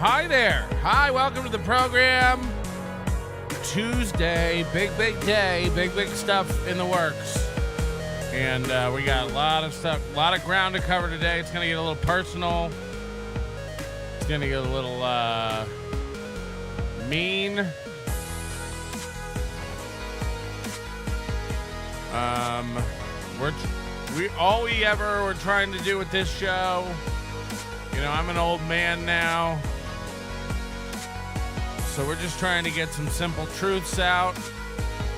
Hi there. Hi, welcome to the program. Tuesday, big day, big stuff in the works. And we got a lot of stuff, a lot of ground to cover today. It's going to get a little personal. It's going to get a little mean. All we ever were trying to do with this show, you know, I'm an old man now, so we're just trying to get some simple truths out,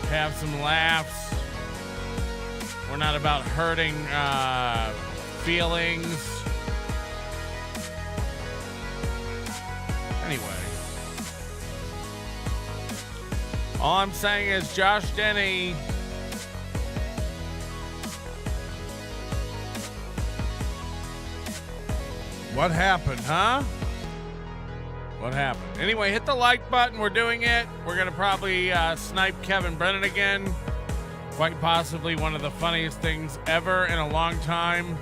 have some laughs. We're not about hurting feelings. Anyway, all I'm saying is Josh Denny. What happened, huh? What happened? Anyway, hit the like button. We're doing it. We're going to probably snipe Kevin Brennan again. Quite possibly one of the funniest things ever in a long time.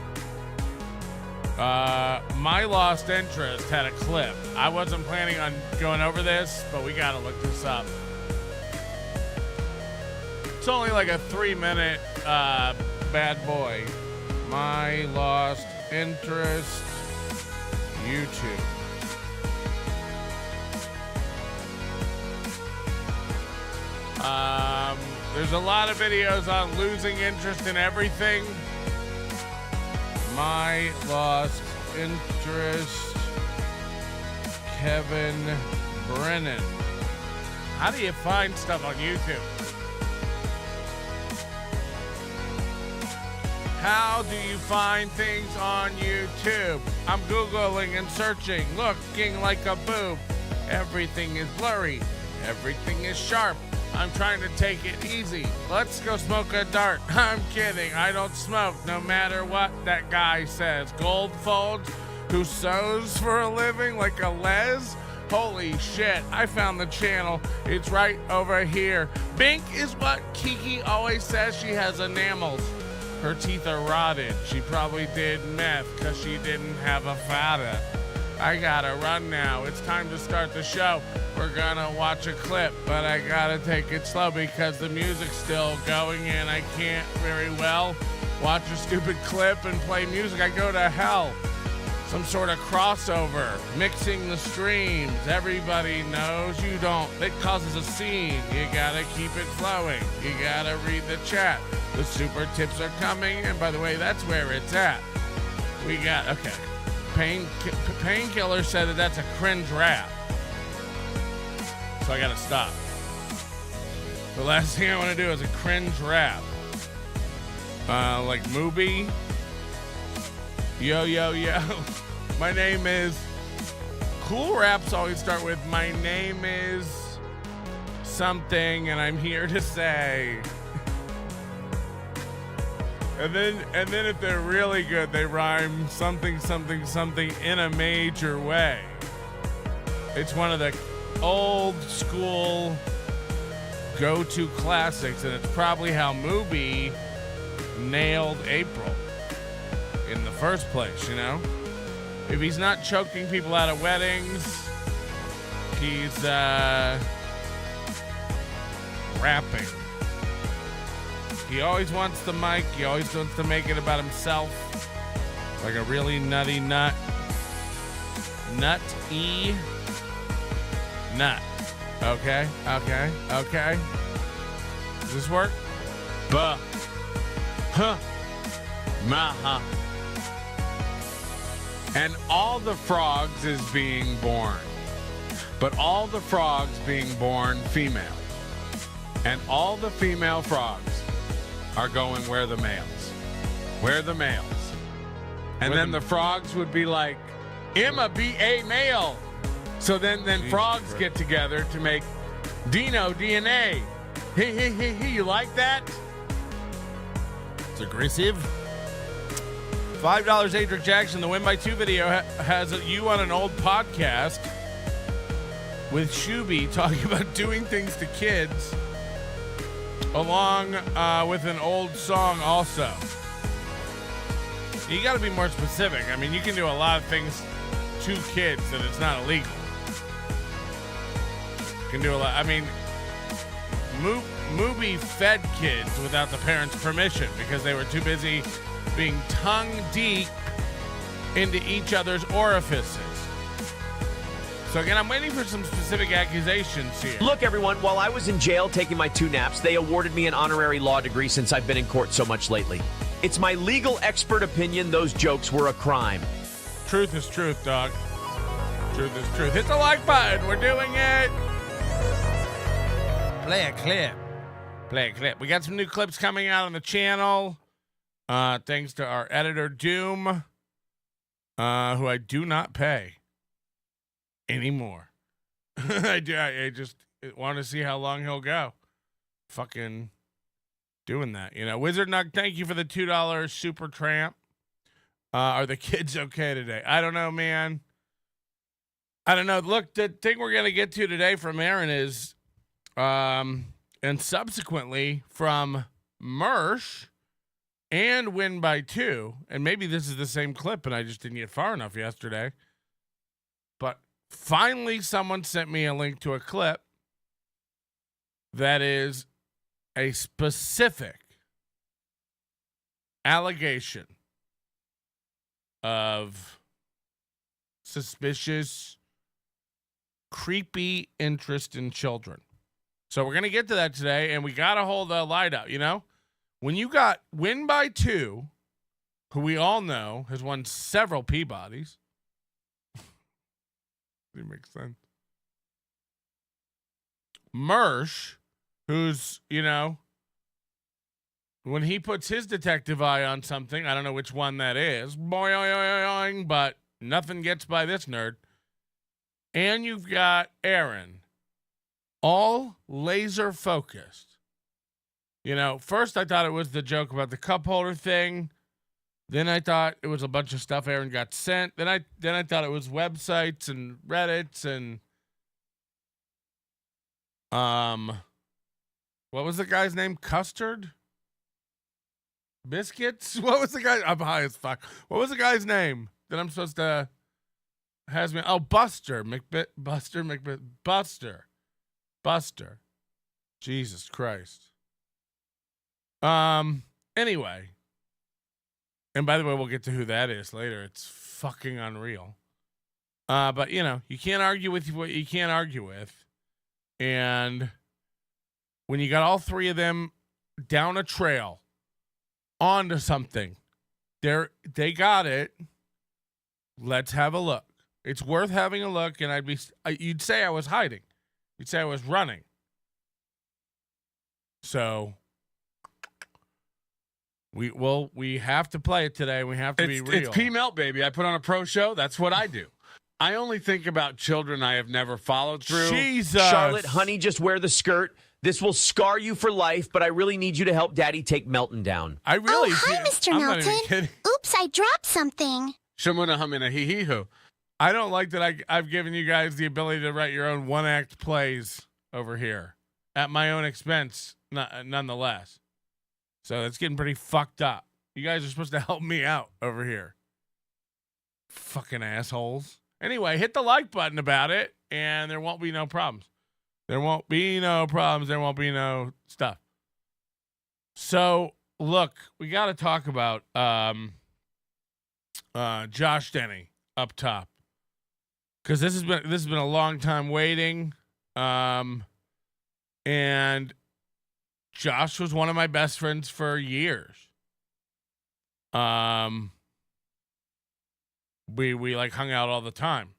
My Lost Interest had a clip. I wasn't planning on going over this, but we got to look this up. It's only like a 3-minute bad boy. My Lost Interest. YouTube. There's a lot of videos on losing interest in everything. My Lost Interest, Kevin Brennan. How do you find stuff on YouTube? How do you find things on YouTube? I'm Googling and searching, looking like a boob. Everything is blurry. Everything is sharp. I'm trying to take it easy. Let's go smoke a dart. I'm kidding. I don't smoke no matter what that guy says. Gold folds who sews for a living like a les? Holy shit. I found the channel. It's right over here. Bink is what Kiki always says. She has enamels. Her teeth are rotted. She probably did meth because she didn't have a father. I gotta run now. It's time to start the show. We're gonna watch a clip, but I gotta take it slow because the music's still going and I can't very well watch a stupid clip and play music. I go to hell. Some sort of crossover, mixing the streams. Everybody knows you don't. It causes a scene. You gotta keep it flowing. You gotta read the chat. The super tips are coming, and by the way, that's where it's at. We got, okay. Painkiller said that that's a cringe rap. So I gotta stop. The last thing I wanna do is a cringe rap. Like Mubi. Yo. My name is... Cool raps always start with, my name is something, and I'm here to say... And then if they're really good, they rhyme something in a major way. It's one of the old school go-to classics, and it's probably how Mubi nailed April in the first place, you know? If he's not choking people out of weddings, he's rapping. He always wants the mic. He always wants to make it about himself. Like a really nutty nut. Nut-y nut. Okay. Does this work? Buh. Huh. Maha. And all the frogs is being born. But all the frogs being born female. And all the female frogs are going where the males. Where the males. And then the frogs would be like, Emma be a male. So then frogs get together to make Dino DNA. Hey, you like that? It's aggressive. $5 Adric Jackson, the Win by 2 video has you on an old podcast with Shuby talking about doing things to kids along with an old song also. You got to be more specific. I mean, you can do a lot of things to kids and it's not illegal. can do a lot. I mean, Mubi fed kids without the parents' permission because they were too busy being tongue deep into each other's orifices. So again, I'm waiting for some specific accusations here. Look, everyone, while I was in jail taking my 2 naps, they awarded me an honorary law degree since I've been in court so much lately. It's my legal expert opinion those jokes were a crime. Truth is truth, dog. Truth is truth. Hit the like button. We're doing it. Play a clip. Play a clip. We got some new clips coming out on the channel. Thanks to our editor, Doom, who I do not pay anymore. I just want to see how long he'll go. Fucking doing that. You know, Wizard Nug, thank you for the $2 super tramp. Are the kids okay today? I don't know, man. I don't know. Look, the thing we're going to get to today from Aaron is, and subsequently from Mersh and Win by 2, and maybe this is the same clip and I just didn't get far enough yesterday, but finally someone sent me a link to a clip that is a specific allegation of suspicious, creepy interest in children. So we're going to get to that today, and we got to hold the light up, you know? When you got Win by 2, who we all know has won several Peabodys. It makes sense. Mersh, who's, you know, when he puts his detective eye on something, I don't know which one that is, boing, but nothing gets by this nerd. And you've got Aaron, all laser focused. You know, first I thought it was the joke about the cup holder thing. Then I thought it was a bunch of stuff Aaron got sent. Then I thought it was websites and Reddits and what was the guy's name? Custard? Biscuits? What was the guy? I'm high as fuck. What was the guy's name that I'm supposed to has me? Oh, Buster. Buster. Jesus Christ. Anyway. And by the way, we'll get to who that is later. It's fucking unreal. But you know, you can't argue with what you can't argue with. And when you got all three of them down a trail onto something, they got it. Let's have a look. It's worth having a look, and you'd say I was hiding. You'd say I was running. So we have to play it today. We have to be real. It's P Melt, baby. I put on a pro show. That's what I do. I only think about children I have never followed through. Jesus. Charlotte, honey, just wear the skirt. This will scar you for life, but I really need you to help Daddy take Melton down. I really hi, Mr. I'm Melton. not even kidding. Oops, I dropped something. Shamuna hamina hee hee hoo. I don't like that I've given you guys the ability to write your own one-act plays over here at my own expense, nonetheless. So it's getting pretty fucked up. You guys are supposed to help me out over here. Fucking assholes. Anyway, hit the like button about it, and there won't be no problems. There won't be no problems. There won't be no stuff. So, look, we got to talk about Josh Denny up top, because this has been a long time waiting, and Josh was one of my best friends for years. We like hung out all the time.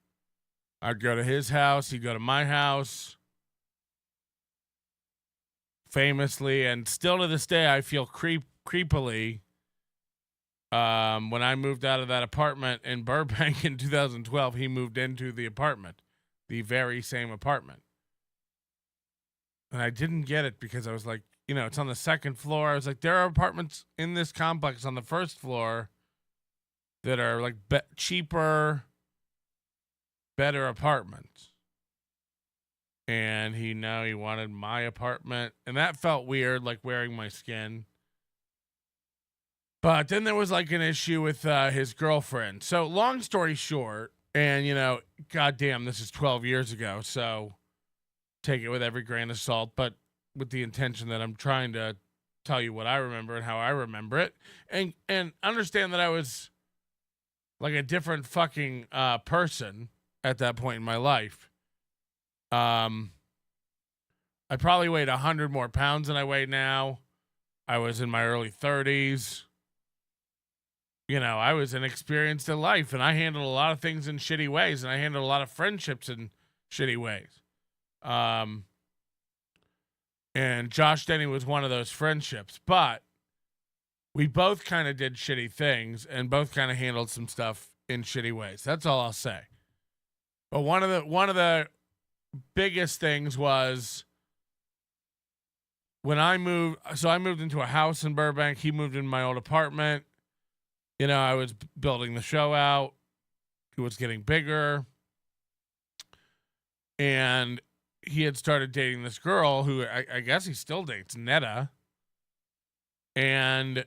I'd go to his house, he'd go to my house. Famously, and still to this day, I feel creepily. When I moved out of that apartment in Burbank in 2012, he moved into the apartment, the very same apartment. And I didn't get it because I was like, you know, it's on the second floor. I was like, there are apartments in this complex on the first floor that are like cheaper, better apartments. And he wanted my apartment, and that felt weird, like wearing my skin. But then there was like an issue with his girlfriend. So long story short, and you know, goddamn, this is 12 years ago. So take it with every grain of salt, but with the intention that I'm trying to tell you what I remember and how I remember it, and understand that I was like a different fucking person at that point in my life. I probably weighed 100 more pounds than I weigh now. I was in my early 30s. You know, I was inexperienced in life, and I handled a lot of things in shitty ways, and I handled a lot of friendships in shitty ways. And Josh Denny was one of those friendships, but we both kind of did shitty things and both kind of handled some stuff in shitty ways. That's all I'll say. But one of the biggest things was when I moved. So I moved into a house in Burbank. He moved in my old apartment. You know, I was building the show out. It was getting bigger. And he had started dating this girl who I guess he still dates, Netta. And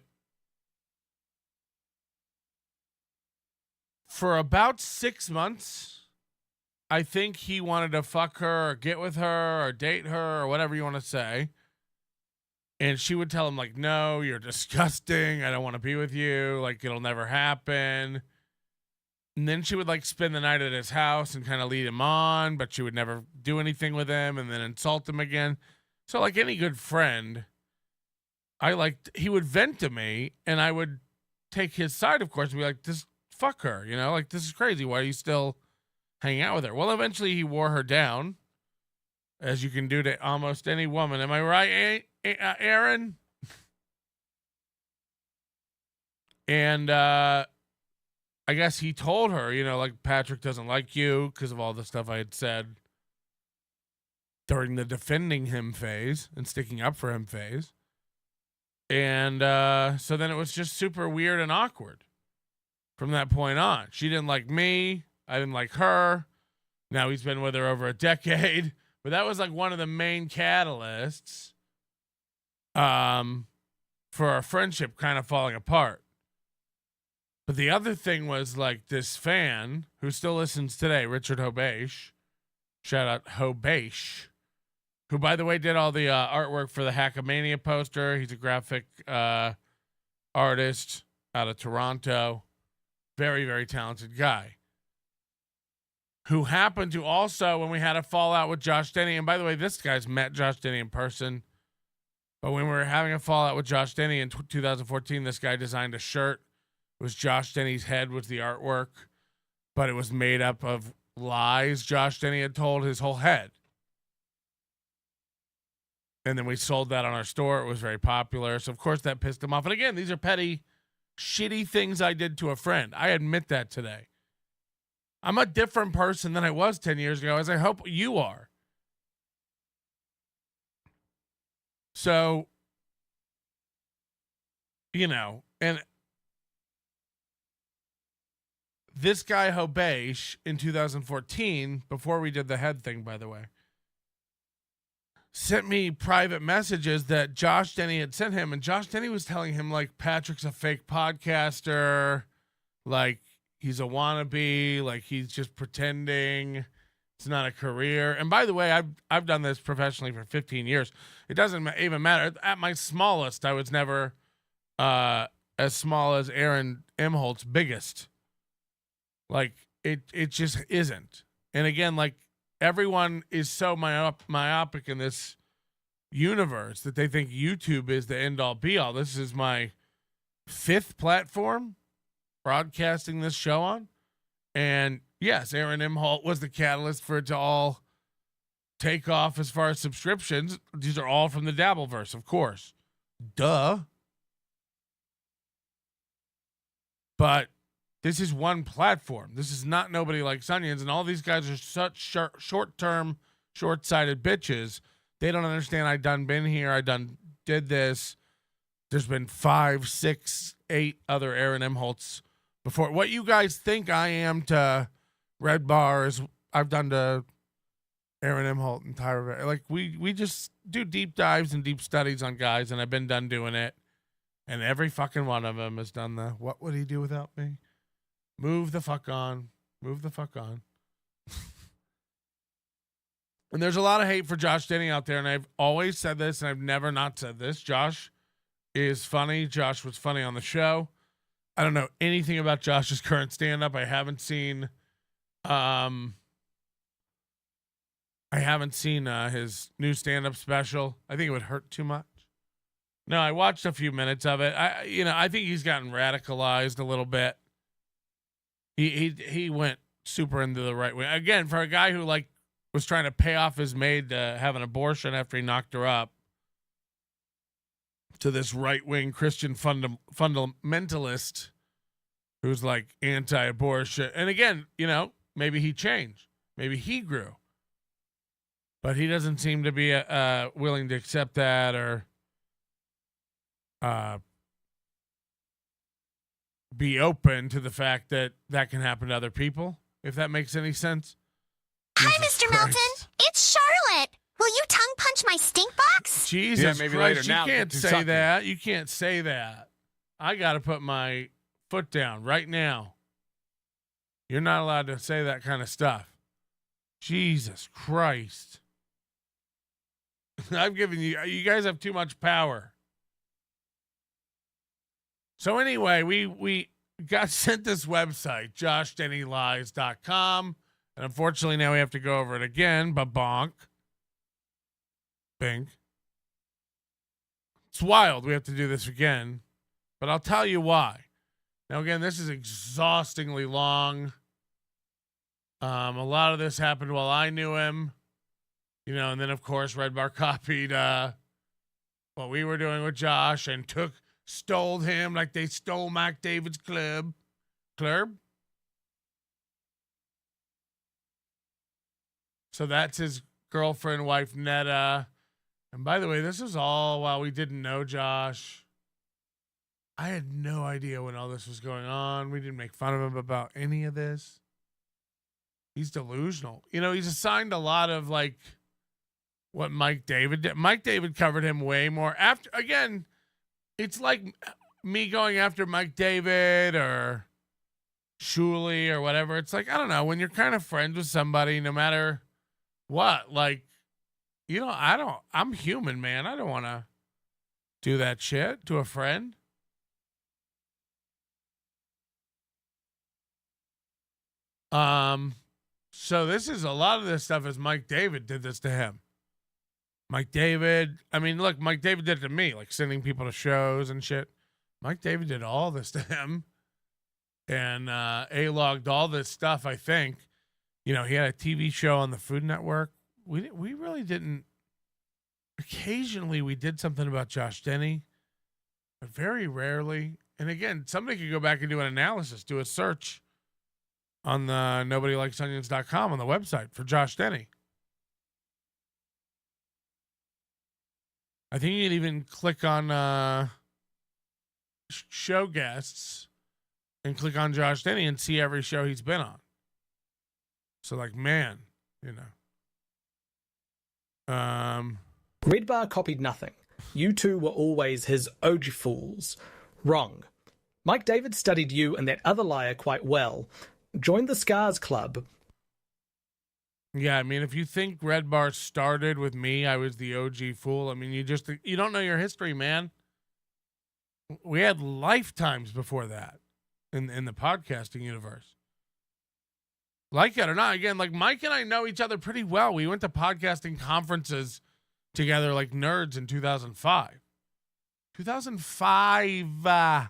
for about 6 months, I think he wanted to fuck her or get with her or date her or whatever you want to say. And she would tell him, like, no, you're disgusting. I don't want to be with you. Like, it'll never happen. And then she would, like, spend the night at his house and kind of lead him on, but she would never do anything with him and then insult him again. So, like any good friend, he would vent to me, and I would take his side, of course, and be like, this, fuck her, you know? Like, this is crazy. Why are you still hanging out with her? Well, eventually he wore her down, as you can do to almost any woman. Am I right, Aaron? And I guess he told her, you know, like, Patrick doesn't like you because of all the stuff I had said during the defending him phase and sticking up for him phase. And so then it was just super weird and awkward from that point on. She didn't like me. I didn't like her. Now he's been with her over a decade. But that was like one of the main catalysts for our friendship kind of falling apart. But the other thing was, like, this fan who still listens today, Richard Hobesh, shout out Hobesh, who, by the way, did all the artwork for the Hackamania poster. He's a graphic artist out of Toronto. Very, very talented guy. Who happened to also, when we had a fallout with Josh Denny, and by the way, this guy's met Josh Denny in person, but when we were having a fallout with Josh Denny in 2014, this guy designed a shirt. It was Josh Denny's head was the artwork, but it was made up of lies Josh Denny had told his whole head. And then we sold that on our store. It was very popular. So, of course, that pissed him off. And again, these are petty, shitty things I did to a friend. I admit that today. I'm a different person than I was 10 years ago, as I hope you are. So, you know, and this guy Hobesh in 2014, before we did the head thing, by the way, sent me private messages that Josh Denny had sent him. And Josh Denny was telling him, like, Patrick's a fake podcaster, like, he's a wannabe, like, he's just pretending. It's not a career. And by the way, I've done this professionally for 15 years. It doesn't even matter. At my smallest, I was never as small as Aaron Imholte's biggest. Like, it just isn't. And again, like, everyone is so myopic in this universe that they think YouTube is the end-all be-all. This is my 5th platform broadcasting this show on. And yes, Aaron Imholte was the catalyst for it to all take off as far as subscriptions. These are all from the Dabbleverse, of course. Duh. But this is one platform. This is not Nobody Likes Onions. And all these guys are such short-term, short-sighted bitches. They don't understand I done been here. Did this. There's been 5, 6, 8 other Aaron Imholtes before. What you guys think I am to Red Bars, I've done to Aaron Imholte and Tyra. Like, we just do deep dives and deep studies on guys, and I've been done doing it. And every fucking one of them has done the, what would he do without me? Move the fuck on. Move the fuck on. And there's a lot of hate for Josh Denny out there, and I've always said this, and I've never not said this. Josh is funny. Josh was funny on the show. I don't know anything about Josh's current stand-up. I haven't seen his new stand-up special. I think it would hurt too much. No, I watched a few minutes of it. I think he's gotten radicalized a little bit. He went super into the right way. Again, for a guy who like was trying to pay off his maid to have an abortion after he knocked her up, to this right-wing Christian fundamentalist who's like anti-abortion. And again, maybe he changed. Maybe he grew. But he doesn't seem to be willing to accept that or be open to the fact that that can happen to other people, if that makes any sense. Hi, Jesus Mr. Christ. Melton. It's Charlotte. Will you tongue punch my stink box? Jesus Yeah, maybe Christ, later. you Now, can't say Kentucky. that. You can't say that. I got to put my foot down right now. You're not allowed to say that kind of stuff. Jesus Christ. I've given you guys have too much power. So anyway, we got sent this website, joshdennylies.com. And unfortunately, now we have to go over it again. Bonk. Bink. It's wild. We have to do this again. But I'll tell you why. Now, again, this is exhaustingly long. A lot of this happened while I knew him. And then, of course, Red Bar copied what we were doing with Josh and stole him like they stole Mike David's club. So that's his girlfriend, wife, Netta. And by the way, this was all while we didn't know Josh. I had no idea when all this was going on. We didn't make fun of him about any of this. He's delusional. He's assigned a lot of like what Mike David did. Mike David covered him way more. Again, it's like me going after Mike David or Shuley or whatever. It's like, I don't know, when you're kind of friends with somebody, no matter what, like, I'm human, man. I don't want to do that shit to a friend. So this is a lot of this stuff is Mike David did this to him. Mike David did it to me, like sending people to shows and shit. Mike David did all this to him and A-logged all this stuff, I think. He had a TV show on the Food Network. We really didn't. Occasionally we did something about Josh Denny, but very rarely. And again, somebody could go back and do an analysis, do a search on the nobodylikesonions.com on the website for Josh Denny. I think you can even click on show guests and click on Josh Denny and see every show he's been on. So like, man, Red Bar copied nothing. You two were always his OG fools. Wrong. Mike David studied you and that other liar quite well. Joined the Scars Club. Yeah, I mean, if you think Red Bar started with me, I was the OG fool. I mean, you don't know your history, man. We had lifetimes before that in the podcasting universe. Like it or not, again, like Mike and I know each other pretty well. We went to podcasting conferences together like nerds in 2005. 2005.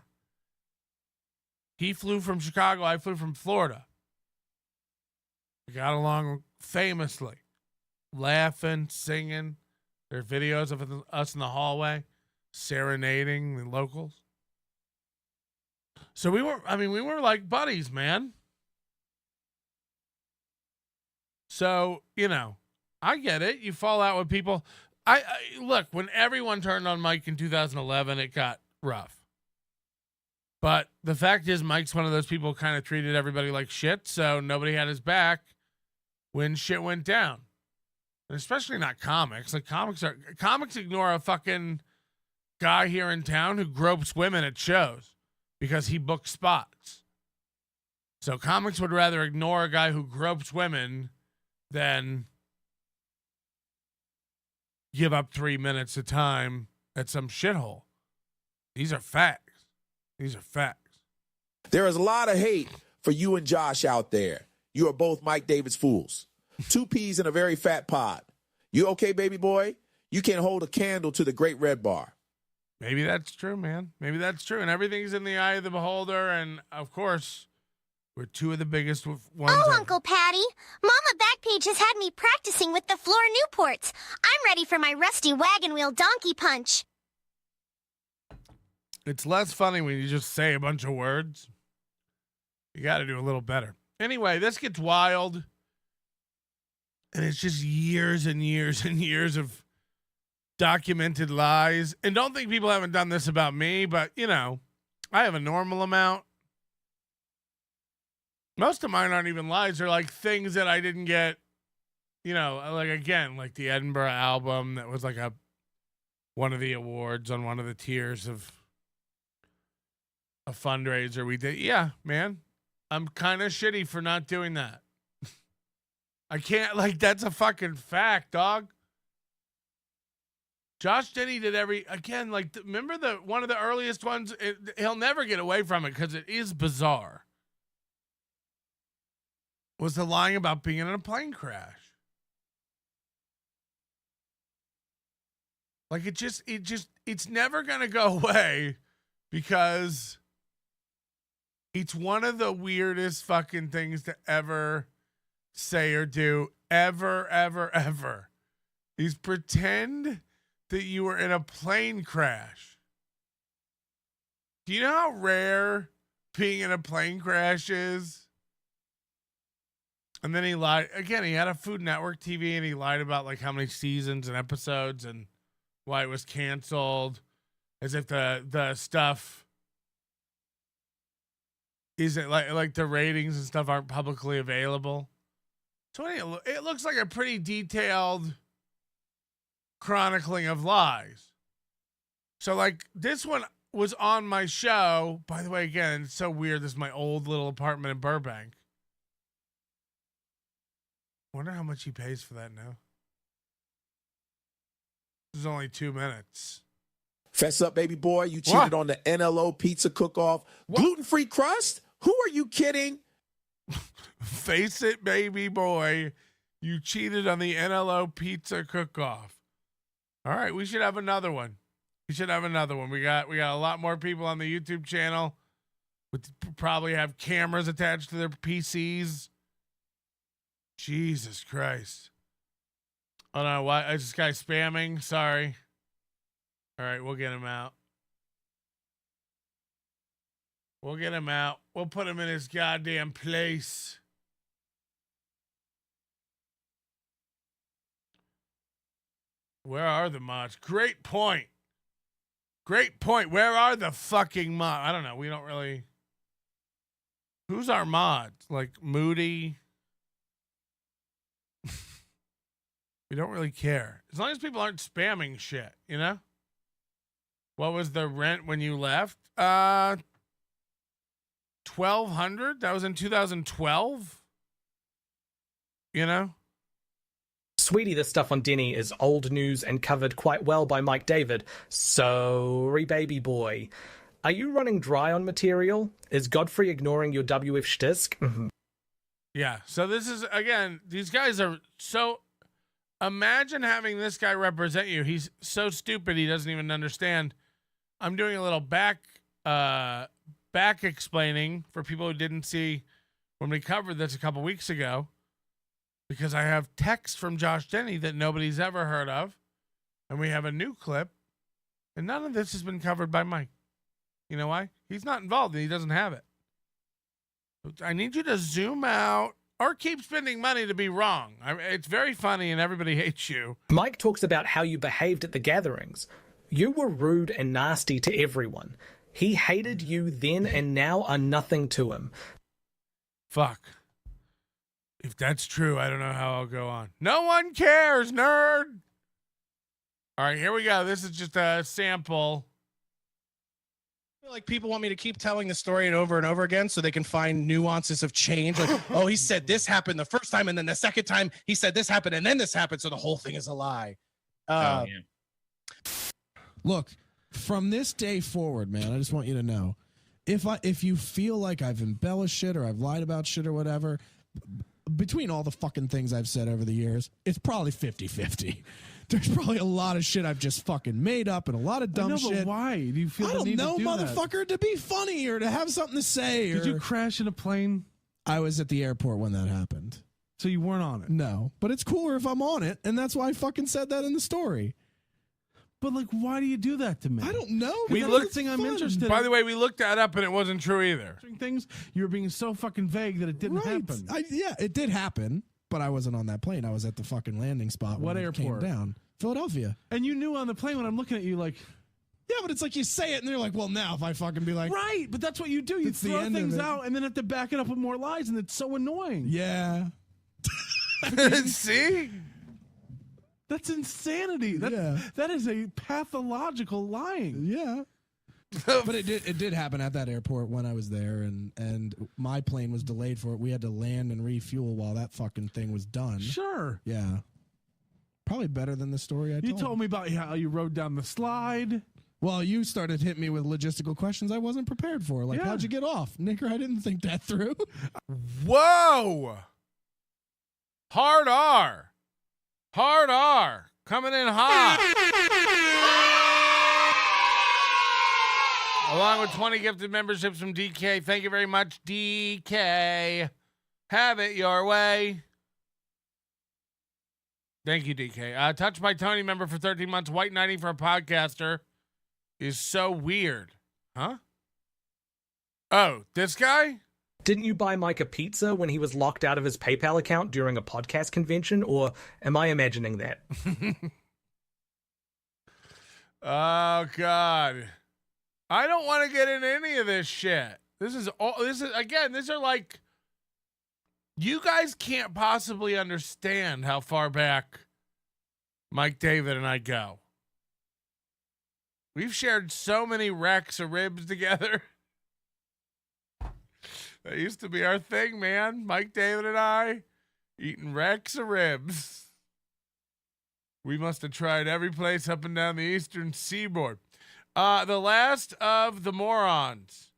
He flew from Chicago. I flew from Florida. We got along famously. Laughing, singing. There are videos of us in the hallway serenading the locals. So we were like buddies, man. So, I get it. You fall out with people. I look, when everyone turned on Mike in 2011, it got rough. But the fact is, Mike's one of those people who kind of treated everybody like shit, so nobody had his back when shit went down. And especially not comics. Like comics ignore a fucking guy here in town who gropes women at shows because he books spots. So comics would rather ignore a guy who gropes women than give up 3 minutes of time at some shithole. These are facts. These are facts. There is a lot of hate for you and Josh out there. You are both Mike David's fools. 2 peas in a very fat pot. You okay, baby boy? You can hold a candle to the great red bar. Maybe that's true, man. Maybe that's true. And everything's in the eye of the beholder. And, of course, we're 2 of the biggest ones. Oh, Uncle Patty. Mama Backpage has had me practicing with the floor Newports. I'm ready for my rusty wagon wheel donkey punch. It's less funny when you just say a bunch of words. You got to do a little better. Anyway, this gets wild. And it's just years and years and years of documented lies. And don't think people haven't done this about me, but, you know, I have a normal amount. Most of mine aren't even lies. They're like things that I didn't get, you know, like, again, like the Edinburgh album that was like one of the awards on one of the tiers of a fundraiser we did. Yeah, man, I'm kind of shitty for not doing that. I can't, like, that's a fucking fact, dog. Josh Denny did remember one of the earliest ones? He'll never get away from it because it is bizarre. Was the lying about being in a plane crash. Like, it's never going to go away because it's one of the weirdest fucking things to ever say or do, ever, ever, ever, is pretend that you were in a plane crash. Do you know how rare being in a plane crash is? And then he lied again. He had a Food Network TV and he lied about like how many seasons and episodes and why it was canceled, as if the stuff isn't like the ratings and stuff aren't publicly available. So it looks like a pretty detailed chronicling of lies. So like this one was on my show. By the way, again, it's so weird. This is my old little apartment in Burbank. Wonder how much he pays for that now. This is only 2 minutes. Fess up, baby boy. You cheated on the NLO pizza cook-off. Gluten-free crust? Who are you kidding? Face it, baby boy. You cheated on the NLO pizza cook-off. All right, we should have another one. We got a lot more people on the YouTube channel. We probably have cameras attached to their PCs. Jesus Christ. Oh no, why is this guy spamming? Sorry. All right, we'll get him out. We'll put him in his goddamn place. Where are the mods? Great point. Where are the fucking mods? I don't know. We don't really. Who's our mods? Like Moody? We don't really care. As long as people aren't spamming shit, you know? What was the rent when you left? $1,200? That was in 2012? You know? Sweetie, this stuff on Denny is old news and covered quite well by Mike David. Sorry, baby boy. Are you running dry on material? Is Godfrey ignoring your WF shtisk? Yeah, so this is, again, these guys are so... Imagine having this guy represent you. He's so stupid he doesn't even understand. I'm doing a little back explaining for people who didn't see when we covered this a couple weeks ago, because I have texts from Josh Denny that nobody's ever heard of, and we have a new clip, and none of this has been covered by Mike. You know why? He's not involved and he doesn't have it. I need you to zoom out. Or keep spending money to be wrong. It's very funny and everybody hates you. Mike talks about how you behaved at the gatherings. You were rude and nasty to everyone. He hated you then and now are nothing to him. Fuck. If that's true, I don't know how I'll go on. No one cares, nerd. All right, here we go. This is just a sample. Like people want me to keep telling the story and over again so they can find nuances of change. Like, oh, he said this happened the first time, and then the second time he said this happened, and then this happened, so the whole thing is a lie. Yeah. Look, from this day forward, man, I just want you to know, if you feel like I've embellished shit or I've lied about shit or whatever, between all the fucking things I've said over the years, it's probably 50-50. There's probably a lot of shit I've just fucking made up and a lot of dumb shit. But why do you feel the need to do motherfucker, to be funny or to have something to say. Did you crash in a plane? I was at the airport when that happened. So you weren't on it? No, but it's cooler if I'm on it, and that's why I fucking said that in the story. But like, why do you do that to me? I don't know. We looked. I'm interested. By the way, we looked that up and it wasn't true either. Things you were being so fucking vague that it didn't happen. Yeah, it did happen, but I wasn't on that plane. I was at the fucking landing spot. What when airport? It came down. Philadelphia. And you knew on the plane when I'm looking at you like. Yeah, but it's like you say it and they're like, well, now if I fucking be like. Right, but that's what you do. You throw things out and then have to back it up with more lies, and it's so annoying. Yeah. See? That's insanity. That is a pathological lying. Yeah. But it did happen at that airport when I was there, and my plane was delayed for it. We had to land and refuel while that fucking thing was done. Sure. Yeah. Probably better than the story I told. You told me about how you rode down the slide. Well, you started hitting me with logistical questions I wasn't prepared for. Like, how'd you get off? Nicker, I didn't think that through. Whoa! Hard R. Hard R. Coming in hot. Along with 20 gifted memberships from DK. Thank you very much, DK. Have it your way. Thank you, DK. Touched by Tony member for 13 months. White knighting for a podcaster is so weird. Huh? Oh, this guy? Didn't you buy Mike a pizza when he was locked out of his PayPal account during a podcast convention, or am I imagining that? Oh, God. I don't want to get into any of this shit. These are like, you guys can't possibly understand how far back Mike David and I go. We've shared so many racks of ribs together. That used to be our thing, man. Mike David and I eating racks of ribs. We must have tried every place up and down the eastern seaboard. The last of the morons.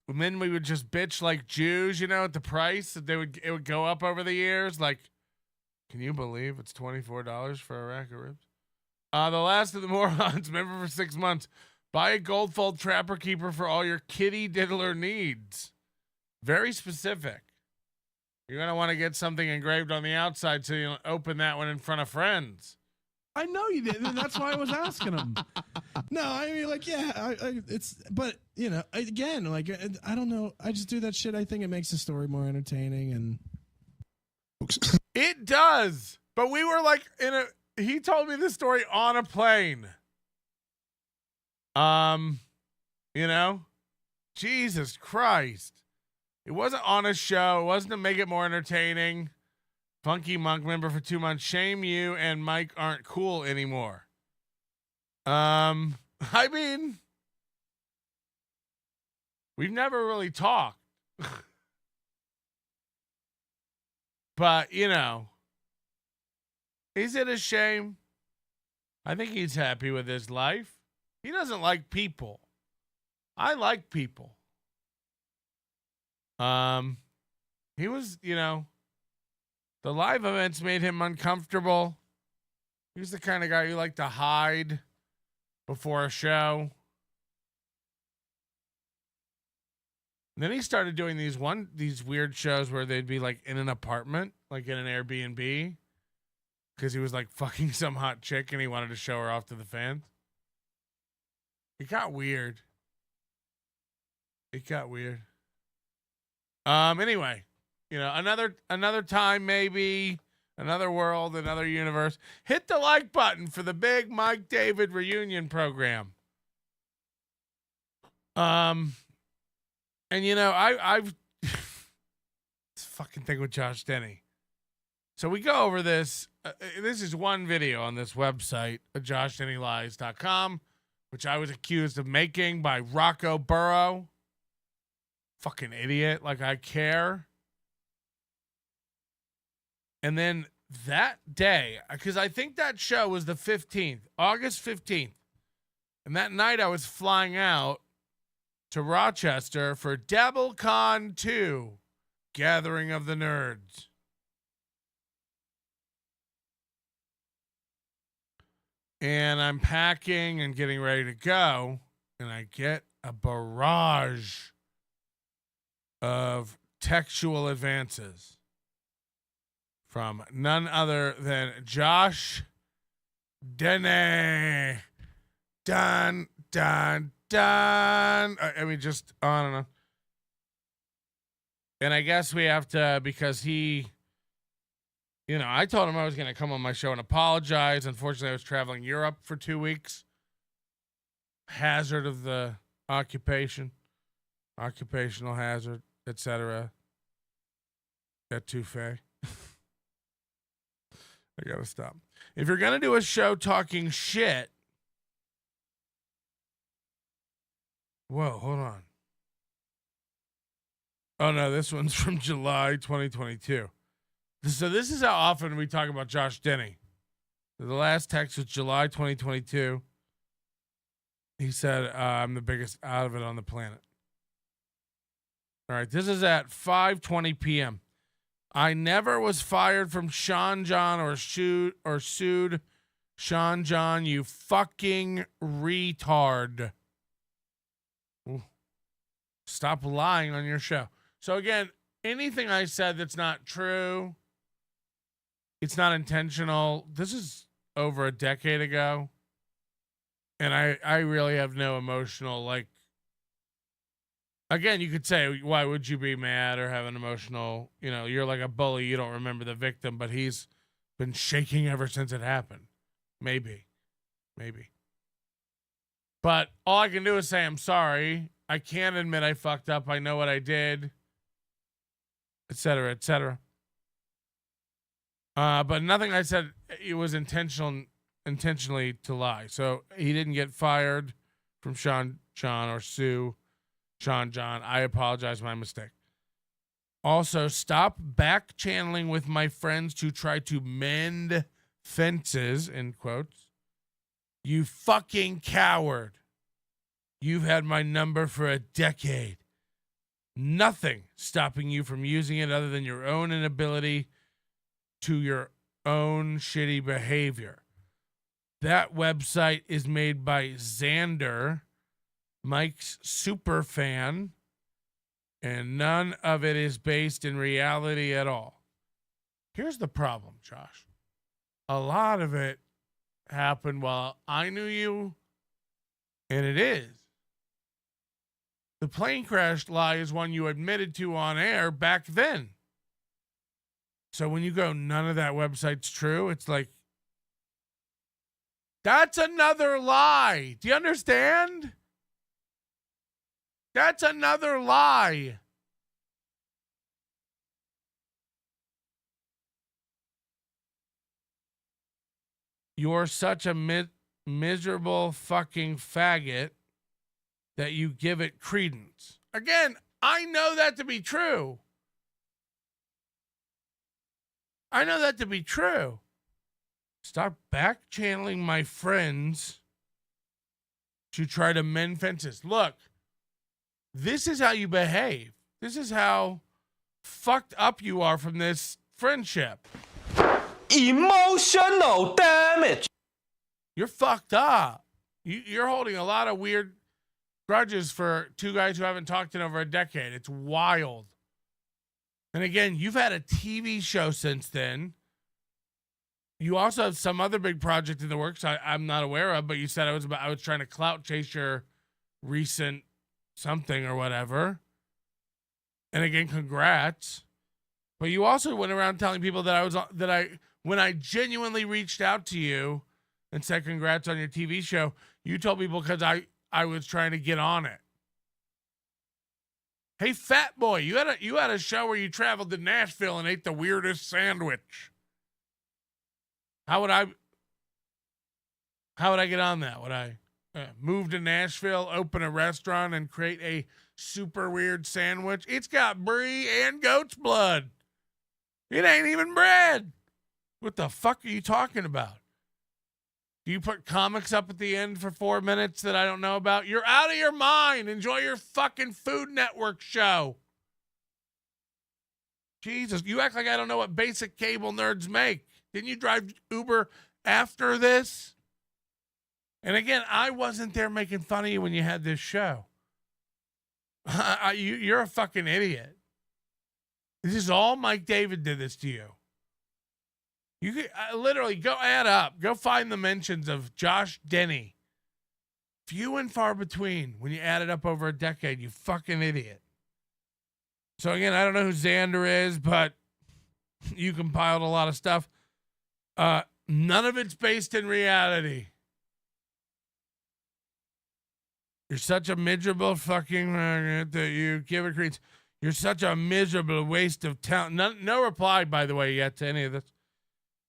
And then we would just bitch like Jews, at the price that it would go up over the years. Like, can you believe it's $24 for a rack of ribs? The last of the morons, member for 6 months. Buy a gold-fold trapper keeper for all your kitty diddler needs. Very specific. You're going to want to get something engraved on the outside so you open that one in front of friends. I know you did, and that's why I was asking him. No, I mean, like, yeah, but, again, like, I don't know. I just do that shit. I think it makes the story more entertaining, and. It does. But we were like he told me this story on a plane. Jesus Christ. It wasn't on a show. It wasn't to make it more entertaining. Funky Monk member for 2 months. Shame you and Mike aren't cool anymore. I mean, we've never really talked. But, is it a shame? I think he's happy with his life. He doesn't like people. I like people. He was, the live events made him uncomfortable. He was the kind of guy who liked to hide before a show. And then he started doing these weird shows where they'd be like in an apartment, like in an Airbnb, because he was like fucking some hot chick and he wanted to show her off to the fans. It got weird. Anyway, another time, maybe another world, another universe. Hit the like button for the big Mike David reunion program. And I've this fucking thing with Josh Denny. So we go over this. This is one video on this website, JoshDennyLies.com, which I was accused of making by Rocco Burrow. Fucking idiot. Like I care. And then that day, because I think that show was the 15th, August 15th. And that night I was flying out to Rochester for DevilCon 2, Gathering of the Nerds. And I'm packing and getting ready to go, and I get a barrage of textual advances from none other than Josh DENNY. Dun, dun, dun. I mean, just on and on. And I guess we have to, because he, I told him I was going to come on my show and apologize. Unfortunately, I was traveling Europe for 2 weeks. Hazard of the occupation, occupational hazard, etc. Etouffee. I got to stop. If you're going to do a show talking shit, whoa, hold on. Oh, no, this one's from July 2022. So this is how often we talk about Josh DENNY. The last text was July 2022. He said, I'm the biggest out of it on the planet. All right, this is at 5:20 p.m. I never was fired from Sean John or sued Sean John, you fucking retard. Ooh. Stop lying on your show. So again, anything I said that's not true, it's not intentional. This is over a decade ago. And I really have no emotional, again, you could say, why would you be mad or have an emotional, you're like a bully, you don't remember the victim, but he's been shaking ever since it happened. Maybe. But all I can do is say, I'm sorry. I can't admit I fucked up. I know what I did, et cetera, et cetera. But nothing I said, it was intentionally to lie. So he didn't get fired from Sean John or sue Sean John. I apologize, my mistake. Also, stop back channeling with my friends to try to mend fences, in quotes. You fucking coward. You've had my number for a decade. Nothing stopping you from using it other than your own inability to your own shitty behavior. That website is made by Xander, Mike's super fan, and none of it is based in reality at all. Here's the problem, Josh. A lot of it happened while I knew you, and it is. The plane crash lie is one you admitted to on air back then. So when you go, none of that website's true, it's like, that's another lie. Do you understand? That's another lie. You're such a miserable fucking faggot that you give it credence. Again, I know that to be true. I know that to be true. Stop back channeling my friends to try to mend fences. Look, this is how you behave. This is how fucked up you are from this friendship. Emotional damage. You're fucked up. You're holding a lot of weird grudges for two guys who haven't talked in over a decade. It's wild. And again, you've had a TV show since then. You also have some other big project in the works I'm not aware of, but you said I was trying to clout chase your recent something or whatever. And again, congrats. But you also went around telling people that when I genuinely reached out to you and said congrats on your TV show, you told people because I was trying to get on it. Hey, fat boy, you had a show where you traveled to Nashville and ate the weirdest sandwich. How would I get on that? Would I move to Nashville, open a restaurant, and create a super weird sandwich? It's got brie and goat's blood. It ain't even bread. What the fuck are you talking about? Do you put comics up at the end for 4 minutes that I don't know about? You're out of your mind. Enjoy your fucking Food Network show. Jesus, you act like I don't know what basic cable nerds make. Didn't you drive Uber after this? And again, I wasn't there making fun of you when you had this show. You're a fucking idiot. This is all Mike David did this to you. You could literally go add up. Go find the mentions of Josh Denny. Few and far between when you add it up over a decade, you fucking idiot. So again, I don't know who Xander is, but you compiled a lot of stuff. None of it's based in reality. You're such a miserable fucking that you give it credence. You're such a miserable waste of talent. No reply, by the way, yet to any of this.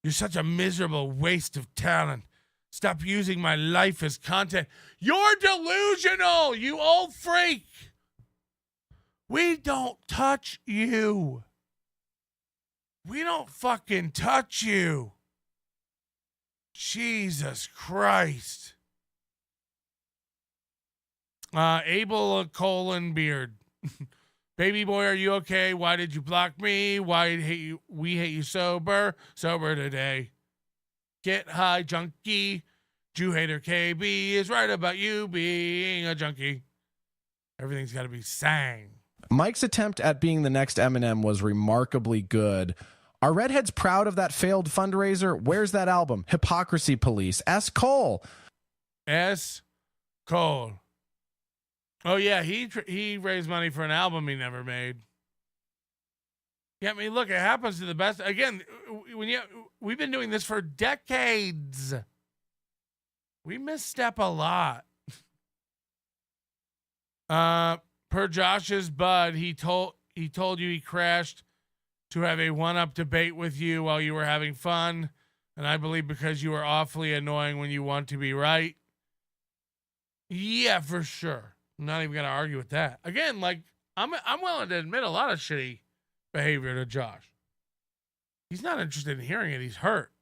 You're such a miserable waste of talent. Stop using my life as content. You're delusional, you old freak. We don't touch you. We don't fucking touch you. Jesus Christ. Abel Beard. Baby boy, are you okay? Why did you block me? Why hate you? We hate you sober today. Get high, junkie. Jew hater KB is right about you being a junkie. Everything's got to be sang. Mike's attempt at being the next Eminem was remarkably good. Are redheads proud of that failed fundraiser? Where's that album? Hypocrisy Police. S. Cole. S. Cole. Oh, yeah, he raised money for an album he never made. Yeah, I mean, look, it happens to the best. Again, we've been doing this for decades. We misstep a lot. Per Josh's bud, he told you he crashed to have a one-up debate with you while you were having fun, and I believe because you were awfully annoying when you want to be right. Yeah, for sure. I'm not even going to argue with that. Again, like, I'm willing to admit a lot of shitty behavior to Josh. He's not interested in hearing it. He's hurt.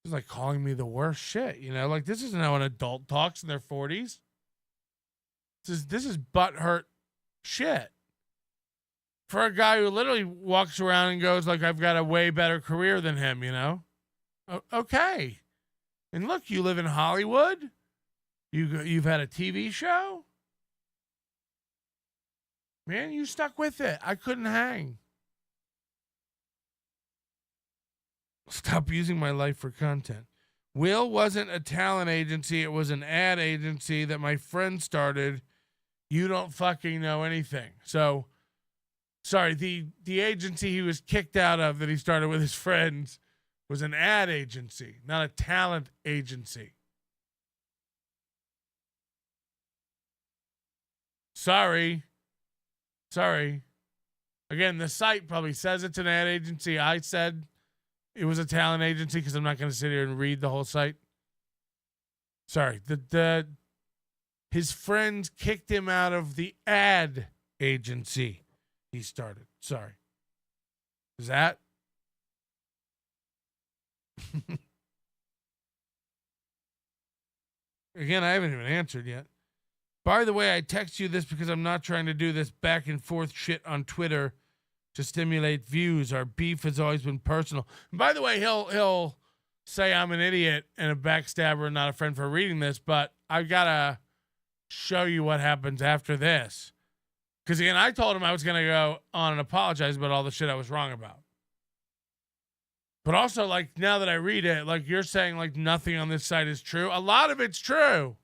He's like calling me the worst shit, you know? Like, this isn't how an adult talks in their 40s. This is butthurt shit. For a guy who literally walks around and goes like, I've got a way better career than him, you know? Okay. And look, you live in Hollywood. You've had a TV show. Man, you stuck with it. I couldn't hang. Stop using my life for content. Will wasn't a talent agency. It was an ad agency that my friend started. You don't fucking know anything. So, sorry, the agency he was kicked out of that he started with his friends was an ad agency, not a talent agency. Sorry. Again, the site probably says it's an ad agency. I said it was a talent agency because I'm not going to sit here and read the whole site. Sorry. His friends kicked him out of the ad agency he started. Sorry. Is that? Again, I haven't even answered yet. By the way, I text you this because I'm not trying to do this back and forth shit on Twitter to stimulate views. Our beef has always been personal. And by the way, he'll say I'm an idiot and a backstabber and not a friend for reading this, but I gotta show you what happens after this. Because again, I told him I was gonna go on and apologize about all the shit I was wrong about. But also, like, now that I read it, like, you're saying like nothing on this site is true. A lot of it's true.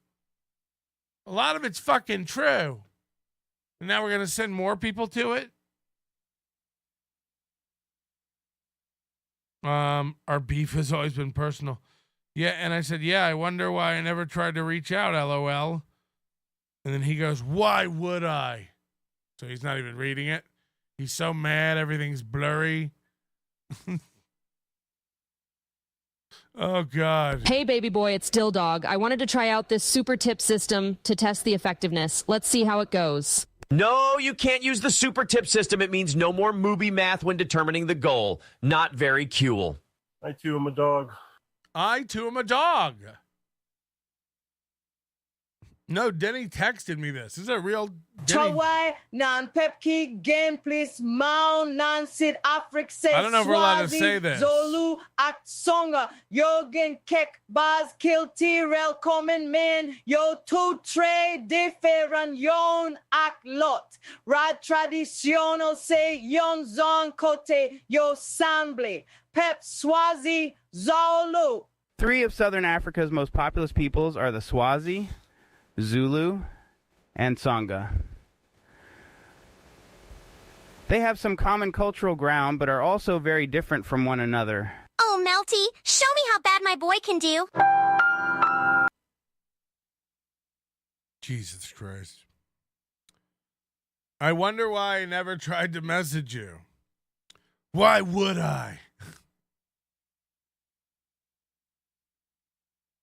A lot of it's fucking true. And now we're going to send more people to it? Our beef has always been personal. Yeah, and I said, yeah, I wonder why I never tried to reach out, LOL. And then he goes, why would I? So he's not even reading it. He's so mad, everything's blurry. Oh, God. Hey, baby boy, it's Dill Dog. I wanted to try out this super tip system to test the effectiveness. Let's see how it goes. No, you can't use the super tip system. It means no more movie math when determining the goal. Not very cool. I too am a dog. I too am a dog. No, Denny texted me this. This is a real Denny. Chawai, nan pepki, game please, Mount, nan sit Afrik, say I don't know if we're allowed to say this. Zolu, act songa, Yogan, kek, baz, kill, T-rel, common man, yo, two, tre, different, yon, act lot. Rad traditional, say, yon, zon, kote, yo, samble, pep, Swazi, Zolu. 3 of Southern Africa's most populous peoples are the Swazi, Zulu, and Tsonga. They have some common cultural ground, but are also very different from one another. Oh, Melty, show me how bad my boy can do. Jesus Christ. I wonder why I never tried to message you. Why would I?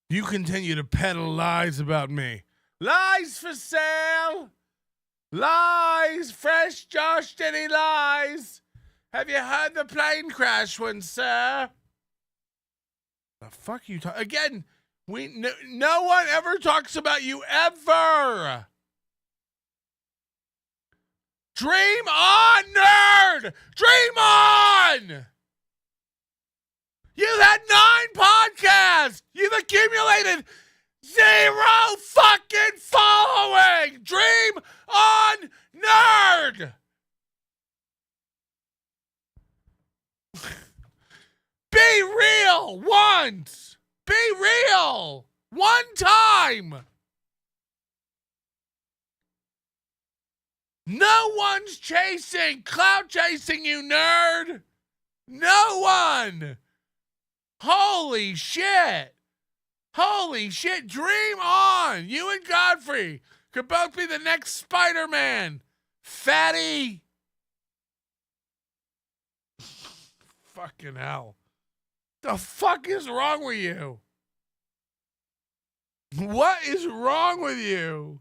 You continue to peddle lies about me. Lies for sale. Lies. Fresh Josh Denny lies. Have you heard the plane crash one, sir? The fuck you talk again? No one ever talks about you ever. Dream on, nerd. Dream on. You've had 9 podcasts. You've accumulated 0 fucking following. Dream on, nerd. Be real once. Be real one time. No one's clout chasing you, nerd. No one. Holy shit. Holy shit. Dream on. You and Godfrey could both be the next Spider-Man. Fatty. Fucking hell. The fuck is wrong with you? What is wrong with you?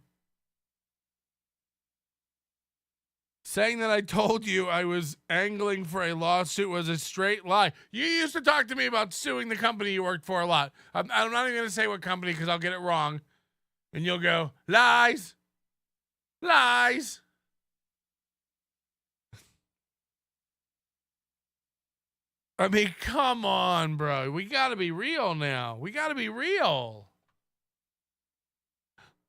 Saying that I told you I was angling for a lawsuit was a straight lie. You used to talk to me about suing the company you worked for a lot. I'm not even going to say what company because I'll get it wrong. And you'll go, lies. Lies. I mean, come on, bro. We got to be real now. We got to be real.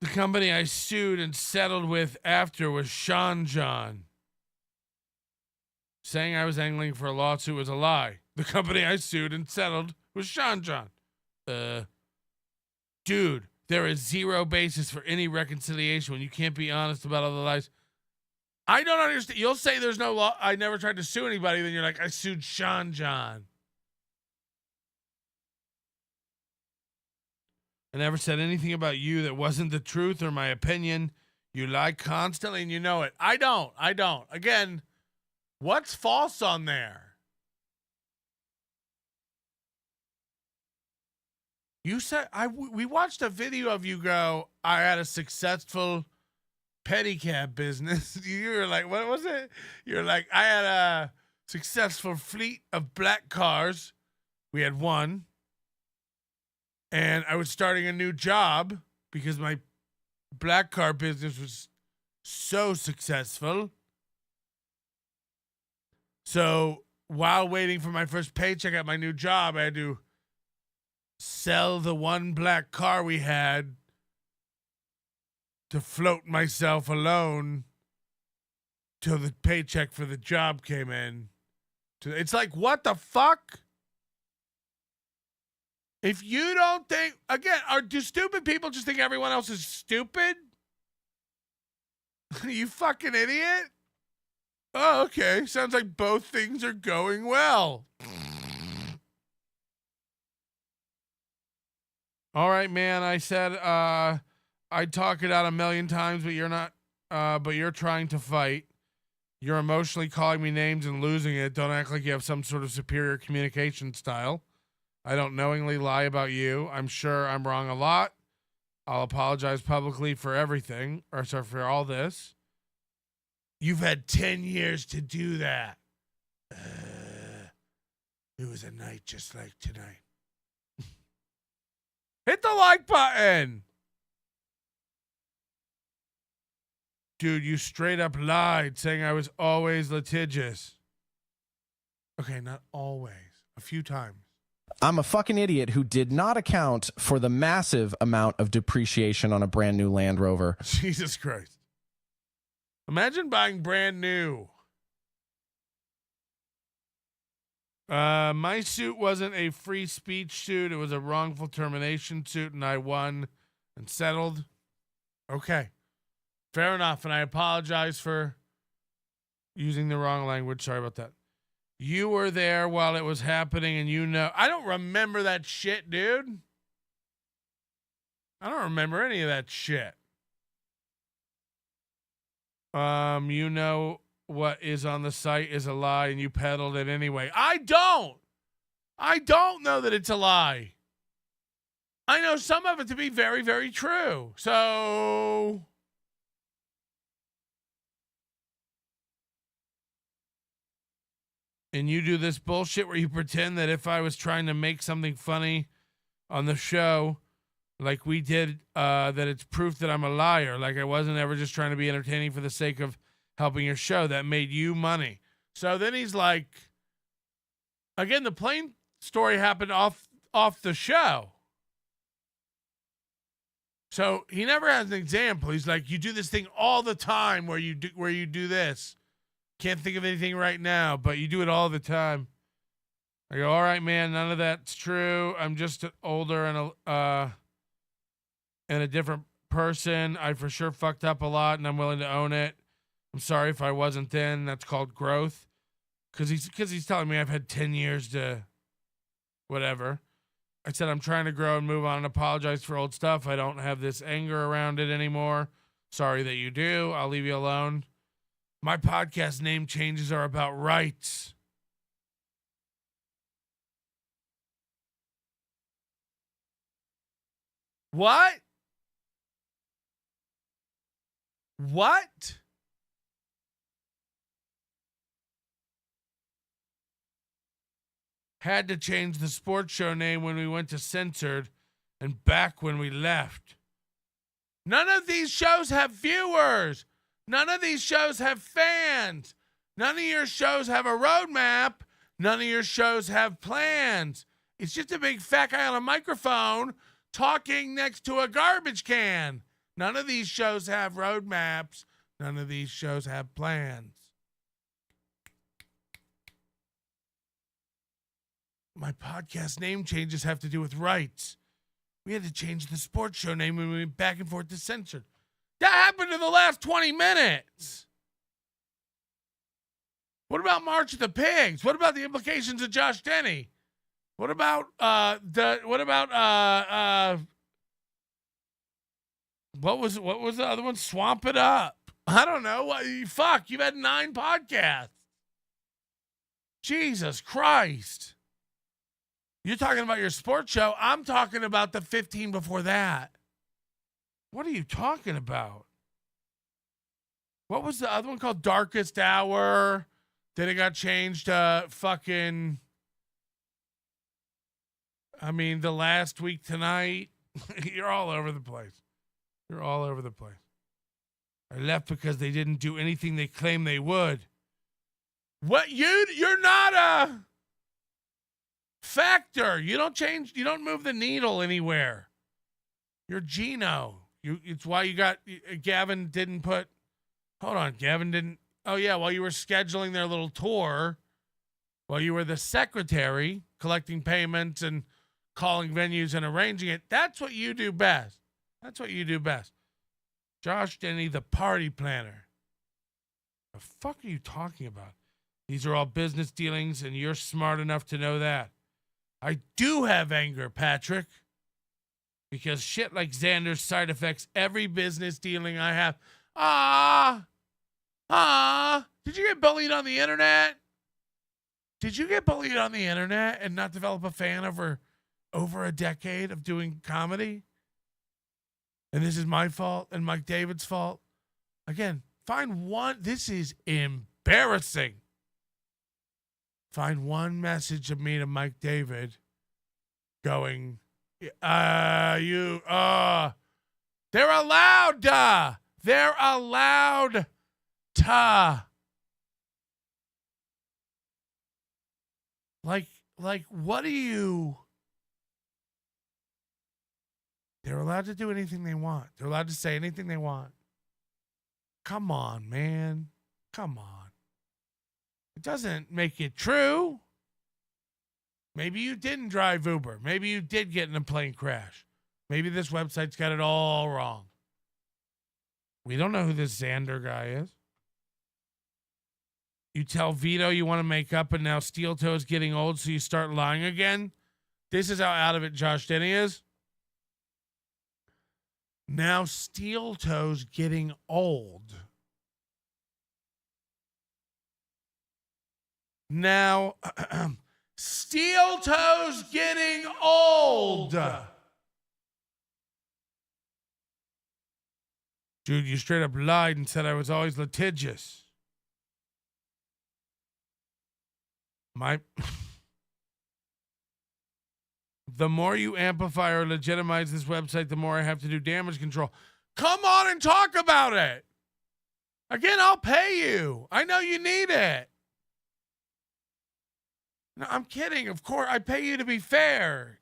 The company I sued and settled with after was Sean John. Saying I was angling for a lawsuit was a lie. The company I sued and settled was Sean John. Dude, there is 0 basis for any reconciliation when you can't be honest about all the lies. I don't understand. You'll say there's no law. I never tried to sue anybody. Then you're like, I sued Sean John. I never said anything about you that wasn't the truth or my opinion. You lie constantly and you know it. I don't. Again, what's false on there? You said we watched a video of you go, I had a successful pedicab business. You were like, what was it? You're like, I had a successful fleet of black cars. We had one. And I was starting a new job because my black car business was so successful. So while waiting for my first paycheck at my new job, I had to sell the one black car we had to float myself alone till the paycheck for the job came in. It's like, what the fuck? If you don't think, again, do stupid people just think everyone else is stupid? You fucking idiot. Oh, okay. Sounds like both things are going well. All right, man. I said I'd talk it out a million times, but you're not. But you're trying to fight. You're emotionally calling me names and losing it. Don't act like you have some sort of superior communication style. I don't knowingly lie about you. I'm sure I'm wrong a lot. I'll apologize publicly for everything, or sorry, for all this. You've had 10 years to do that. It was a night just like tonight. Hit the like button. Dude, you straight up lied saying I was always litigious. Okay, not always. A few times. I'm a fucking idiot who did not account for the massive amount of depreciation on a brand new Land Rover. Jesus Christ. Imagine buying brand new. My suit wasn't a free speech suit. It was a wrongful termination suit, and I won and settled. Okay. Fair enough, and I apologize for using the wrong language. Sorry about that. You were there while it was happening, and you know. I don't remember that shit, dude. I don't remember any of that shit. You know what is on the site is a lie, and you peddled it anyway. I don't know that it's a lie. I know some of it to be very, very true. So and you do this bullshit where you pretend that if I was trying to make something funny on the show, like we did, that it's proof that I'm a liar. Like I wasn't ever just trying to be entertaining for the sake of helping your show. That made you money. So then he's like, again, the plane story happened off the show. So he never has an example. He's like, you do this thing all the time where you do this. Can't think of anything right now, but you do it all the time. I go, all right, man, none of that's true. I'm just older and a different person. I for sure fucked up a lot, and I'm willing to own it. I'm sorry if I wasn't then. That's called growth. Because he's telling me I've had 10 years to whatever. I said I'm trying to grow and move on and apologize for old stuff. I don't have this anger around it anymore. Sorry that you do. I'll leave you alone. My podcast name changes are about rights. What? What? Had to change the sports show name when we went to censored and back when we left. None of these shows have viewers. None of these shows have fans. None of your shows have a roadmap. None of your shows have plans. It's just a big fat guy on a microphone talking next to a garbage can. None of these shows have roadmaps. None of these shows have plans. My podcast name changes have to do with rights. We had to change the sports show name when we went back and forth to censored. That happened in the last 20 minutes. What about March of the Pigs? What about the implications of Josh Denny? What about what was the other one? Swamp It Up. I don't know. Fuck, you've had 9 podcasts. Jesus Christ. You're talking about your sports show. I'm talking about the 15 before that. What are you talking about? What was the other one called? Darkest Hour. Then it got changed to fucking, the last week tonight. You're all over the place. You're all over the place. I left because they didn't do anything they claimed they would. What? You're not a factor. You don't move the needle anywhere. You're Gino. It's why you got Gavin didn't put. Hold on, Gavin didn't. Oh yeah, while you were scheduling their little tour, while you were the secretary collecting payments and calling venues and arranging it. That's what you do best. That's what you do best. Josh Denny, the party planner. The fuck are you talking about? These are all business dealings, and you're smart enough to know that. I do have anger, Patrick. Because shit like Xander's side effects every business dealing I have. Did you get bullied on the internet? Did you get bullied on the internet and not develop a fan over a decade of doing comedy? And this is my fault and Mike David's fault? Again, Find one. This is embarrassing. Find one message of me to Mike David going, they're allowed to. They're allowed to. Like, what do you... They're allowed to do anything they want. They're allowed to say anything they want. Come on, man. Come on. It doesn't make it true. Maybe you didn't drive Uber. Maybe you did get in a plane crash. Maybe this website's got it all wrong. We don't know who this Xander guy is. You tell Vito you want to make up, and now Steel Toe is getting old, so you start lying again. This is how out of it Josh Denny is. Now Steel Toe's getting old. Now Steel Toe's getting old. Dude, you straight up lied and said I was always litigious. The more you amplify or legitimize this website, the more I have to do damage control. Come on and talk about it. Again, I'll pay you. I know you need it. No, I'm kidding. Of course, I pay you to be fair.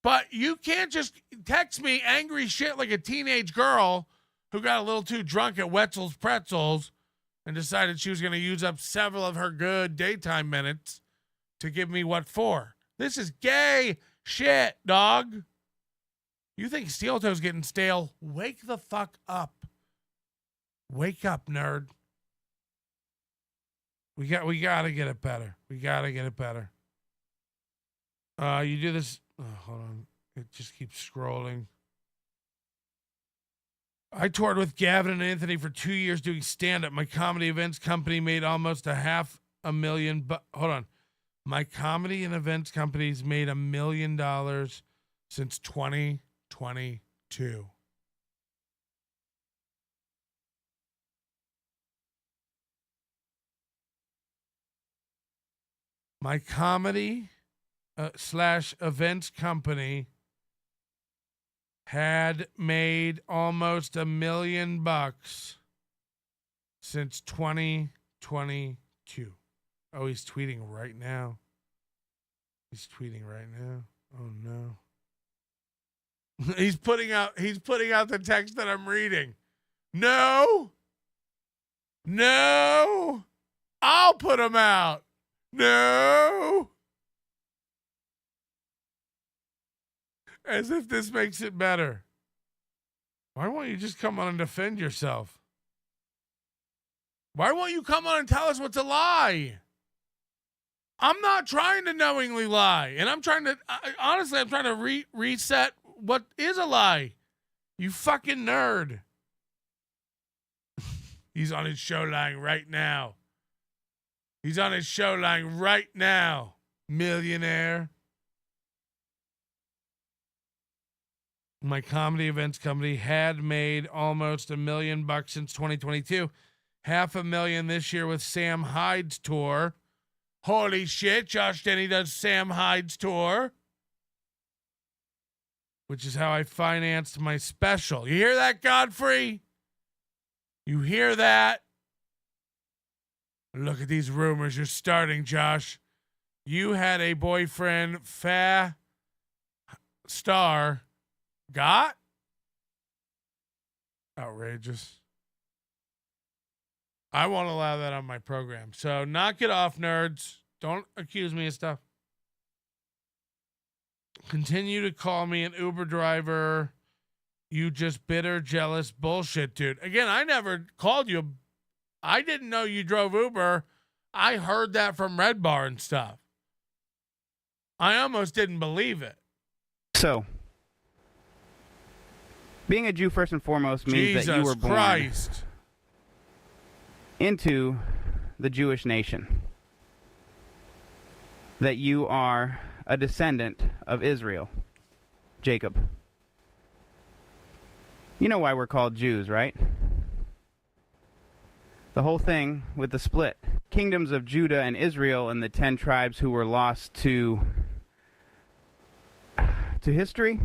But you can't just text me angry shit like a teenage girl who got a little too drunk at Wetzel's Pretzels and decided she was going to use up several of her good daytime minutes to give me what for. This is gay shit, dog. You think Steel Toe's getting stale? Wake the fuck up. Wake up, nerd. We gotta get it better. We gotta get it better. You do this. Oh, hold on. It just keeps scrolling. I toured with Gavin and Anthony for 2 years doing stand-up. My comedy events company made almost $500,000. Hold on. My comedy and events companies made $1 million since 2022. My comedy / events company had made almost $1 million since 2022. Oh, he's tweeting right now. He's tweeting right now. Oh no. He's putting out the text that I'm reading. No. I'll put him out. No. As if this makes it better. Why won't you just come on and defend yourself? Why won't you come on and tell us what's a lie? I'm not trying to knowingly lie. And I'm trying to, honestly, I'm trying to reset what is a lie. You fucking nerd. He's on his show lying right now. He's on his show lying right now. Millionaire. My comedy events company had made almost $1 million since 2022. $500,000 this year with Sam Hyde's tour. Holy shit, Josh Denny does Sam Hyde's tour. Which is how I financed my special. You hear that, Godfrey? You hear that? Look at these rumors you're starting, Josh. You had a boyfriend, star, got? Outrageous. I won't allow that on my program. So knock it off, nerds. Don't accuse me of stuff. Continue to call me an Uber driver. You just bitter, jealous bullshit, dude. Again, I never called you. I didn't know you drove Uber. I heard that from Red Bar and stuff. I almost didn't believe it. So, being a Jew first and foremost means Jesus that you were born Christ. into the Jewish nation. That you are a descendant of Israel, Jacob. You know why we're called Jews, right? The whole thing with the split. Kingdoms of Judah and Israel and the 10 tribes who were lost to history.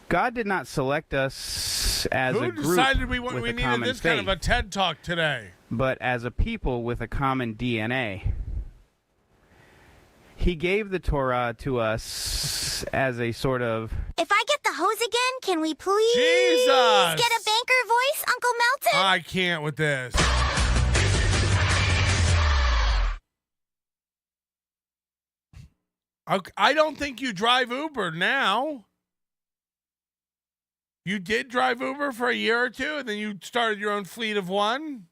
God did not select us as a group. Who decided we with a needed common this kind of faith, a TED Talk today? but as a people with a common DNA. He gave the Torah to us as a sort of... If I get the hose again, can we please Jesus! get a banker voice, Uncle Melton? I can't with this. I don't think you drive Uber now. You did drive Uber for a year or two, and then you started your own fleet of one?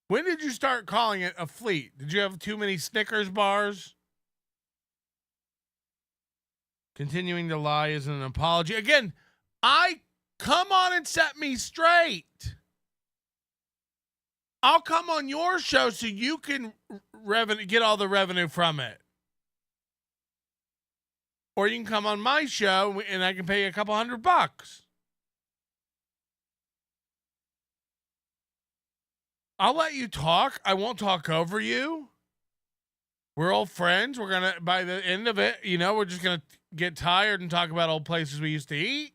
When did you start calling it a fleet? Did you have too many Snickers bars? Continuing to lie is an apology. Again, come on and set me straight. I'll come on your show so you can get all the revenue from it. Or you can come on my show and I can pay you a couple $100. I'll let you talk. I won't talk over you. We're old friends. We're going to, by the end of it, we're just going to get tired and talk about old places we used to eat.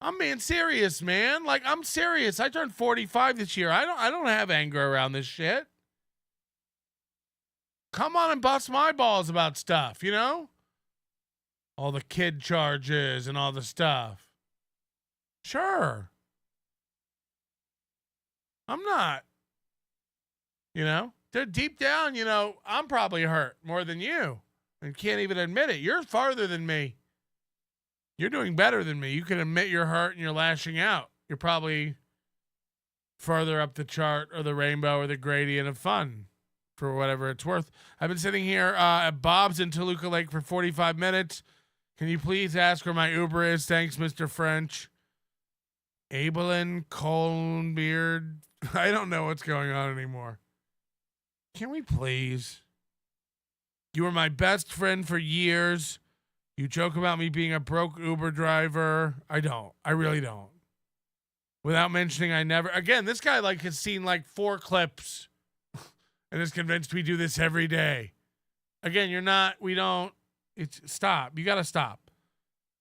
I'm being serious, man. Like, I'm serious. I turned 45 this year. I don't have anger around this shit. Come on and bust my balls about stuff, all the kid charges and all the stuff. Sure. I'm not. Deep down, I'm probably hurt more than you and can't even admit it. You're farther than me. You're doing better than me. You can admit you're hurt and you're lashing out. You're probably further up the chart or the rainbow or the gradient of fun for whatever it's worth. I've been sitting here at Bob's in Toluca Lake for 45 minutes. Can you please ask where my Uber is? Thanks, Mr. French. Abelin Colbeard. I don't know what's going on anymore. Can we please? You were my best friend for years. You joke about me being a broke Uber driver. I don't. I really don't. Without mentioning I never... Again, this guy has seen 4 clips and is convinced we do this every day. Again, you're not... We don't... Stop. You got to stop.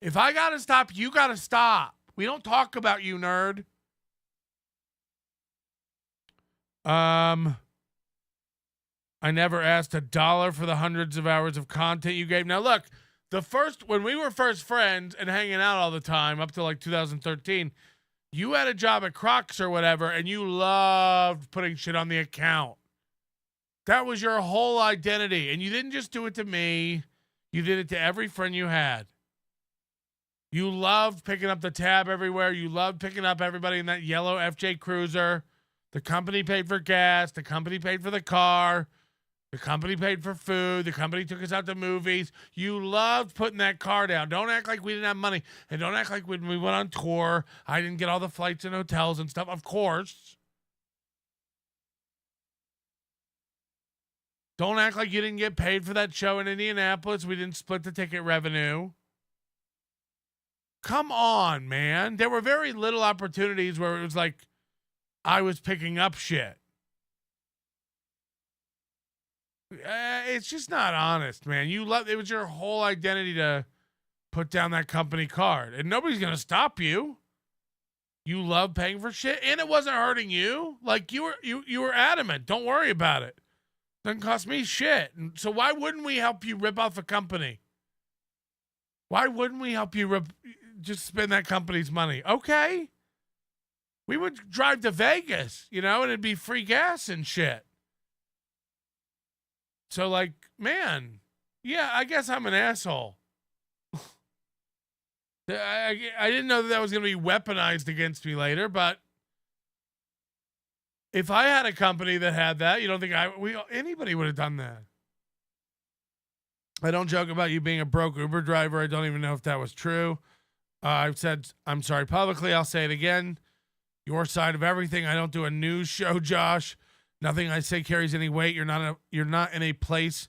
If I got to stop, you got to stop. We don't talk about you, nerd. I never asked $1 for the hundreds of hours of content you gave. Now, look, when we were first friends and hanging out all the time up to 2013, you had a job at Crocs or whatever, and you loved putting shit on the account. That was your whole identity. And you didn't just do it to me. You did it to every friend you had. You loved picking up the tab everywhere. You loved picking up everybody in that yellow FJ Cruiser. The company paid for gas. The company paid for the car. The company paid for food. The company took us out to movies. You loved putting that car down. Don't act like we didn't have money. And don't act like when we went on tour, I didn't get all the flights and hotels and stuff. Of course. Don't act like you didn't get paid for that show in Indianapolis. We didn't split the ticket revenue. Come on, man. There were very little opportunities where it was I was picking up shit. It's just not honest, man. It was your whole identity to put down that company card, and nobody's gonna stop you. You love paying for shit, and it wasn't hurting you. You were adamant. Don't worry about it. Doesn't cost me shit. And so why wouldn't we help you rip off a company? Why wouldn't we help you just spend that company's money? Okay. We would drive to Vegas, and it'd be free gas and shit. So, man, yeah, I guess I'm an asshole. I didn't know that was going to be weaponized against me later, but if I had a company that had that, you don't think anybody would have done that. I don't joke about you being a broke Uber driver. I don't even know if that was true. I've said I'm sorry publicly. I'll say it again. Your side of everything. I don't do a news show, Josh. Nothing I say carries any weight. You're not in a place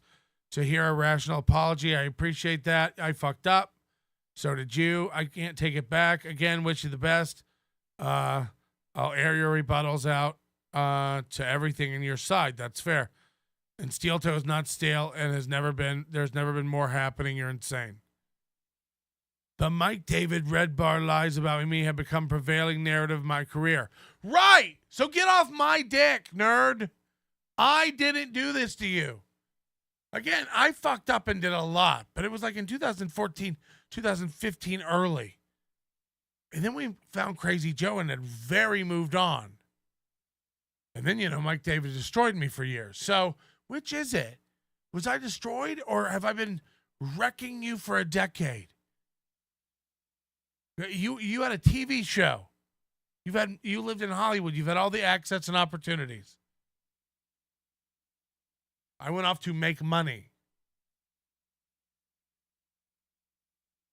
to hear a rational apology. I appreciate that. I fucked up. So did you. I can't take it back. Again, wish you the best. I'll air your rebuttals out to everything in your side. That's fair. And Steel Toe is not stale and there's never been more happening. You're insane. The Mike David Red Bar lies about me have become prevailing narrative of my career. Right. So get off my dick, nerd. I didn't do this to you. Again, I fucked up and did a lot, but it was like in 2014, 2015 early. And then we found Crazy Joe and had very moved on. And then, Mike David destroyed me for years. So which is it? Was I destroyed or have I been wrecking you for a decade? You had a TV show. You lived in Hollywood. You've had all the access and opportunities. I went off to make money.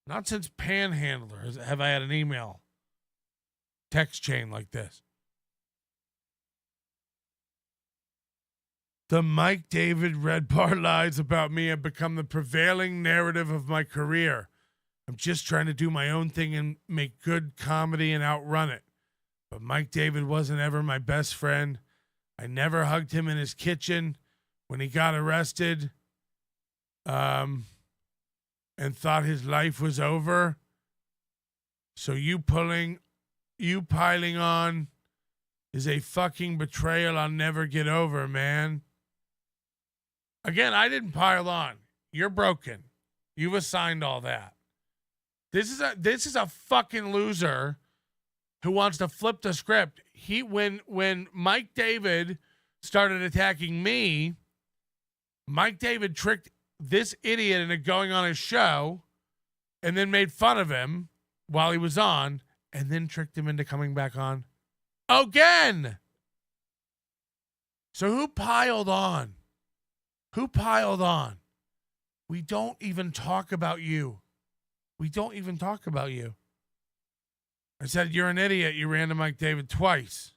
Not since Panhandler have I had an email text chain like this. The Mike David Red Bar lies about me have become the prevailing narrative of my career. I'm just trying to do my own thing and make good comedy and outrun it. But Mike David wasn't ever my best friend. I never hugged him in his kitchen when he got arrested and thought his life was over. So you piling on is a fucking betrayal I'll never get over, man. Again, I didn't pile on. You're broken. You've assigned all that. This is a fucking loser who wants to flip the script. When Mike David started attacking me, Mike David tricked this idiot into going on his show and then made fun of him while he was on and then tricked him into coming back on again. So who piled on? Who piled on? We don't even talk about you. We don't even talk about you. I said, you're an idiot. You ran to Mike David twice.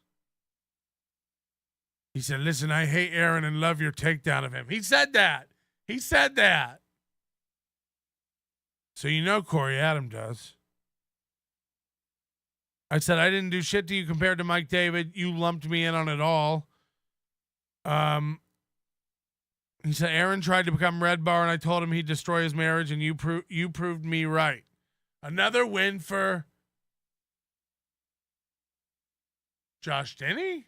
He said, listen, I hate Aaron and love your takedown of him. He said that. He said that. So Corey Adam does. I said, I didn't do shit to you compared to Mike David. You lumped me in on it all. He said, Aaron tried to become Red Bar, and I told him he'd destroy his marriage, and you proved me right. Another win for Josh Denny?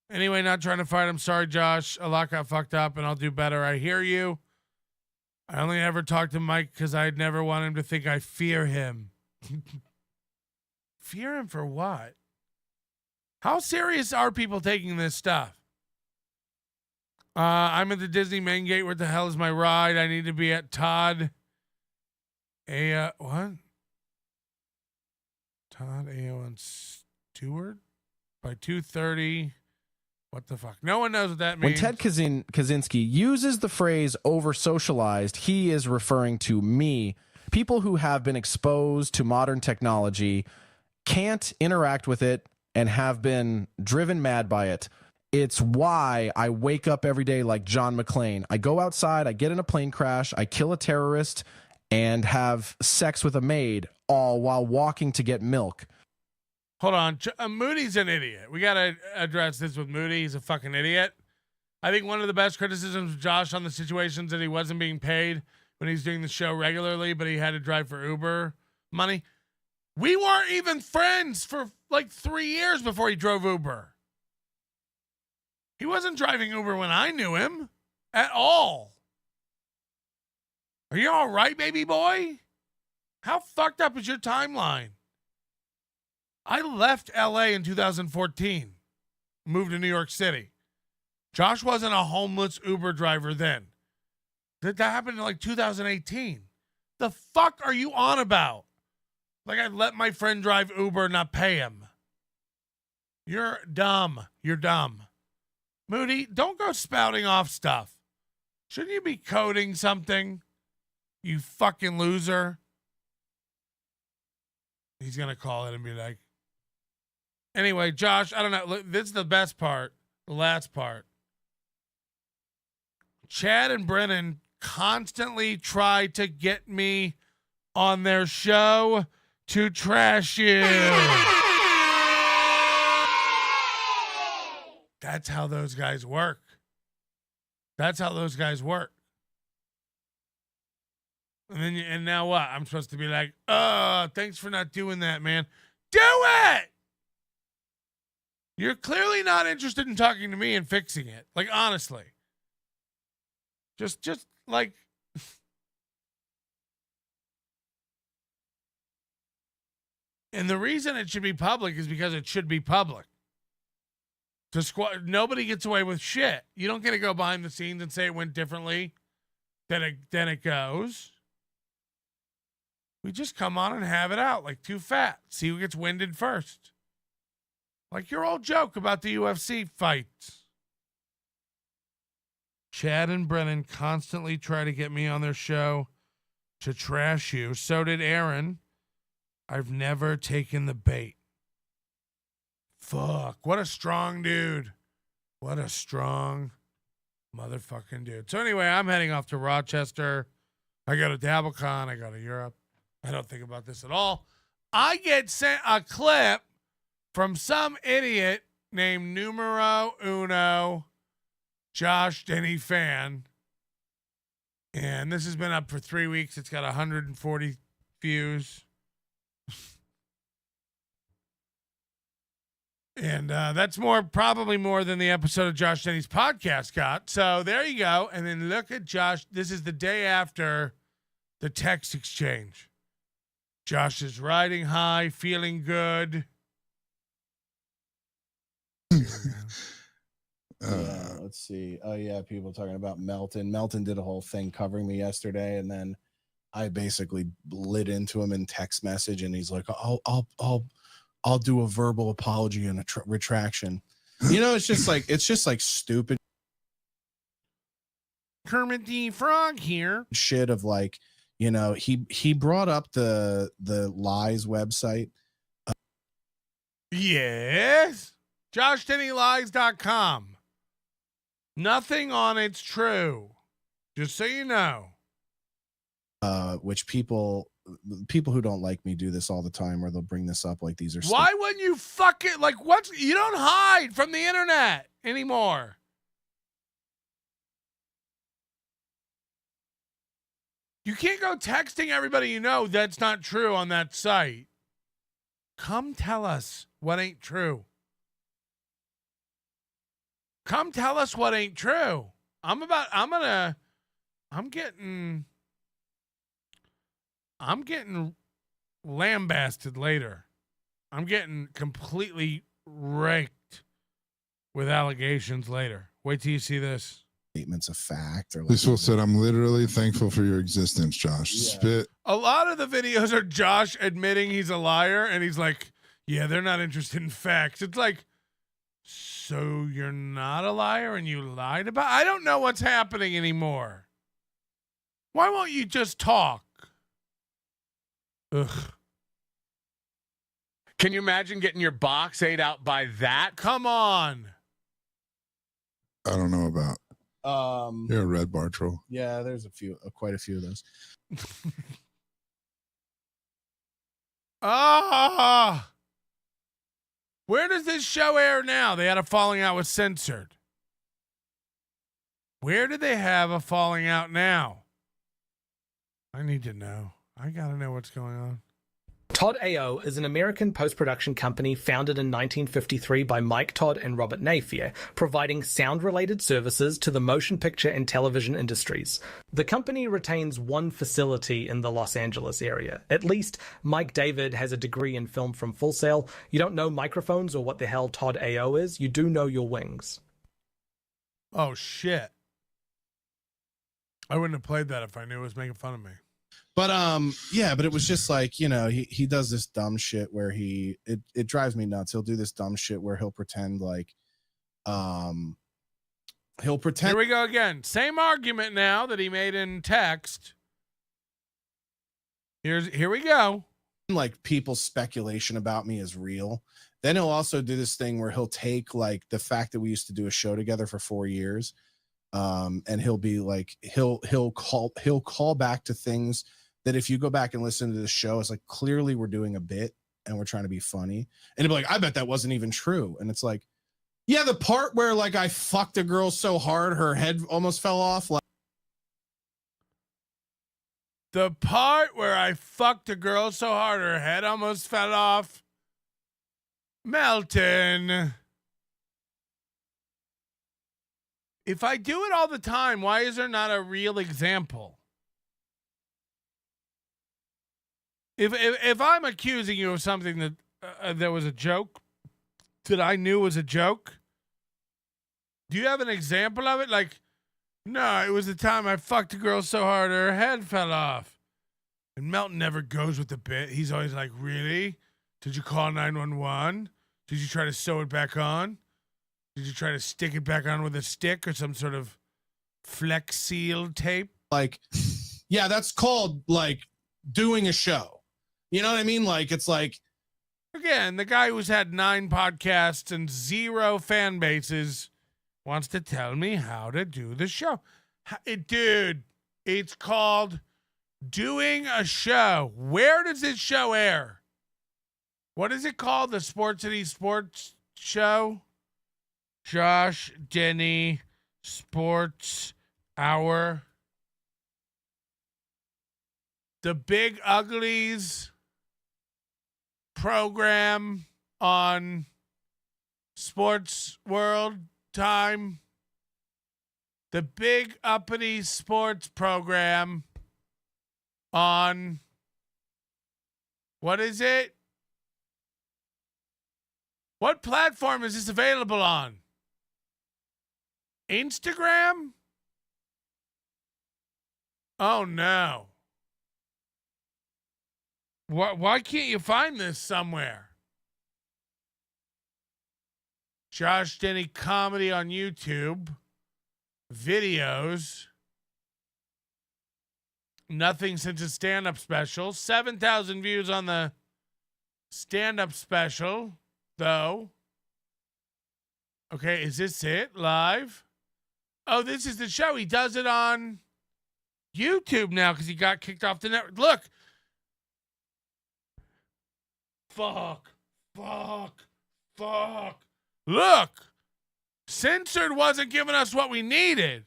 Anyway, not trying to fight. I'm sorry, Josh. A lot got fucked up, and I'll do better. I hear you. I only ever talked to Mike because I'd never want him to think I fear him. Fear him for what? How serious are people taking this stuff? I'm at the Disney main gate. Where the hell is my ride? I need to be at Todd. What? Todd A.O. and Stewart by 2:30. What the fuck? No one knows what that means. When Ted Kaczynski uses the phrase over-socialized, he is referring to me. People who have been exposed to modern technology can't interact with it and have been driven mad by it. It's why I wake up every day like John McClane. I go outside, I get in a plane crash, I kill a terrorist, and have sex with a maid, all while walking to get milk. Hold on. Moody's an idiot. We got to address this with Moody. He's a fucking idiot. I think one of the best criticisms of Josh on the situations that he wasn't being paid when he's doing the show regularly, but he had to drive for Uber money. We weren't even friends for like 3 years before he drove Uber. He wasn't driving Uber when I knew him at all. Are you all right, baby boy? How fucked up is your timeline? I left LA in 2014, moved to New York City. Josh wasn't a homeless Uber driver then. That happened in like 2018. The fuck are you on about? Like I let my friend drive Uber, not pay him. You're dumb. You're dumb. Moody, don't go spouting off stuff. Shouldn't you be coding something? You fucking loser. He's going to call it and be like, anyway, Josh, I don't know. This is the best part. The last part. Chad and Brennan constantly try to get me on their show to trash you. That's how those guys work. That's how those guys work. And now what? I'm supposed to be like, thanks for not doing that, man. Do it! You're clearly not interested in talking to me and fixing it. Like, honestly. Just like... And the reason it should be public is because it should be public. Nobody gets away with shit. You don't get to go behind the scenes and say it went differently than it goes. We just come on and have it out like two fat. See who gets winded first. Like your old joke about the UFC fights. Chad and Brennan constantly try to get me on their show to trash you. So did Aaron. I've never taken the bait. Fuck. What a strong dude. What a strong motherfucking dude. So anyway, I'm heading off to Rochester. I go to DabbleCon. I go to Europe. I don't think about this at all. I get sent a clip from some idiot named Numero Uno Josh Denny fan. And this has been up for 3 weeks. It's got 140 views. And that's probably more than the episode of Josh Denny's podcast got. So there you go. And then look at Josh. This is the day after the text exchange. Josh is riding high, feeling good. Let's see. Oh yeah, people talking about Melton. Melton did a whole thing covering me yesterday, and then I basically lit into him in text message, and he's like, I'll do a verbal apology and a retraction. You know, it's just like stupid Kermit the Frog here. Shit of like, you know, he brought up the lies website. Yes. JoshDennyLies.com. Nothing on it's true. Just so you know. Which people who don't like me do this all the time, where they'll bring this up like these are. Why wouldn't you fuck it? Like, what's, you don't hide from the internet anymore. You can't go texting everybody you know that's not true on that site. Come tell us what ain't true. Come tell us what ain't true. I'm getting lambasted later. I'm getting completely raked with allegations later. Wait till you see this. Statements of fact. Or like this fool said, I'm literally thankful for your existence, Josh. Yeah. Spit. A lot of the videos are Josh admitting he's a liar, and he's like, yeah, they're not interested in facts. It's like, so you're not a liar and you lied about? I don't know what's happening anymore. Why won't you just talk? Ugh. Can you imagine getting your box ate out by that? Come on. I don't know about. You're a red bar troll. Yeah, there's quite a few of those. Where does this show air now? They had a falling out with Censored. Where do they have a falling out now? I need to know. I gotta know what's going on. Todd AO is an American post-production company founded in 1953 by Mike Todd and Robert Napier, providing sound-related services to the motion picture and television industries. The company retains one facility in the Los Angeles area. At least Mike David has a degree in film from Full Sail. You don't know microphones or what the hell Todd AO is. You do know your wings. Oh, shit. I wouldn't have played that if I knew it was making fun of me. But yeah, but it was just like, you know, he does this dumb shit where it drives me nuts. He'll do this dumb shit where he'll pretend like he'll pretend. Here we go again. Same argument now that he made in text. Here we go. Like people's speculation about me is real. Then he'll also do this thing where he'll take like the fact that we used to do a show together for 4 years. And he'll be like, he'll call back to things that if you go back and listen to the show, it's like, clearly we're doing a bit and we're trying to be funny. And he'll be like, I bet that wasn't even true. And it's like, yeah, the part where like I fucked a girl so hard her head almost fell off. Like, the part where I fucked a girl so hard her head almost fell off. Melton. If I do it all the time, why is there not a real example? If I'm accusing you of something that that was a joke, that I knew was a joke, do you have an example of it? Like, no, it was the time I fucked a girl so hard her head fell off. And Melton never goes with the bit. He's always like, really? Did you call 911? Did you try to sew it back on? Did you try to stick it back on with a stick or some sort of Flex Seal tape? Like, yeah, that's called like doing a show. You know what I mean? Like, it's like, again, the guy who's had 9 podcasts and 0 fan bases wants to tell me how to do the show. Dude, it's called doing a show. Where does this show air? What is it called? The Sports City Sports Show? Josh Denny Sports Hour. The Big Uglies program on Sports World Time. The Big Uppity Sports program on, what is it? What platform is this available on? Instagram? Oh no. Why can't you find this somewhere? Josh Denny Comedy on YouTube. Videos. Nothing since a stand-up special. 7,000 views on the stand-up special, though. Okay, is this it? Live? Oh, this is the show. He does it on YouTube now because he got kicked off the network. Look. Fuck. Look. Censored wasn't giving us what we needed.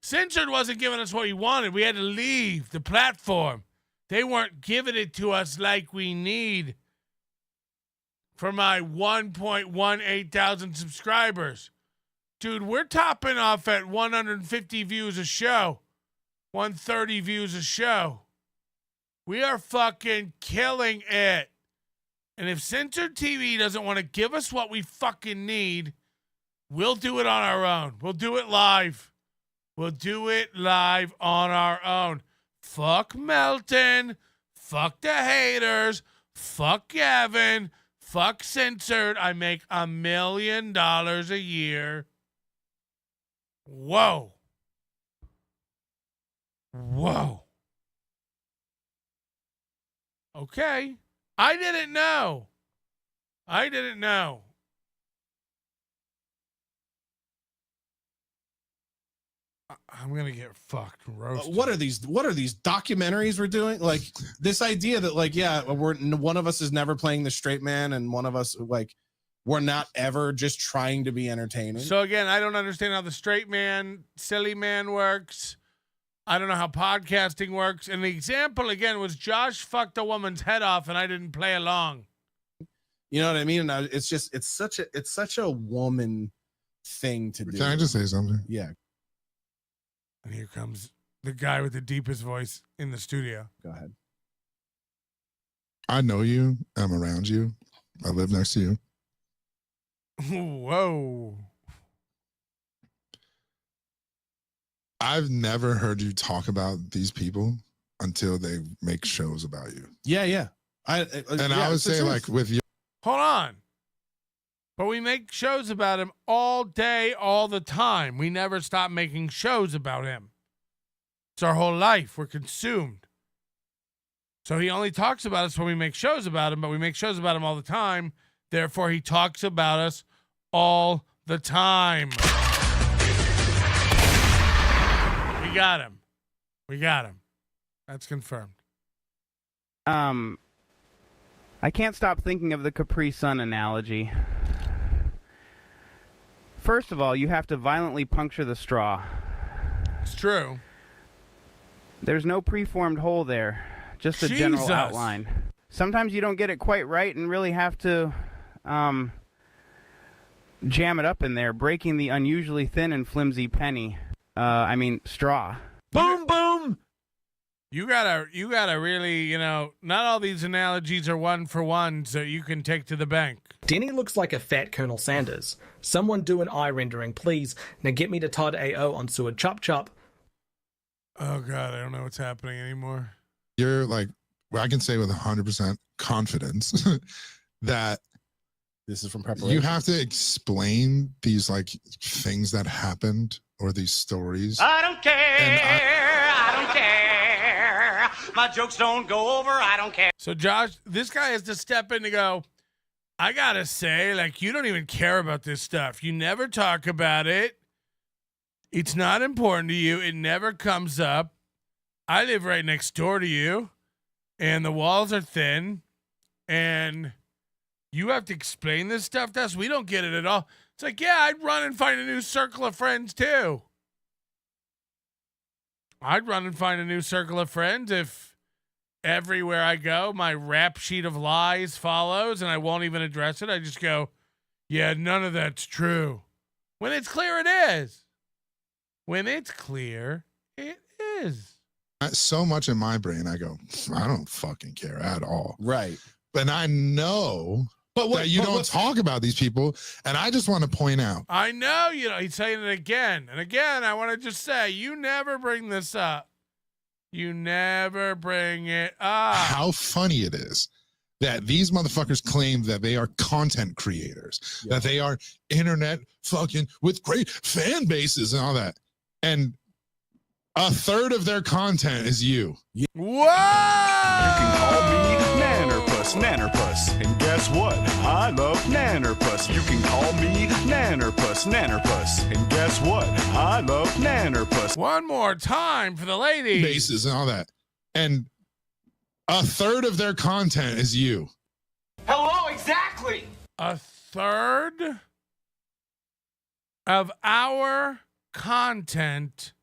Censored wasn't giving us what we wanted. We had to leave the platform. They weren't giving it to us like we need for my 1.18 thousand subscribers. Dude, we're topping off at 150 views a show. 130 views a show. We are fucking killing it. And if Censored TV doesn't want to give us what we fucking need, we'll do it on our own. We'll do it live. We'll do it live on our own. Fuck Melton. Fuck the haters. Fuck Gavin. Fuck Censored. I make $1 million a year. Whoa. Okay. I didn't know. I'm gonna get fucked roasted. What are these documentaries we're doing? Like this idea that like, yeah, one of us is never playing the straight man and one of us like we're not ever just trying to be entertaining. So again, I don't understand how the straight man, silly man works. I don't know how podcasting works. And the example again was Josh fucked a woman's head off and I didn't play along. You know what I mean? And it's such a woman thing to do. Can I just say something? Yeah. And here comes the guy with the deepest voice in the studio. Go ahead. I know you. I'm around you. I live next to you. Whoa. I've never heard you talk about these people until they make shows about you. Yeah. I would say like with you. Hold on. But we make shows about him all day, all the time. We never stop making shows about him. It's our whole life. We're consumed. So he only talks about us when we make shows about him, but we make shows about him all the time. Therefore, he talks about us all the time. We got him. That's confirmed. I can't stop thinking of the Capri Sun analogy. First of all, you have to violently puncture the straw. It's true. There's no preformed hole there, just a general outline. Sometimes you don't get it quite right and really have to jam it up in there, breaking the unusually thin and flimsy straw. Boom, boom! You gotta really, not all these analogies are one for one, so you can take to the bank. Denny looks like a fat Colonel Sanders. Someone do an eye rendering, please. Now get me to Todd AO on Seward Chop Chop. Oh, God, I don't know what's happening anymore. You're like, well, I can say with 100% confidence that this is from preparation. You have to explain these like things that happened or these stories. I don't care. I don't care. My jokes don't go over. I don't care. So, Josh, this guy has to step in to go, I got to say, like, you don't even care about this stuff. You never talk about it. It's not important to you. It never comes up. I live right next door to you, and the walls are thin, and you have to explain this stuff to us. We don't get it at all. It's like, yeah, I'd run and find a new circle of friends, too. I'd run and find a new circle of friends if everywhere I go, my rap sheet of lies follows, and I won't even address it. I just go, yeah, none of that's true. When it's clear, it is. When it's clear, it is. So much in my brain, I go, I don't fucking care at all. Right. But I know that you don't talk about these people, and I just want to point out. I know, he's saying it again. And again, I want to just say, you never bring this up. You never bring it up. How funny it is that these motherfuckers claim that they are content creators, that they are internet fucking with great fan bases and all that. And a third of their content is you. Whoa! You can call me Nannerpuss. And guess what? I love Nannerpuss. You can call me Nannerpuss. And guess what? I love Nannerpuss. One more time for the ladies. Bases and all that. And a third of their content is you. Hello, exactly. A third of our content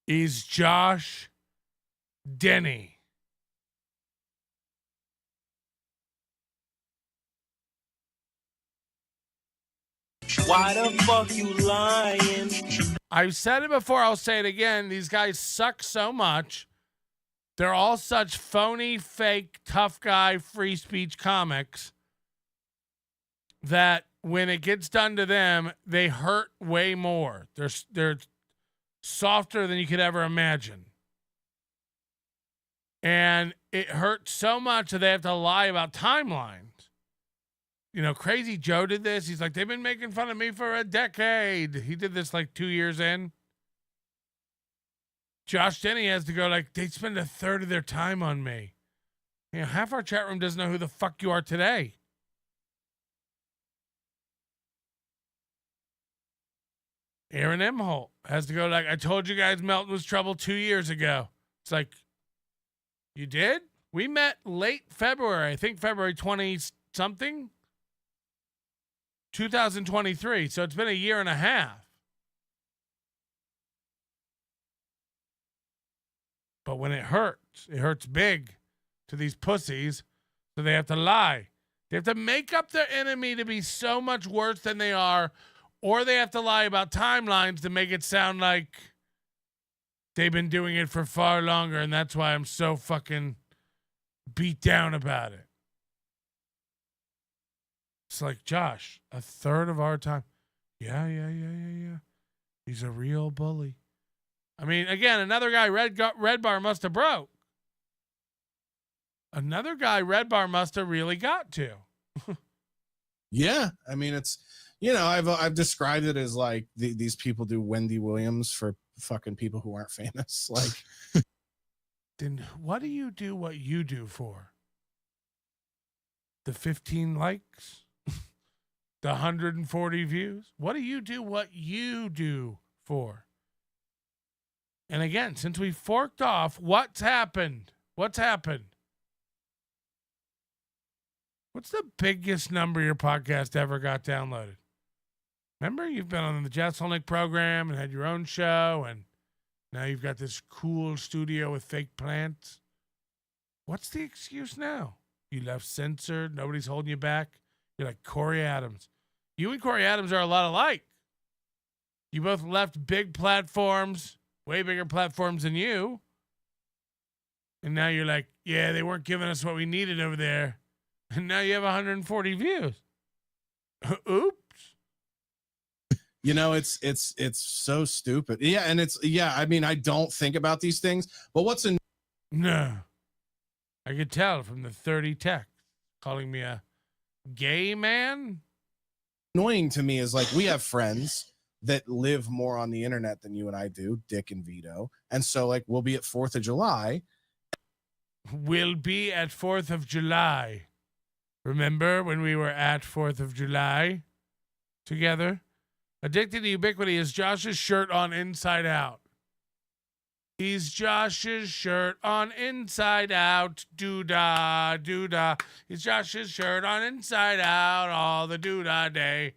is Josh Denny. Why the fuck you lying? I've said it before, I'll say it again. These guys suck so much. They're all such phony, fake, tough guy, free speech comics that when it gets done to them, they hurt way more. They're softer than you could ever imagine. And it hurts so much that they have to lie about timelines. Crazy Joe did this. He's like, they've been making fun of me for a decade. He did this like 2 years in. Josh Denny has to go like, they spend a third of their time on me. Half our chat room doesn't know who the fuck you are today. Aaron Imholte has to go like, I told you guys Melton was trouble 2 years ago. It's like, you did? We met late February. I think February 20-something. 2023. So it's been a year and a half. But when it hurts big to these pussies. So they have to lie. They have to make up their enemy to be so much worse than they are. Or they have to lie about timelines to make it sound like they've been doing it for far longer. And that's why I'm so fucking beat down about it. It's like, Josh, a third of our time. Yeah. He's a real bully. I mean, again, another guy Red Bar must have broke. Another guy Red Bar must have really got to. Yeah. I mean, it's, I've described it as like these people do Wendy Williams for fucking people who aren't famous. Like, then what do you what you do for? The 15 likes? The 140 views? What do what you do for? And again, since we forked off, what's happened? What's happened? What's the biggest number your podcast ever got downloaded? Remember, you've been on the Jesselnick program and had your own show, and now you've got this cool studio with fake plants. What's the excuse now? You left censored. Nobody's holding you back. You're like Corey Adams. You and Corey Adams are a lot alike. You both left big platforms, way bigger platforms than you. And now you're like, yeah, they weren't giving us what we needed over there. And now you have 140 views. Oops. You know, it's so stupid. Yeah, and I mean, I don't think about these things, but what's in No. I could tell from the 30 texts calling me a gay man. Annoying to me is like we have friends that live more on the internet than you and I do, Dick and Vito. And so like we'll be at 4th of July. We'll be at 4th of July. Remember when we were at 4th of July together? Addicted to Ubiquity is Josh's shirt on Inside Out. He's Josh's shirt on Inside Out. Doo-dah, doo-dah. He's Josh's shirt on Inside Out all the doo-dah day.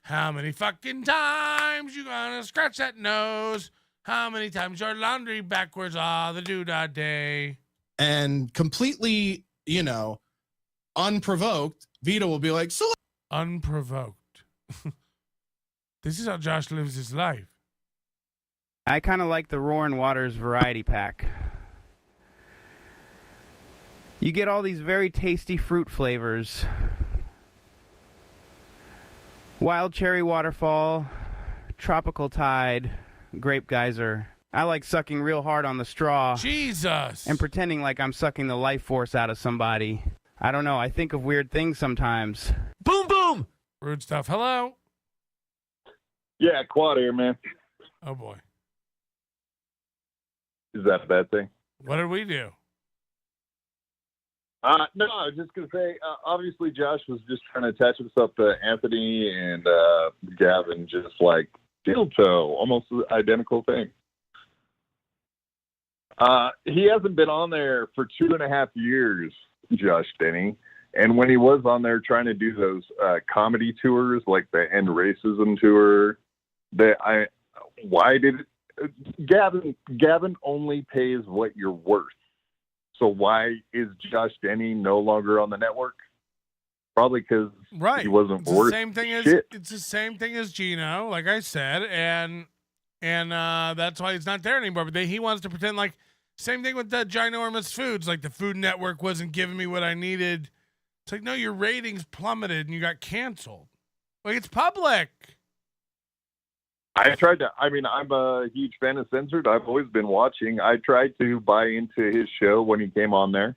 How many fucking times you gonna scratch that nose? How many times your laundry backwards all the doo-dah day? And completely, you know, unprovoked, Vito will be like, so unprovoked. This is how Josh lives his life. I kind of like the Roaring Waters variety pack. You get all these very tasty fruit flavors. Wild Cherry Waterfall, Tropical Tide, Grape Geyser. I like sucking real hard on the straw. Jesus! And pretending like I'm sucking the life force out of somebody. I don't know. I think of weird things sometimes. Boom, boom! Rude stuff. Hello? Yeah, Quad here, man. Oh, boy. Is that a bad thing? What did we do? No, I was just going to say, obviously Josh was just trying to attach himself to Anthony and Gavin, just like steel toe, almost the identical thing. He hasn't been on there for 2.5 years, Josh Denny. And when he was on there trying to do those comedy tours, like the End Racism tour, Gavin only pays what you're worth. So why is Josh Denny no longer on the network? Probably because he wasn't worth shit. It's the same thing as Gino, like I said, and that's why he's not there anymore. But he wants to pretend like same thing with the ginormous foods, like the Food Network wasn't giving me what I needed. It's like, no, your ratings plummeted and you got canceled. Like, it's public. I'm a huge fan of Censored. I've always been watching. I tried to buy into his show when he came on there.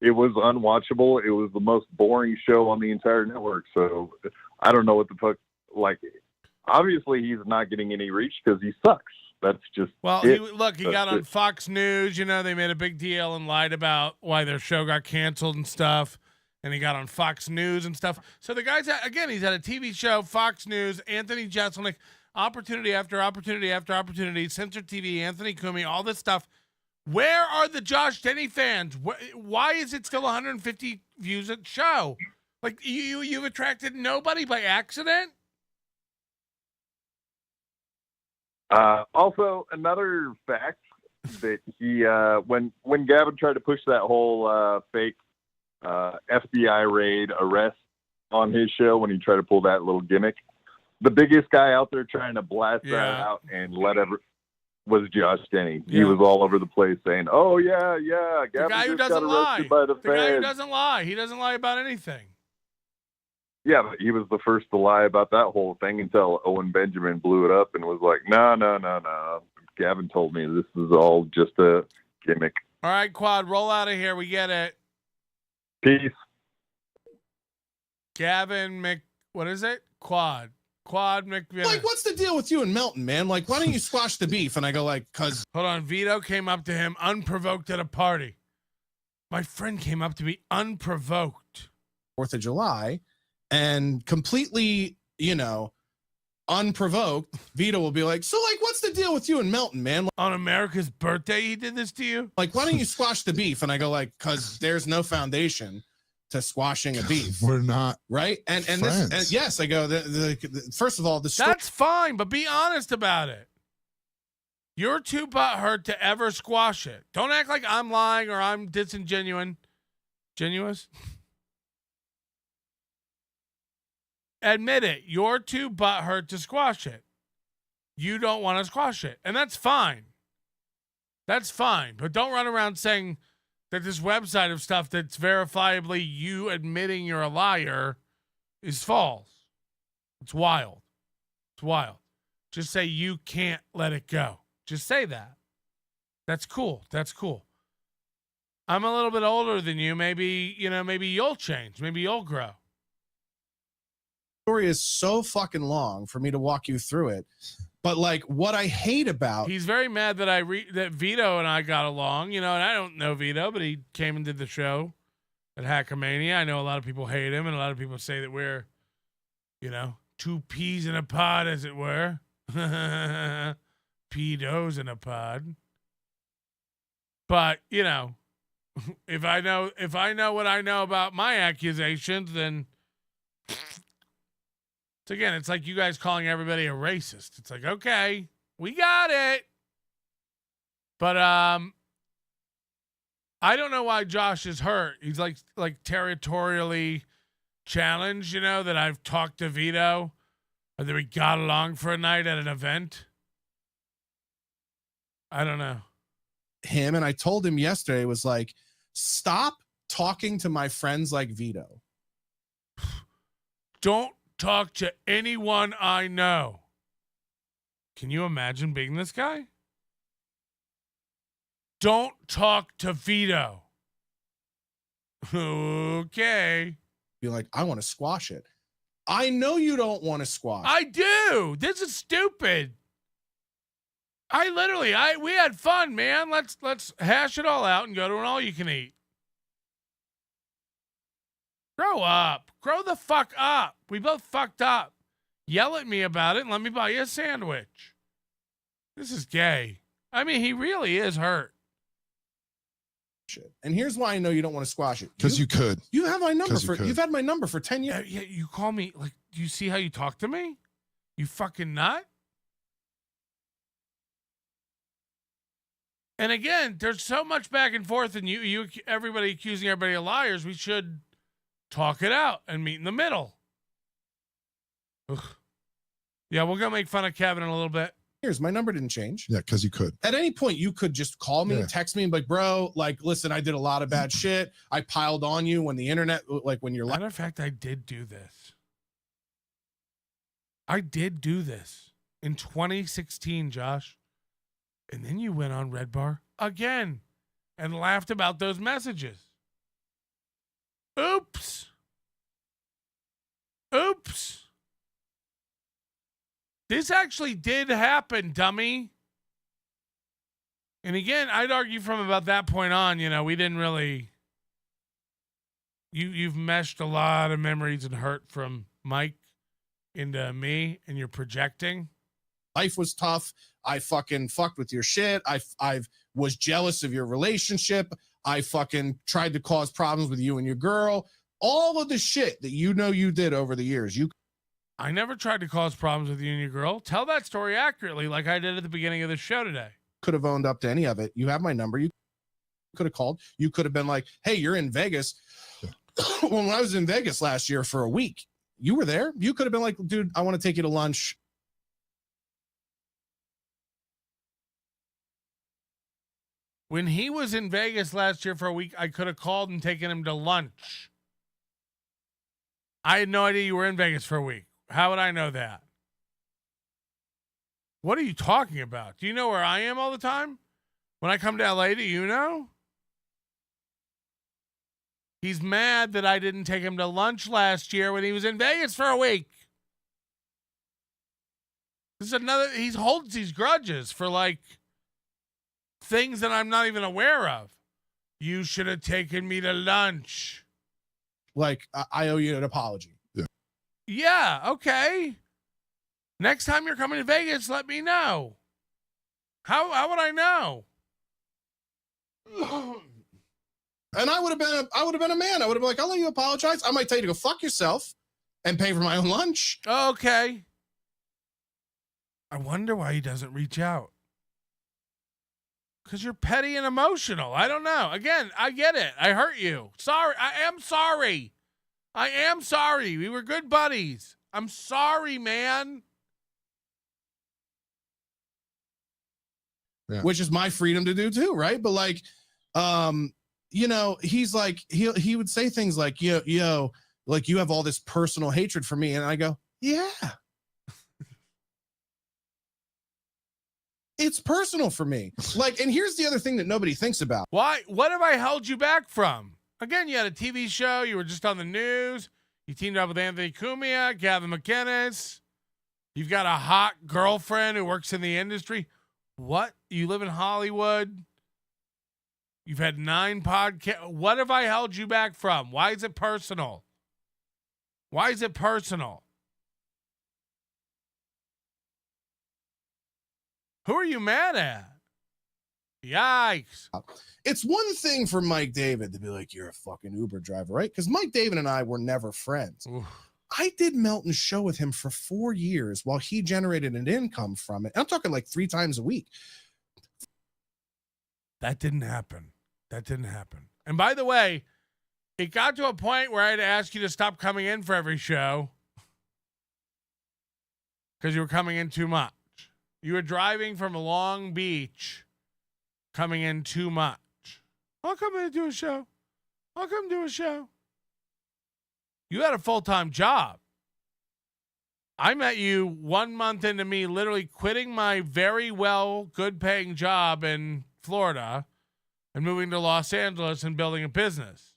It was unwatchable. It was the most boring show on the entire network. So I don't know what the fuck, like, obviously he's not getting any reach because he sucks. That's just he got on Fox News. You know, they made a big deal and lied about why their show got canceled and stuff. And he got on Fox News and stuff. So the guy's, again, he's at a TV show, Fox News, Anthony Jeselnik, opportunity after opportunity after opportunity, Censored TV, Anthony Kumi, all this stuff. Where are the Josh Denny fans? Why is it still 150 views a show? Like, you've attracted nobody by accident? Also, another fact that he, when Gavin tried to push that whole fake FBI raid arrest on his show, when he tried to pull that little gimmick, the biggest guy out there trying to blast that out and was Josh Denny. He was all over the place saying, "Oh yeah, Gavin the guy who just doesn't got lie. arrested by the guy who feds." doesn't lie. He doesn't lie about anything. Yeah, but he was the first to lie about that whole thing until Owen Benjamin blew it up and was like, no. Gavin told me this is all just a gimmick. All right, Quad, roll out of here. We get it. Peace. Gavin what is it? Quad McVitter. Like, what's the deal with you and Melton, man? Like, why don't you squash the beef? And I go like, cause. Hold on. Vito came up to him unprovoked at a party. My friend came up to me unprovoked. 4th of July and completely, you know, unprovoked, Vito will be like, so like, what's the deal with you and Melton, man? On America's birthday, he did this to you? Like, why don't you squash the beef? And I go like, cause there's no foundation to squashing a beef. We're not right. And friends. this, and yes, I go, the first of all, the story. That's fine, but be honest about it. You're too butthurt to ever squash it. Don't act like I'm lying or I'm disingenuous. Genuous? Admit it. You're too butthurt to squash it. You don't want to squash it. And that's fine. That's fine. But don't run around saying that this website of stuff that's verifiably you admitting you're a liar is false. It's wild. It's wild. Just say you can't let it go. Just say that. That's cool. That's cool. I'm a little bit older than you. Maybe, maybe you'll change. Maybe you'll grow. Story is so fucking long for me to walk you through it. But like what I hate about he's very mad that that Vito and I got along, and I don't know Vito, but he came and did the show at Hackamania. I know a lot of people hate him and a lot of people say that we're, two peas in a pod, as it were. Pedos in a pod. But, if I know what I know about my accusations, then it's like you guys calling everybody a racist. It's like, okay, we got it. But I don't know why Josh is hurt. He's like territorially challenged, that I've talked to Vito or that we got along for a night at an event. I don't know. Him, and I told him yesterday, was like, stop talking to my friends like Vito. Don't talk to anyone I know. Can you imagine being this guy? Don't talk to Vito. Okay. Be like, I want to squash it. I know you don't want to squash. I do. This is stupid. We had fun, man. Let's hash it all out and go to an all-you-can-eat. Grow up. Grow the fuck up. We both fucked up. Yell at me about it and let me buy you a sandwich. This is gay. I mean, he really is hurt. And here's why I know you don't want to squash it. Because you could. You have my number you've had my number for 10 years. Yeah, you call me, like, do you see how you talk to me? You fucking nut. And again, there's so much back and forth, and everybody accusing everybody of liars. We should talk it out and meet in the middle. Ugh. Yeah, we're gonna make fun of Kevin in a little bit. Here's my number didn't change. Yeah, because you could. At any point, you could just call me, text me, and be like, bro, like, listen, I did a lot of bad shit. I piled on you when the internet, like when you're. Matter of fact, I did do this. I did do this in 2016, Josh. And then you went on Red Bar again and laughed about those messages. Oops. Oops. This actually did happen, dummy. And again, I'd argue from about that point on, we didn't really. You've meshed a lot of memories and hurt from Mike into me, and you're projecting. Life was tough. I fucking fucked with your shit. I was jealous of your relationship. I fucking tried to cause problems with you and your girl. All of the shit that you did over the years. I never tried to cause problems with you and your girl. Tell that story accurately like I did at the beginning of the show today. Could have owned up to any of it. You have my number. You could have called. You could have been like, hey, you're in Vegas. When I was in Vegas last year for a week, you were there. You could have been like, dude, I want to take you to lunch. When he was in Vegas last year for a week, I could have called and taken him to lunch. I had no idea you were in Vegas for a week. How would I know that? What are you talking about? Do you know where I am all the time? When I come to LA, do you know? He's mad that I didn't take him to lunch last year when he was in Vegas for a week. This is he holds these grudges for like things that I'm not even aware of. You should have taken me to lunch. Like, I owe you an apology. Yeah, okay. Next time you're coming to Vegas, let me know. How would I know? And I would have been a man. I would have been like, I'll let you apologize. I might tell you to go fuck yourself and pay for my own lunch. Okay. I wonder why he doesn't reach out. Because you're petty and emotional. I don't know. Again, I get it. I hurt you. Sorry. I am sorry. I am sorry. We were good buddies. I'm sorry, man. Yeah. Which is my freedom to do too, right? But like, you know, he's like, he would say things like, yo, like you have all this personal hatred for me. And I go, yeah. It's personal for me. Like, and here's the other thing that nobody thinks about. Why? What have I held you back from? Again, you had a TV show. You were just on the news. You teamed up with Anthony Cumia, Gavin McInnes. You've got a hot girlfriend who works in the industry. What? You live in Hollywood. You've had 9 podcasts. What have I held you back from? Why is it personal? Why is it personal? Who are you mad at? Yikes. It's one thing for Mike David to be like, you're a fucking Uber driver, right? Because Mike David and I were never friends. Oof. I did Melton's show with him for 4 years while he generated an income from it. I'm talking like 3 times a week. That didn't happen. That didn't happen. And by the way, it got to a point where I had to ask you to stop coming in for every show because you were coming in too much. You were driving from Long Beach, coming in too much. I'll come in and do a show. I'll come do a show. You had a full-time job. I met you 1 month into me literally quitting my very well, good-paying job in Florida and moving to Los Angeles and building a business.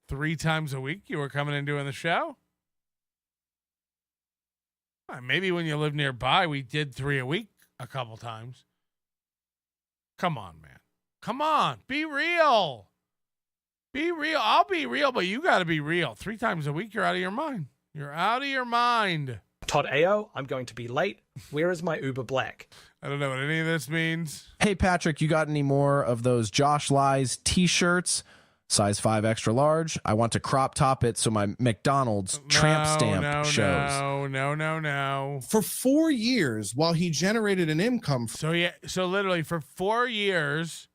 3 times a week you were coming and doing the show? Maybe when you lived nearby, we did 3 a week a couple times. Come on, man. Come on. Be real. Be real. I'll be real, but you got to be real. 3 times a week, you're out of your mind. You're out of your mind. Todd Ao, I'm going to be late. Where is my Uber Black? I don't know what any of this means. Hey, Patrick, you got any more of those Josh Lies t-shirts? Size 5 extra large. I want to crop top it so my McDonald's tramp stamp shows. No. For 4 years while he generated an income. So literally for 4 years,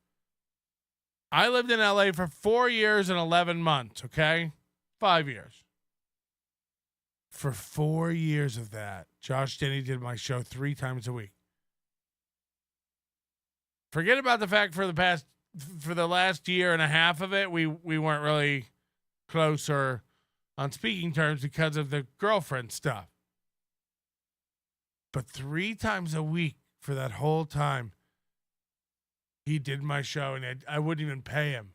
I lived in LA for 4 years and 11 months, okay? 5 years. For 4 years of that, Josh Denny did my show 3 times a week. Forget about the fact for the last year and a half of it, we weren't really close or on speaking terms because of the girlfriend stuff. But 3 times a week for that whole time, he did my show, and I wouldn't even pay him.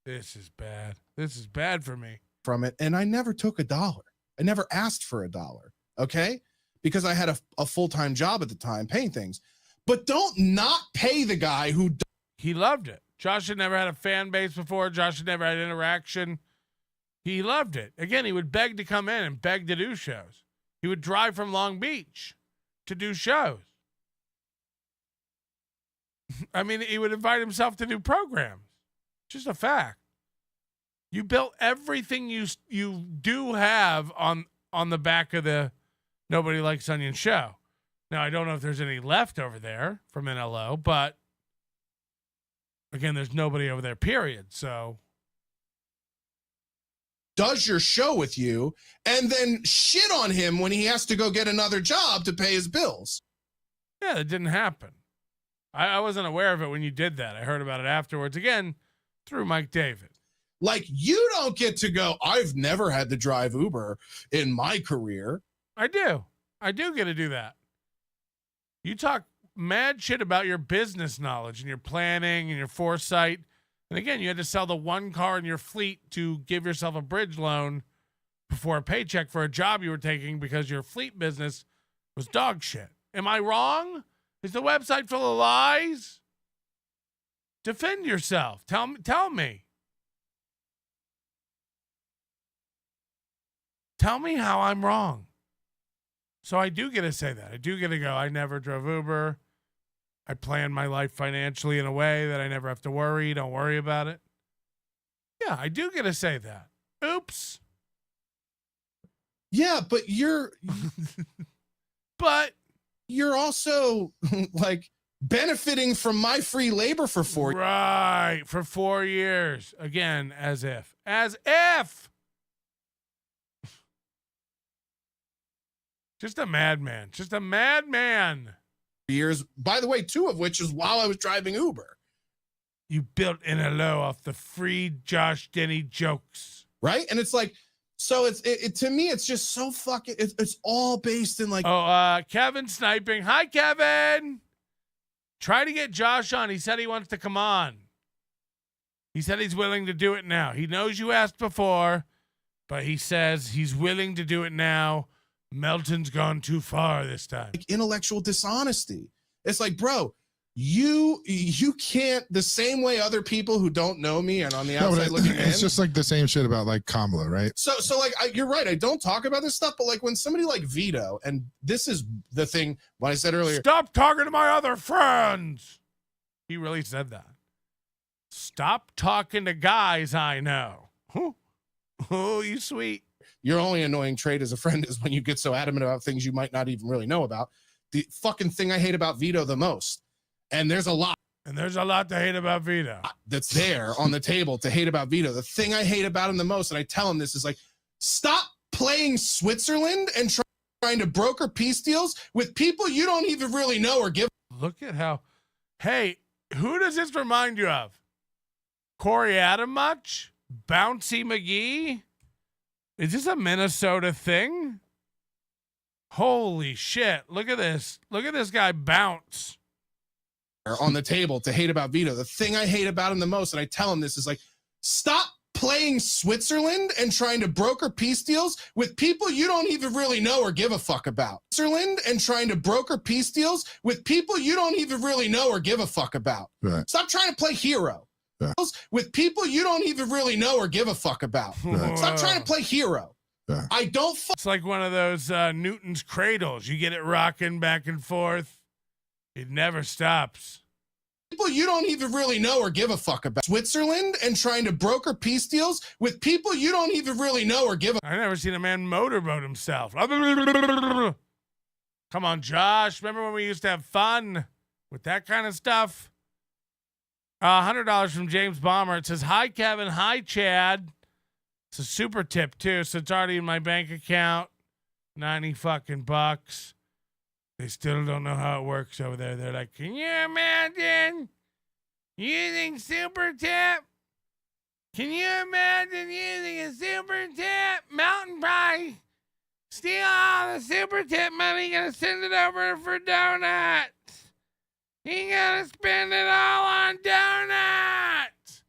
This is bad. This is bad for me. From it, and I never took $1. I never asked for $1, okay? Because I had a full-time job at the time paying things. But don't not pay the guy who... He loved it. Josh had never had a fan base before. Josh had never had interaction. He loved it. Again, he would beg to come in and beg to do shows. He would drive from Long Beach to do shows. I mean, he would invite himself to do programs. Just a fact. You built everything you do have on the back of the Nobody Likes Onion show. Now, I don't know if there's any left over there from NLO, but again, there's nobody over there, period. So does your show with you and then shit on him when he has to go get another job to pay his bills. Yeah, that didn't happen. I wasn't aware of it when you did that. I heard about it afterwards, again, through Mike David. Like, you don't get to go, I've never had to drive Uber in my career. I do get to do that. You talk mad shit about your business knowledge and your planning and your foresight. And again, you had to sell the one car in your fleet to give yourself a bridge loan before a paycheck for a job you were taking because your fleet business was dog shit. Am I wrong? Is the website full of lies? Defend yourself. Tell me. Tell me how I'm wrong. So I do get to say that. I do get to go, I never drove Uber. I plan my life financially in a way that I never have to worry. Don't worry about it. Yeah, I do get to say that. Oops. Yeah, but you're also like benefiting from my free labor for 4 years. Right, for 4 years. Again, as if. As if. Just a madman. Just a madman. Years, by the way, 2 of which is while I was driving Uber. You built NLO off the free Josh Denny jokes. Right? And it's like, so it to me, it's just so fucking, it's all based in like. Kevin sniping. Hi, Kevin. Try to get Josh on. He said he wants to come on. He said he's willing to do it now. He knows you asked before, but he says he's willing to do it now. Melton's gone too far this time. Like intellectual dishonesty. It's like, bro, you can't, the same way other people who don't know me and on the outside looking in. It's just like the same shit about like Kamala, right? So like, you're right. I don't talk about this stuff, but like when somebody like Vito, and this is the thing when I said earlier, stop talking to my other friends. He really said that. Stop talking to guys I know. Oh, you sweet. Your only annoying trait as a friend is when you get so adamant about things you might not even really know about. The fucking thing I hate about Vito the most, and there's a lot. And there's a lot to hate about Vito. That's there on the table to hate about Vito. The thing I hate about him the most, and I tell him this, is like, stop playing Switzerland and trying to broker peace deals with people you don't even really know or give. Look at how, hey, who does this remind you of? Corey Adam much? Bouncy McGee? Is this a Minnesota thing? Holy shit. Look at this. Look at this guy bounce. On the table to hate about Vito. The thing I hate about him the most, and I tell him this, is like, stop playing Switzerland and trying to broker peace deals with people you don't even really know or give a fuck about. Switzerland and trying to broker peace deals with people you don't even really know or give a fuck about. Right. Stop trying to play hero. Yeah. With people you don't even really know or give a fuck about. Right. Stop trying to play hero. Yeah. I don't. It's like one of those Newton's cradles. You get it rocking back and forth. It never stops. People you don't even really know or give a fuck about. Switzerland and trying to broker peace deals with people you don't even really know or give a. I never seen a man motorboat himself. Come on, Josh. Remember when we used to have fun with that kind of stuff? $100 from James Bomber. It says, hi, Kevin. Hi, Chad. It's a super tip, too, so it's already in my bank account. 90 fucking bucks. They still don't know how it works over there. They're like, can you imagine using super tip? Can you imagine using a super tip? Mountain Pie. Steal all the super tip money. Gonna send it over for donuts. He gonna spend it all on donuts.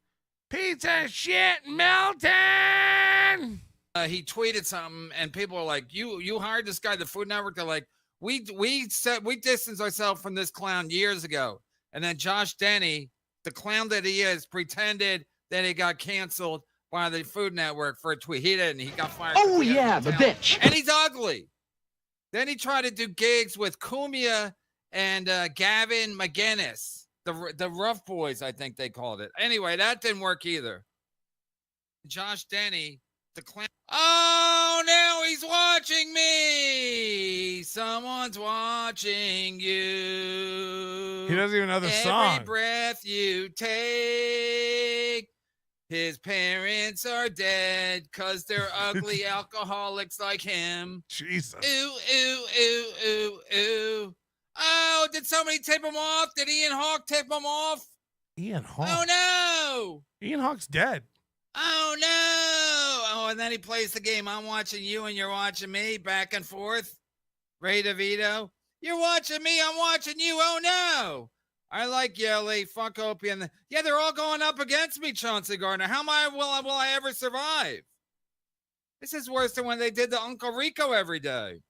Piece of shit, Melton. He tweeted something, and people are like, "You hired this guy, the Food Network." They're like, "We distanced ourselves from this clown years ago." And then Josh Denny, the clown that he is, pretended that he got canceled by the Food Network for a tweet. He didn't. He got fired. Oh yeah, the bitch. And he's ugly. Then he tried to do gigs with Cumia and Gavin McGinnis, the Rough Boys, I think they called it. Anyway, that didn't work either. Josh Denny, the clown. Oh, now he's watching me. Someone's watching you. He doesn't even know the song. Every breath you take. His parents are dead because they're ugly alcoholics like him. Jesus. Ooh, ooh, ooh, ooh, ooh. Oh, did somebody tip him off? Did Ian Hawke tip him off? Ian Hawke? Oh, no. Ian Hawke's dead. Oh, no. Oh, and then he plays the game. I'm watching you and you're watching me, back and forth. Ray DeVito. You're watching me. I'm watching you. Oh, no. I like Yelly. Fuck Opie. And yeah, they're all going up against me, Chauncey Gardner. How will I ever survive? This is worse than when they did the Uncle Rico every day.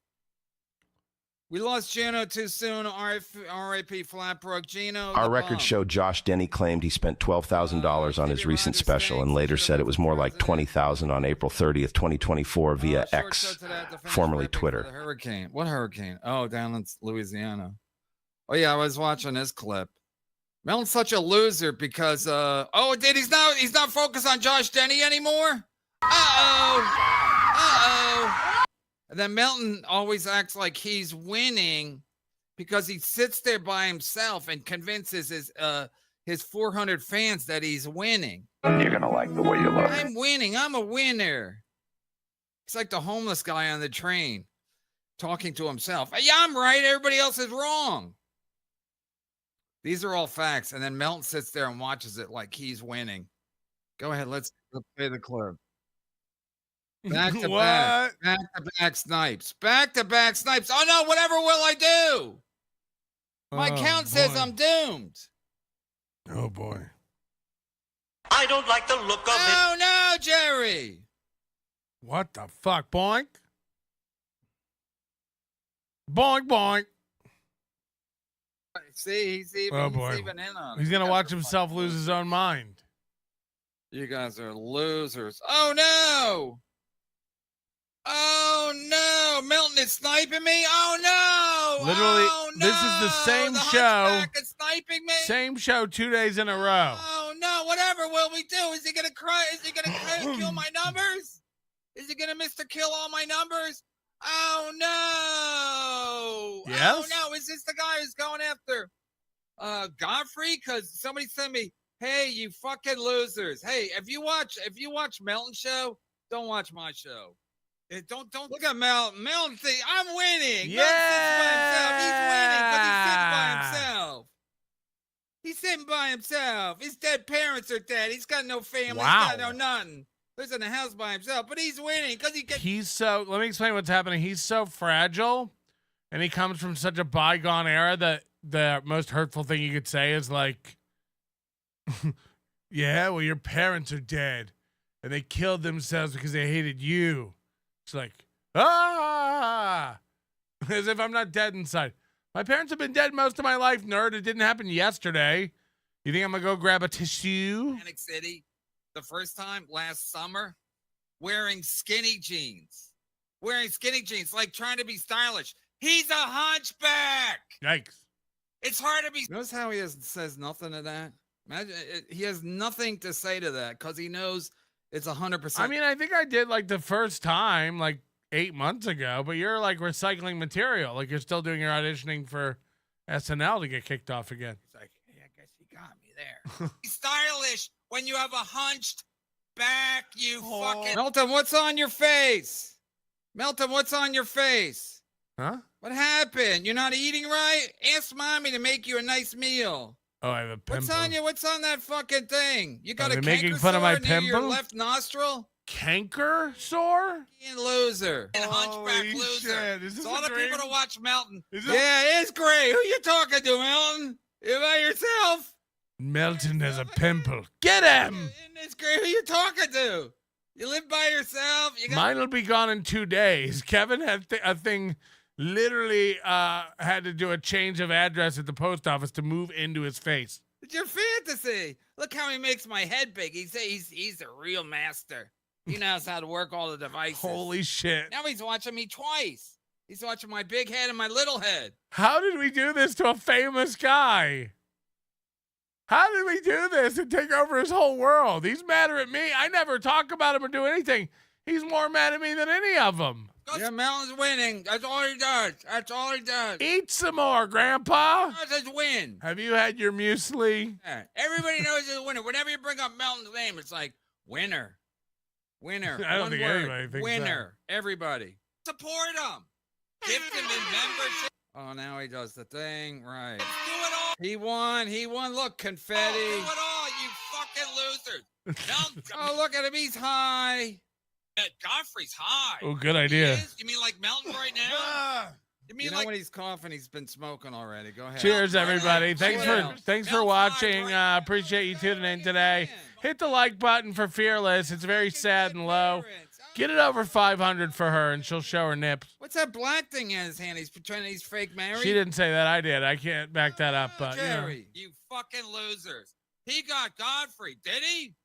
We lost Gino too soon. R.I.P. Flatbrook. Gino. Our records show Josh Denny claimed he spent $12,000 on his recent special and later said it was more like $20,000 on April 30th, 2024 via X, formerly Twitter. The hurricane. What hurricane? Oh, down in Louisiana. Oh, yeah, I was watching this clip. Melton's such a loser because, he's not focused on Josh Denny anymore? Uh-oh. And then Melton always acts like he's winning because he sits there by himself and convinces his 400 fans that he's winning. You're going to like the way you look. I'm winning. I'm a winner. He's like the homeless guy on the train talking to himself. Yeah, I'm right. Everybody else is wrong. These are all facts. And then Melton sits there and watches it like he's winning. Go ahead. Let's play the clip. Back to back snipes. Back to back snipes. Oh no, whatever will I do? My count says I'm doomed. Oh boy. I don't like the look of it. Oh no, Jerry. What the fuck? Boink. Boink boink. See, he's even in on it. He's gonna watch himself lose his own mind. You guys are losers. Oh no! Oh no! Melton is sniping me. Oh no! Literally, oh, no! This is the same show. Sniping me. Same show 2 days in a row. Oh no! Whatever will we do? Is he gonna cry? Is he gonna kill my numbers? Is he gonna Mr. Kill all my numbers? Oh no! Yes? Oh no! Is this the guy who's going after Godfrey? Because somebody sent me, hey, you fucking losers. Hey, if you watch Melton's show, don't watch my show. Don't look at Melton. Melton thinks I'm winning. Yeah. He's sitting by himself. His dead parents are dead. He's got no family. Wow. He's got no nothing. Lives in a house by himself, but he's winning because let me explain what's happening. He's so fragile, and he comes from such a bygone era that the most hurtful thing you could say is like, yeah, well, your parents are dead, and they killed themselves because they hated you. It's like, as if I'm not dead inside. My parents have been dead most of my life, nerd. It didn't happen yesterday. You think I'm going to go grab a tissue? Atlantic City, the first time last summer, wearing skinny jeans, like trying to be stylish. He's a hunchback. Yikes. It's hard to be. Notice how he says nothing to that? Imagine he has nothing to say to that because he knows it's 100%. I mean, I think I did like the first time, like 8 months ago, but you're like recycling material. Like you're still doing your auditioning for SNL to get kicked off again. It's like, hey, I guess he got me there. He's stylish when you have a hunched back, you fucking. Melton, what's on your face? Melton, what's on your face? Huh? What happened? You're not eating right? Ask mommy to make you a nice meal. Oh, I have a pimple. What's on you? What's on that fucking thing? You got a canker making fun of my sore near your pimple? left nostril? Canker sore? Loser. And hunchback Holy loser. shit. Is this It's all a the dream? people to watch Melton. Is this- Yeah, it's great. Who you talking to, Melton? You by yourself? Melton has a pimple. Get him! It's great. Who you talking to? You live by yourself? You got Mine will be gone in 2 days. Kevin had a thing, literally had to do a change of address at the post office to move into his face. It's your fantasy. Look how he makes my head big. He's a real master. He knows how to work all the devices. Holy shit. Now he's watching me twice. He's watching my big head and my little head. How did we do this to a famous guy? How did we do this and take over his whole world? He's madder at me. I never talk about him or do anything. He's more mad at me than any of them. Yeah, Melton's winning. That's all he does. That's all he does. Eat some more, Grandpa. That's his win. Have you had your muesli? Yeah. Everybody knows he's a winner. Whenever you bring up Melton's name, it's like, winner. Winner. I don't One think word. anybody thinks winner. Everybody. Support him. Gift him in membership. Oh, now he does the thing. Right. Do it all. He won. He won. Look, confetti. Do it all, you fucking losers. Oh, look at him. He's high. Godfrey's high. Oh, good idea. You mean like Melton right now? You know when he's coughing, he's been smoking already. Go ahead. Cheers, everybody. Thanks for watching. Appreciate you tuning in today. Hit the like button for Fearless. It's very sad and low. Get it over 500 for her, and she'll show her nips. What's that black thing in his hand? He's pretending he's fake married. She didn't say that. I did. I can't back that up. But Jerry, you fucking losers. He got Godfrey, did he?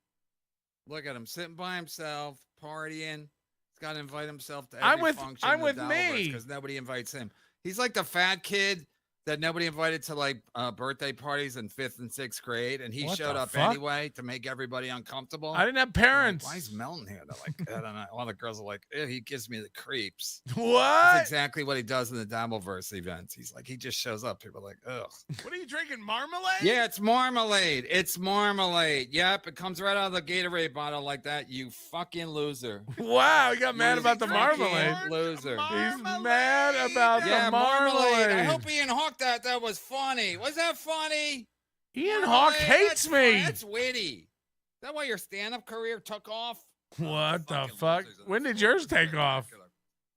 Look at him sitting by himself, partying. He's got to invite himself to every function. I'm with me because nobody invites him. He's like the fat kid that nobody invited to like birthday parties in 5th and 6th grade, and he showed up anyway to make everybody uncomfortable. I didn't have parents. Like, why is Melton here? They're like, I don't know. All the girls are like, he gives me the creeps. What? That's exactly what he does in the Dabbleverse events. He's like, he just shows up. People are like, ugh. What are you drinking? Marmalade? Yeah, it's marmalade. It's marmalade. Yep, it comes right out of the Gatorade bottle like that. You fucking loser. Wow, he got mad about the marmalade. Loser. He's mad about the marmalade. I hope Ian Hawk that was funny. Was that funny? Ian Hawk hates me. That's witty. Is that why your stand-up career took off? What the fuck? When did yours take off?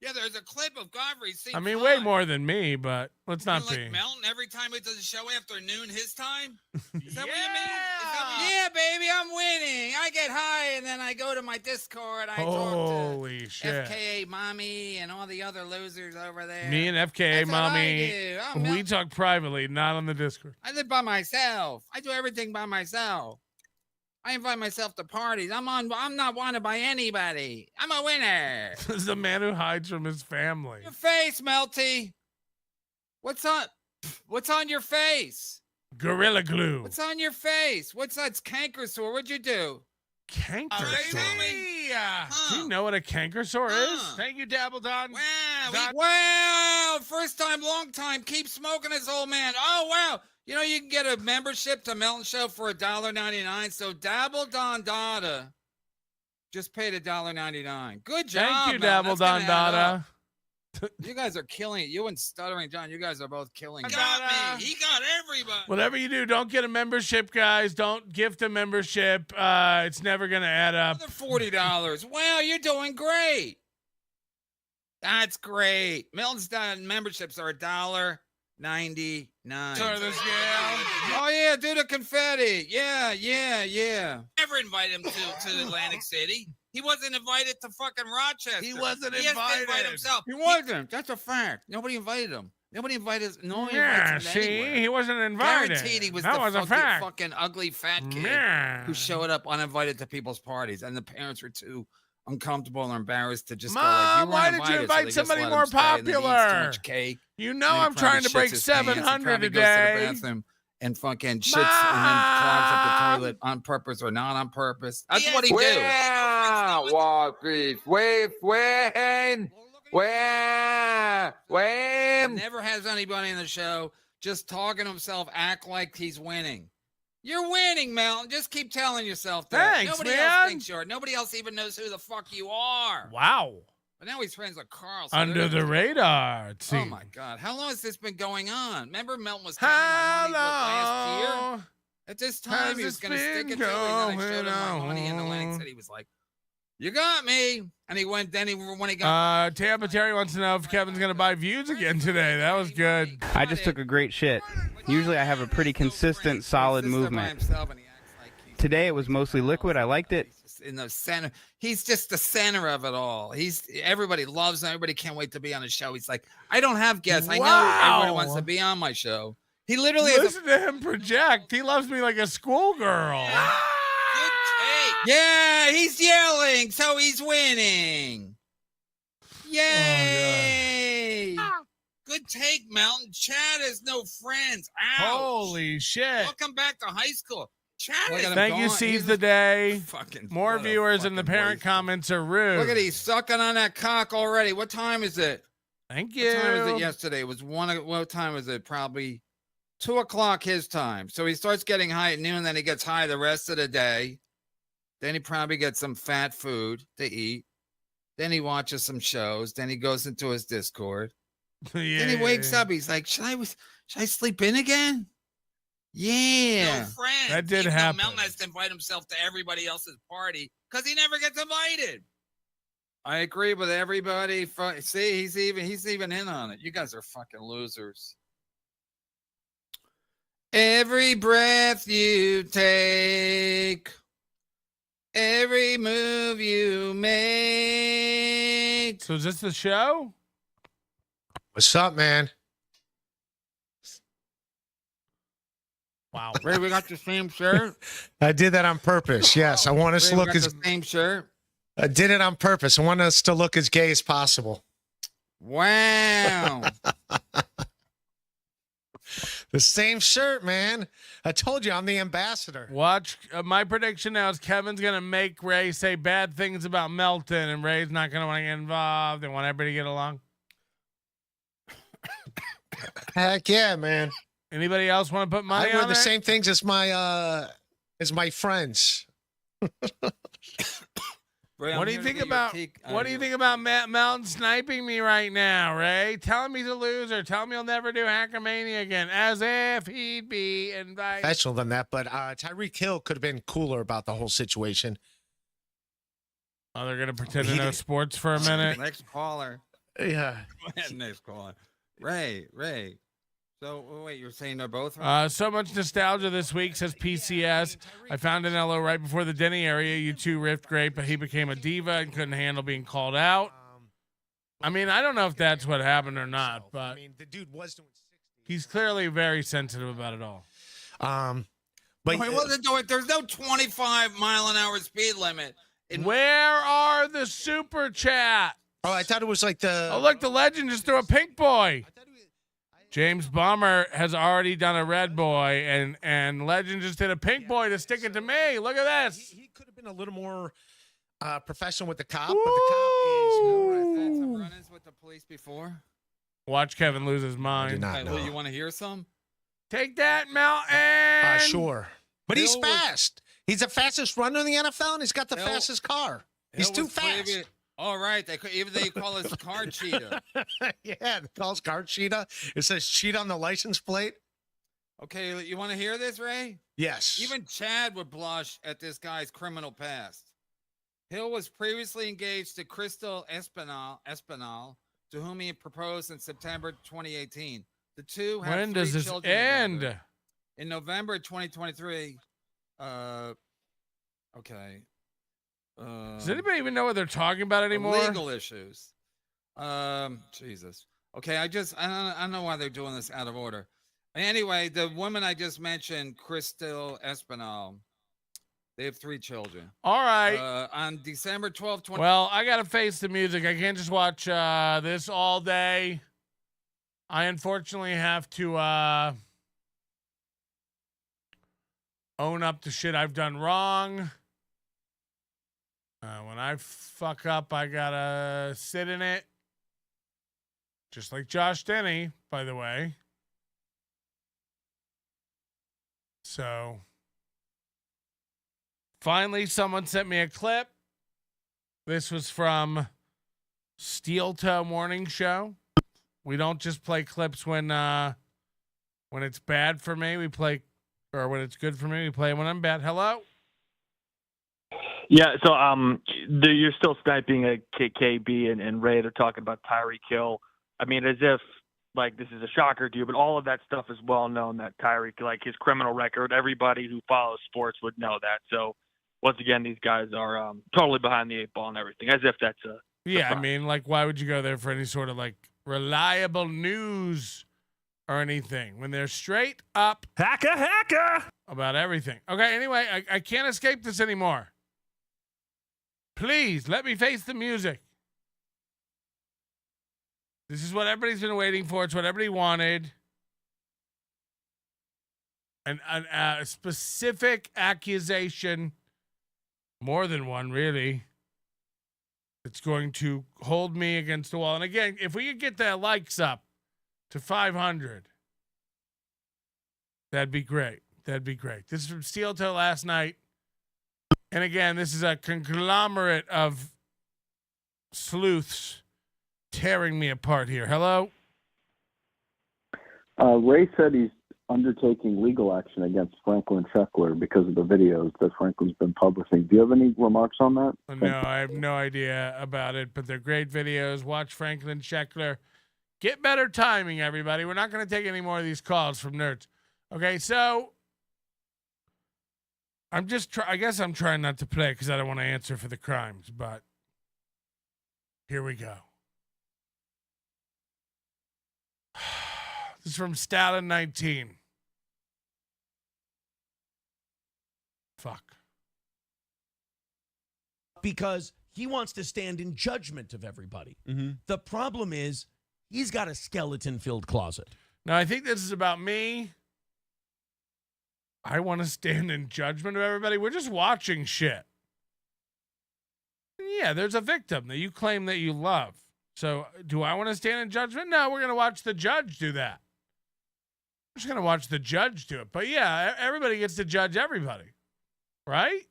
Yeah, there's a clip of Godfrey. I mean, way more than me, but let's not be. Like Melton, every time he does a show after noon his time? Is that what you mean? Yeah, baby, I'm winning. I get high, and then I go to my Discord. I talk to FKA Mommy and all the other losers over there. Me and FKA Mommy, we talk privately, not on the Discord. I live by myself. I do everything by myself. I invite myself to parties. I'm not wanted by anybody. I'm a winner. This is the man who hides from his family. Your face, Melty. What's on your face? Gorilla glue. What's on your face? What's that? It's canker sore. What'd you do? Canker sore. Do you know what a canker sore is? Thank you, Dabble Don. Wow. First time, long time. Keep smoking this old man. Oh, wow. You know, you can get a membership to Melton Show for $1.99. So Dabble Don Dada just paid $1.99. Good job. Thank you, Dabble Don Dada. You guys are killing it. You and Stuttering John, you guys are both killing it. He got me. He got everybody. Whatever you do, don't get a membership, guys. Don't gift a membership. It's never going to add up. Another $40. Wow, you're doing great. That's great. Melton's done memberships are $1.99. Oh yeah, do the confetti. Yeah. Never invite him to Atlantic City. He wasn't invited to fucking Rochester. He wasn't He has to invited. invite himself. He wasn't. That's a fact. Nobody invited him. Nobody invited. No one invites him anywhere. He wasn't invited. Guaranteed he was that the was a fact. fucking ugly fat kid who showed up uninvited to people's parties, and the parents were too uncomfortable or embarrassed to just Mom, go like, you why did you invite somebody more popular? Too much cake. You know I'm trying to break 700 a day. And fucking shits and then clogs up the toilet on purpose or not on purpose. That's what he do. When? Never has anybody in the show just talking to himself act like he's winning. You're winning, Melton. Just keep telling yourself that. Thanks, Nobody man. else thinks you're. Nobody else even knows who the fuck you are. Wow. But now he's friends with Carl. So Under the radar. Oh my God! How long has this been going on? Remember, Melton was counting my money last year. At this time, he was going to stick it to me. And then I showed him my money in Atlantic City. He was like, "You got me." And he went. Then when he got Tampa Terry wants to know if Kevin's going to buy views again today. That was good. I just took a great shit. Usually, I have a pretty consistent, solid movement. Today, it was mostly liquid. I liked it. In the center, he's just the center of it all. Everybody loves him. Everybody can't wait to be on his show. He's like, I don't have guests. I know everybody wants to be on my show. He literally listen to him project. He loves me like a schoolgirl. Yeah, he's yelling, so he's winning. Yay! Good take, Melton. Chad has no friends. Ouch. Holy shit! Welcome back to high school. Thank you, Seize the Day. More viewers and the parent comments are rude. Look at he's sucking on that cock already. What time is it? Thank you. What time is it yesterday? It was what time is it? Probably 2:00 his time. So he starts getting high at noon, then he gets high the rest of the day. Then he probably gets some fat food to eat. Then he watches some shows. Then he goes into his Discord. Then he wakes up. He's like, should I sleep in again? Yeah. No friends. That did happen. Melton has to invite himself to everybody else's party because he never gets invited. I agree with everybody. See, he's even in on it. You guys are fucking losers. Every breath you take, Every move you make. So is this the show? What's up, man? Wow. Ray, we got the same shirt. I did that on purpose. Yes, I want us Ray, to we look got as the same shirt. I did it on purpose. I want us to look as gay as possible. Wow. The same shirt, man. I told you I'm the ambassador. Watch. My prediction now is Kevin's going to make Ray say bad things about Melton, and Ray's not going to want to get involved and want everybody to get along. Heck yeah, man. Anybody else want to put money I wear on the it? same things as my friends. Ray, What do you think about Matt Melton sniping me right now, Ray? Tell him he's a loser. Tell him he'll never do Hackermania again, as if he'd be invited. Professional than that, but Tyreek Hill could have been cooler about the whole situation. Oh, they're gonna pretend to know sports for a minute. Next caller. Yeah. Go ahead, next caller. Ray. So wait, you're saying they're both right? So much nostalgia this week, says PCS. I found an LO right before the Denny area. You two riffed great, but he became a diva and couldn't handle being called out. I mean, I don't know if that's what happened or not, but the dude was doing 60. He's clearly very sensitive about it all. But he wasn't doing. There's no 25-mile-an-hour speed limit. Where are the super chat? Oh, I thought it was like the. Oh, look, the legend just threw a pink boy. James Bomber has already done a red boy, and Legend just did a pink boy to stick it to me. Look at this. He could have been a little more professional with the cop, but the cop is. Some run-ins with the police before. Watch Kevin lose his mind. Well, you want to hear some? Take that, Melton. Sure. But he's fast. He's the fastest runner in the NFL, and he's got the fastest car. He's too fast. All right, they call us car cheetah. Yeah, they call us car cheetah. It says cheetah on the license plate. Okay, you want to hear this, Ray? Yes. Even Chad would blush at this guy's criminal past. Hill was previously engaged to Crystal Espinal, to whom he proposed in September 2018. The two have When 3 does this children end? together. In November 2023. Okay. Does anybody even know what they're talking about anymore? Legal issues. Jesus. Okay, I don't know why they're doing this out of order. Anyway, the woman I just mentioned, Crystal Espinal, they have 3 children. All right. On December 12th, 20. Well, I got to face the music. I can't just watch this all day. I unfortunately have to own up to shit I've done wrong. When I fuck up, I gotta sit in it. Just like Josh Denny, by the way. So, finally, someone sent me a clip. This was from Steel Toe Morning Show. We don't just play clips when it's bad for me. We play, or when it's good for me. We play when I'm bad. Hello. Yeah, so you're still sniping at KB and Ray. They're talking about Tyreek Hill. I mean, as if like this is a shocker to you, but all of that stuff is well known. That Tyreek, like his criminal record, everybody who follows sports would know that. So once again, these guys are totally behind the 8 ball and everything, as if that's a Yeah, I mean, like, why would you go there for any sort of like reliable news or anything when they're straight up hacker about everything? Okay, anyway, I can't escape this anymore. Please let me face the music. This is what everybody's been waiting for. It's what everybody wanted. A specific accusation, more than one, really. It's going to hold me against the wall. And again, if we could get the likes up to 500, that'd be great. That'd be great. This is from Steel Toe last night. And again, this is a conglomerate of sleuths tearing me apart here. Hello? Ray said he's undertaking legal action against Franklin Scheckler because of the videos that Franklin's been publishing. Do you have any remarks on that? No, I have no idea about it, but they're great videos. Watch Franklin Scheckler. Get better timing, everybody. We're not going to take any more of these calls from nerds. Okay, so I guess I'm trying not to play because I don't want to answer for the crimes, but here we go. This is from Stalin 19. Fuck. Because he wants to stand in judgment of everybody. The problem is he's got a skeleton-filled closet. Now, I think this is about me. I want to stand in judgment of everybody. We're just watching shit. Yeah, there's a victim that you claim that you love. So do I want to stand in judgment? No, we're going to watch the judge do that. We're just going to watch the judge do it. But yeah, everybody gets to judge everybody. Right?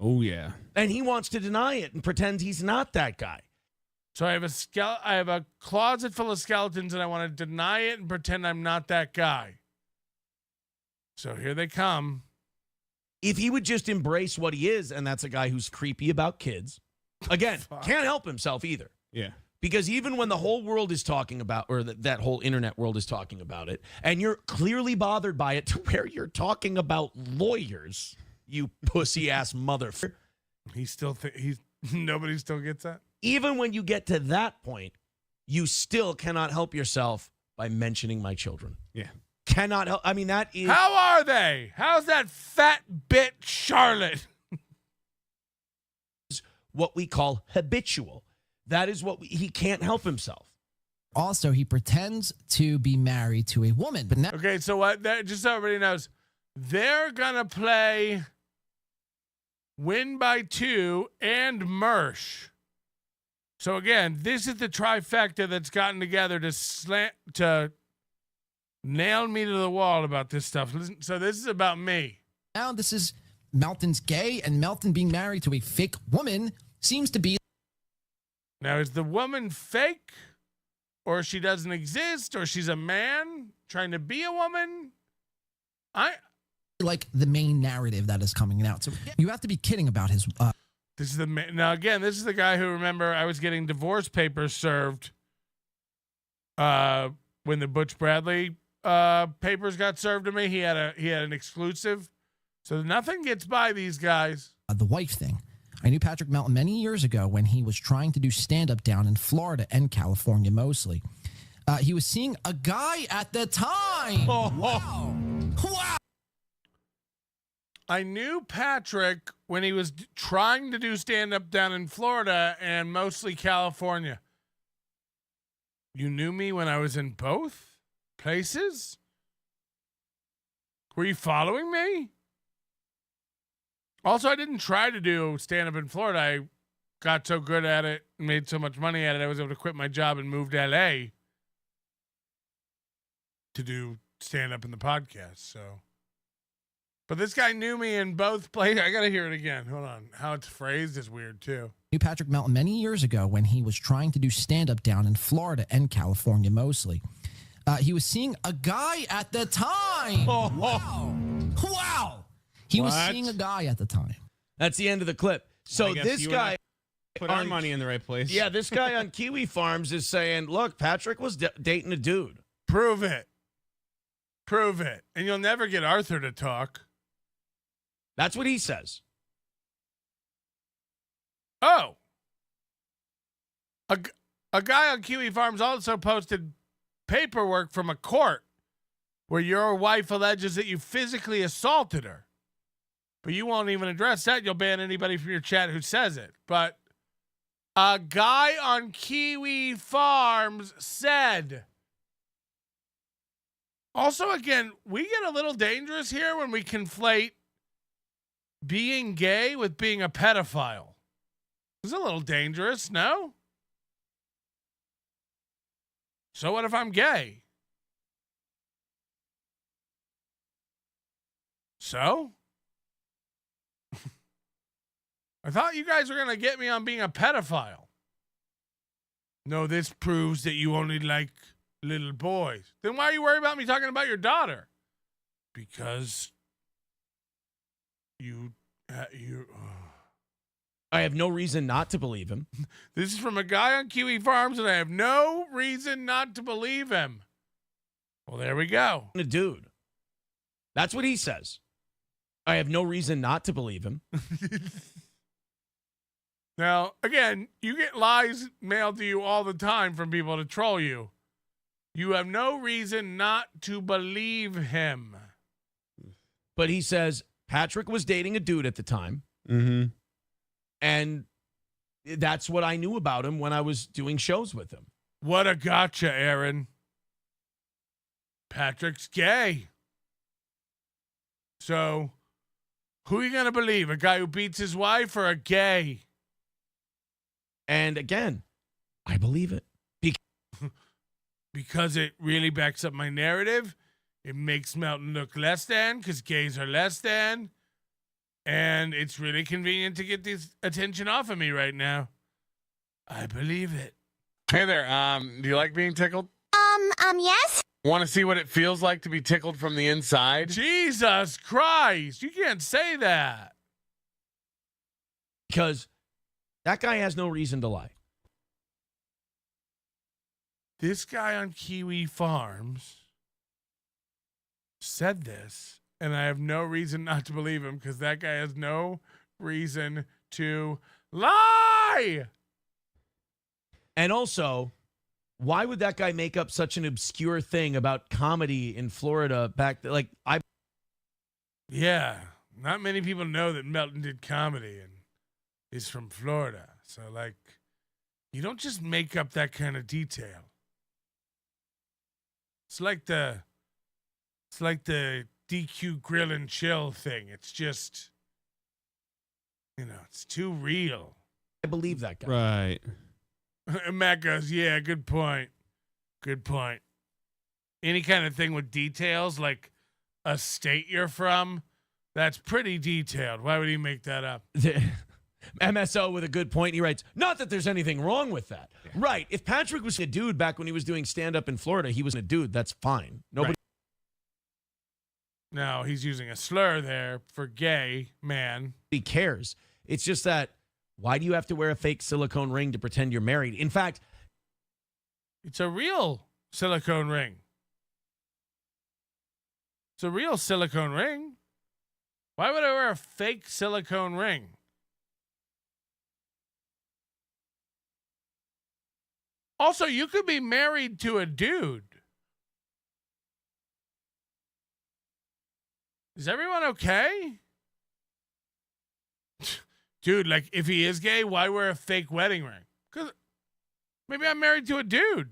Oh, yeah. And he wants to deny it and pretend he's not that guy. So I have a closet full of skeletons and I want to deny it and pretend I'm not that guy. So here they come. If he would just embrace what he is, and that's a guy who's creepy about kids, again, can't help himself either. Yeah. Because even when the whole world is talking about, or that whole internet world is talking about it, and you're clearly bothered by it to where you're talking about lawyers, you pussy-ass motherfucker. Nobody still gets that? Even when you get to that point, you still cannot help yourself by mentioning my children. Yeah. Cannot help. I mean, that is... How are they? How's that fat bitch Charlotte? What we call habitual. That is what he can't help himself. Also, he pretends to be married to a woman. But now, okay, so what? Just so everybody knows, they're going to play Win by 2 and Mersh. So again, this is the trifecta that's gotten together to nail me to the wall about this stuff. Listen, so this is about me. Now this is Melton's gay, and Melton being married to a fake woman seems to be... Now, is the woman fake? Or she doesn't exist? Or she's a man trying to be a woman? like the main narrative that is coming out. So you have to be kidding about his... This is now again, this is the guy who, remember, I was getting divorce papers served when the Butch Bradley papers got served to me. He had an exclusive. So nothing gets by these guys. The wife thing. I knew Patrick Melton many years ago when he was trying to do stand-up down in Florida and California mostly. He was seeing a guy at the time. Oh. Wow. Wow. I knew Patrick when he was trying to do stand-up down in Florida and mostly California. You knew me when I was in both places? Were you following me? Also, I didn't try to do stand-up in Florida. I got so good at it and made so much money at it, I was able to quit my job and move to L.A. to do stand-up in the podcast, so... But this guy knew me in both places. I got to hear it again. Hold on. How it's phrased is weird, too. Knew Patrick Melton many years ago when he was trying to do stand-up down in Florida and California mostly. He was seeing a guy at the time. Oh. Wow. Wow. He was seeing a guy at the time. That's the end of the clip. So this guy... Put our money in the right place. Yeah, this guy on Kiwi Farms is saying, look, Patrick was dating a dude. Prove it. Prove it. And you'll never get Arthur to talk. That's what he says. Oh. A guy on Kiwi Farms also posted paperwork from a court where your wife alleges that you physically assaulted her. But you won't even address that. You'll ban anybody from your chat who says it. But a guy on Kiwi Farms said... Also, again, we get a little dangerous here when we conflate being gay with being a pedophile. It's a little dangerous, no? So what if I'm gay? So? I thought you guys were going to get me on being a pedophile. No, this proves that you only like little boys. Then why are you worried about me talking about your daughter? Because you I have no reason not to believe him. This is from a guy on Kiwi Farms, and I have no reason not to believe him. Well, there we go. A dude. That's what he says. I have no reason not to believe him. Now, again, you get lies mailed to you all the time from people to troll you. You have no reason not to believe him. But he says Patrick was dating a dude at the time. Mm-hmm. And that's what I knew about him when I was doing shows with him. What a gotcha, Aaron. Patrick's gay. So, who are you going to believe? A guy who beats his wife or a gay? And again, I believe it. Because it really backs up my narrative. It makes Melton look less than, because gays are less than. And it's really convenient to get this attention off of me right now. I believe it. Hey there, do you like being tickled? Yes. Want to see what it feels like to be tickled from the inside? Jesus Christ, you can't say that. Because that guy has no reason to lie. This guy on Kiwi Farms said this, and I have no reason not to believe him because that guy has no reason to lie. And also, why would that guy make up such an obscure thing about comedy in Florida back then? Yeah, not many people know that Melton did comedy and is from Florida. So, you don't just make up that kind of detail. It's like the DQ grill and chill thing. It's just, it's too real. I believe that guy. Right. And Matt goes, yeah, good point. Good point. Any kind of thing with details, like a state you're from, that's pretty detailed. Why would he make that up? MSO with a good point. He writes, not that there's anything wrong with that. Yeah. Right. If Patrick was a dude back when he was doing stand-up in Florida, he was a dude. That's fine. Nobody. Right. No, he's using a slur there for gay man. He cares. It's just that, why do you have to wear a fake silicone ring to pretend you're married? In fact, it's a real silicone ring. It's a real silicone ring. Why would I wear a fake silicone ring? Also, you could be married to a dude. Is everyone okay? Dude, if he is gay, why wear a fake wedding ring? Because maybe I'm married to a dude.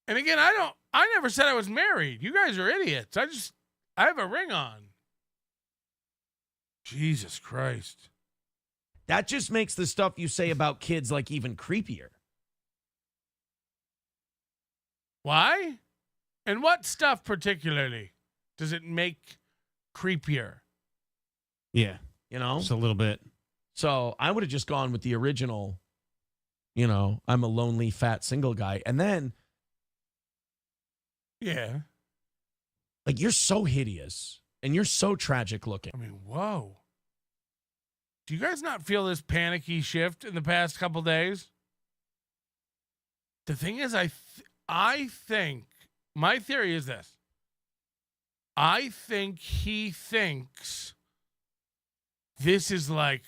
And again, I never said I was married. You guys are idiots. I have a ring on. Jesus Christ. That just makes the stuff you say about kids even creepier. Why? And what stuff particularly does it make creepier? Yeah. Just a little bit. So I would have just gone with the original, I'm a lonely, fat, single guy. And then. Yeah. You're so hideous and you're so tragic looking. I mean, whoa. Do you guys not feel this panicky shift in the past couple days? The thing is, I think, my theory is this. I think he thinks this is a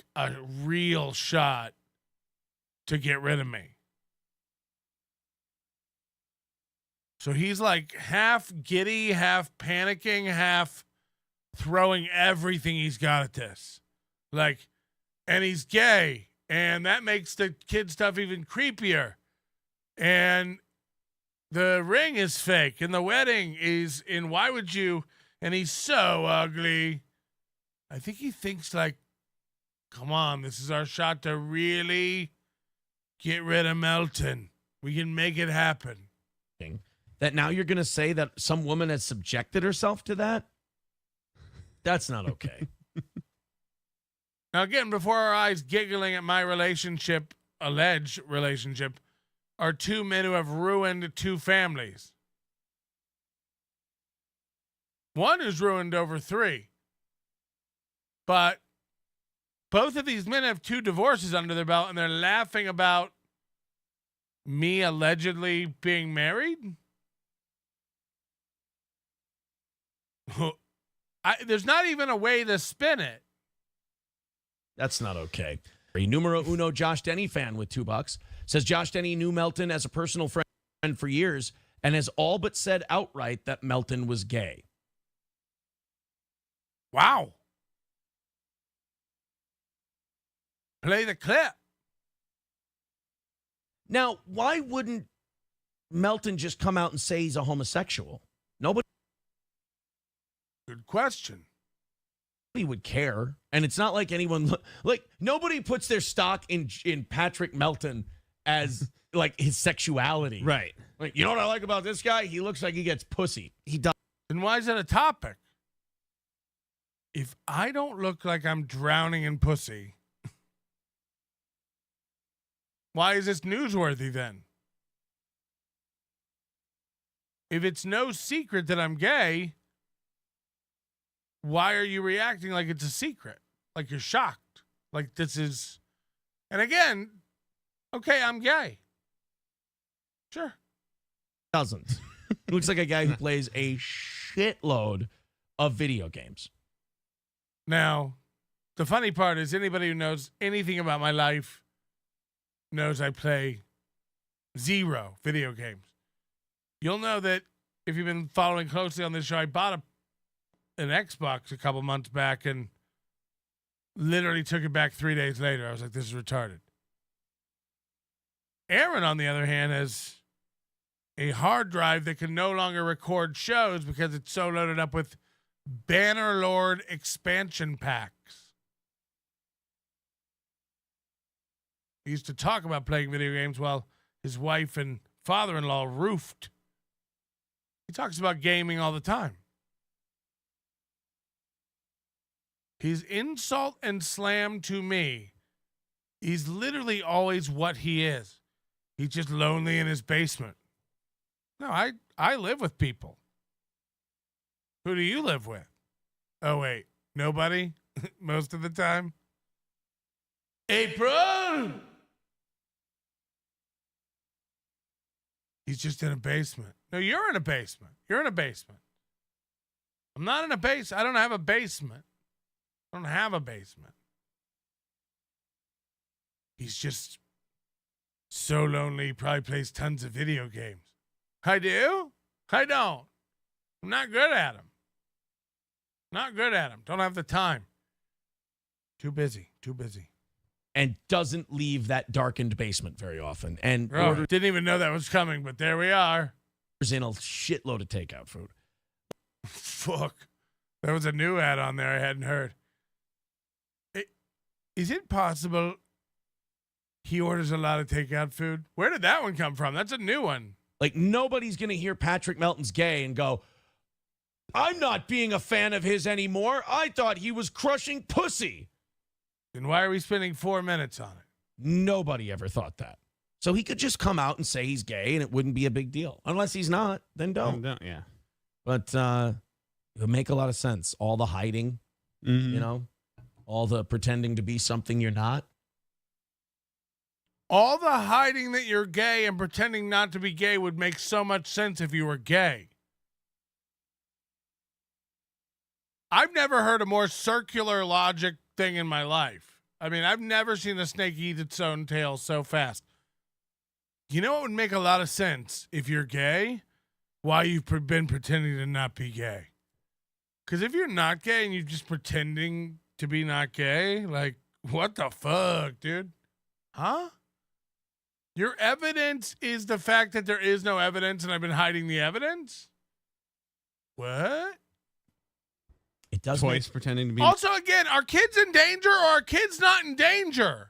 real shot to get rid of me. So he's half giddy, half panicking, half throwing everything he's got at this. And he's gay, and that makes the kid stuff even creepier. And the ring is fake, and the wedding is in why would you? And he's so ugly. I think he thinks come on, this is our shot to really get rid of Melton. We can make it happen. That now you're going to say that some woman has subjected herself to that? That's not okay. Now, again, before our eyes giggling at my relationship, alleged relationship, are two men who have ruined two families. One has ruined over three. But both of these men have 2 divorces under their belt, and they're laughing about me allegedly being married? There's not even a way to spin it. That's not okay. A numero uno Josh Denny fan with $2 says Josh Denny knew Melton as a personal friend for years and has all but said outright that Melton was gay. Wow. Play the clip. Now, why wouldn't Melton just come out and say he's a homosexual? Nobody. Good question. Nobody would care, and it's not like anyone like nobody puts their stock in Patrick Melton as like his sexuality. Right. Like, you know what I like about this guy? He looks like he gets pussy. He does. Then why is that a topic? If I don't look like I'm drowning in pussy, why is this newsworthy then? If it's no secret that I'm gay, why are you reacting like it's a secret? Like you're shocked. Like this is... And again, okay, I'm gay. Sure. Doesn't. He looks like a guy who plays a shitload of video games. Now, the funny part is anybody who knows anything about my life knows I play 0 video games. You'll know that if you've been following closely on this show, I bought an Xbox a couple months back and literally took it back 3 days later. I was like, this is retarded. Aaron, on the other hand, has a hard drive that can no longer record shows because it's so loaded up with Bannerlord expansion packs. He used to talk about playing video games while his wife and father-in-law roofed. He talks about gaming all the time. His insult and slam to me, he's literally always what he is. He's just lonely in his basement. No, I live with people. Who do you live with? Oh, wait. Nobody? Most of the time? April! He's just in a basement. No, you're in a basement. You're in a basement. I'm not in a base. I don't have a basement. I don't have a basement. He's just so lonely. He probably plays tons of video games. I do? I don't. I'm not good at them. Not good at them. Don't have the time. Too busy. Too busy. And doesn't leave that darkened basement very often. And didn't even know that was coming, but there we are. In a shitload of takeout food. Fuck. There was a new ad on there I hadn't heard. Is it possible he orders a lot of takeout food? Where did that one come from? That's a new one. Like, nobody's going to hear Patrick Melton's gay and go, I'm not being a fan of his anymore. I thought he was crushing pussy. Then why are we spending 4 minutes on it? Nobody ever thought that. So he could just come out and say he's gay and it wouldn't be a big deal. Unless he's not, then don't. Yeah. But it would make a lot of sense. All the hiding, you know, all the pretending to be something you're not. All the hiding that you're gay and pretending not to be gay would make so much sense if you were gay. I've never heard a more circular logic thing in my life. I mean, I've never seen a snake eat its own tail so fast. You know what would make a lot of sense if you're gay? Why you've been pretending to not be gay. Because if you're not gay and you're just pretending to be not gay, like, what the fuck, dude? Huh? Your evidence is the fact that there is no evidence and I've been hiding the evidence? What? It does Twice pretending to be. Also, again, are kids in danger or are kids not in danger?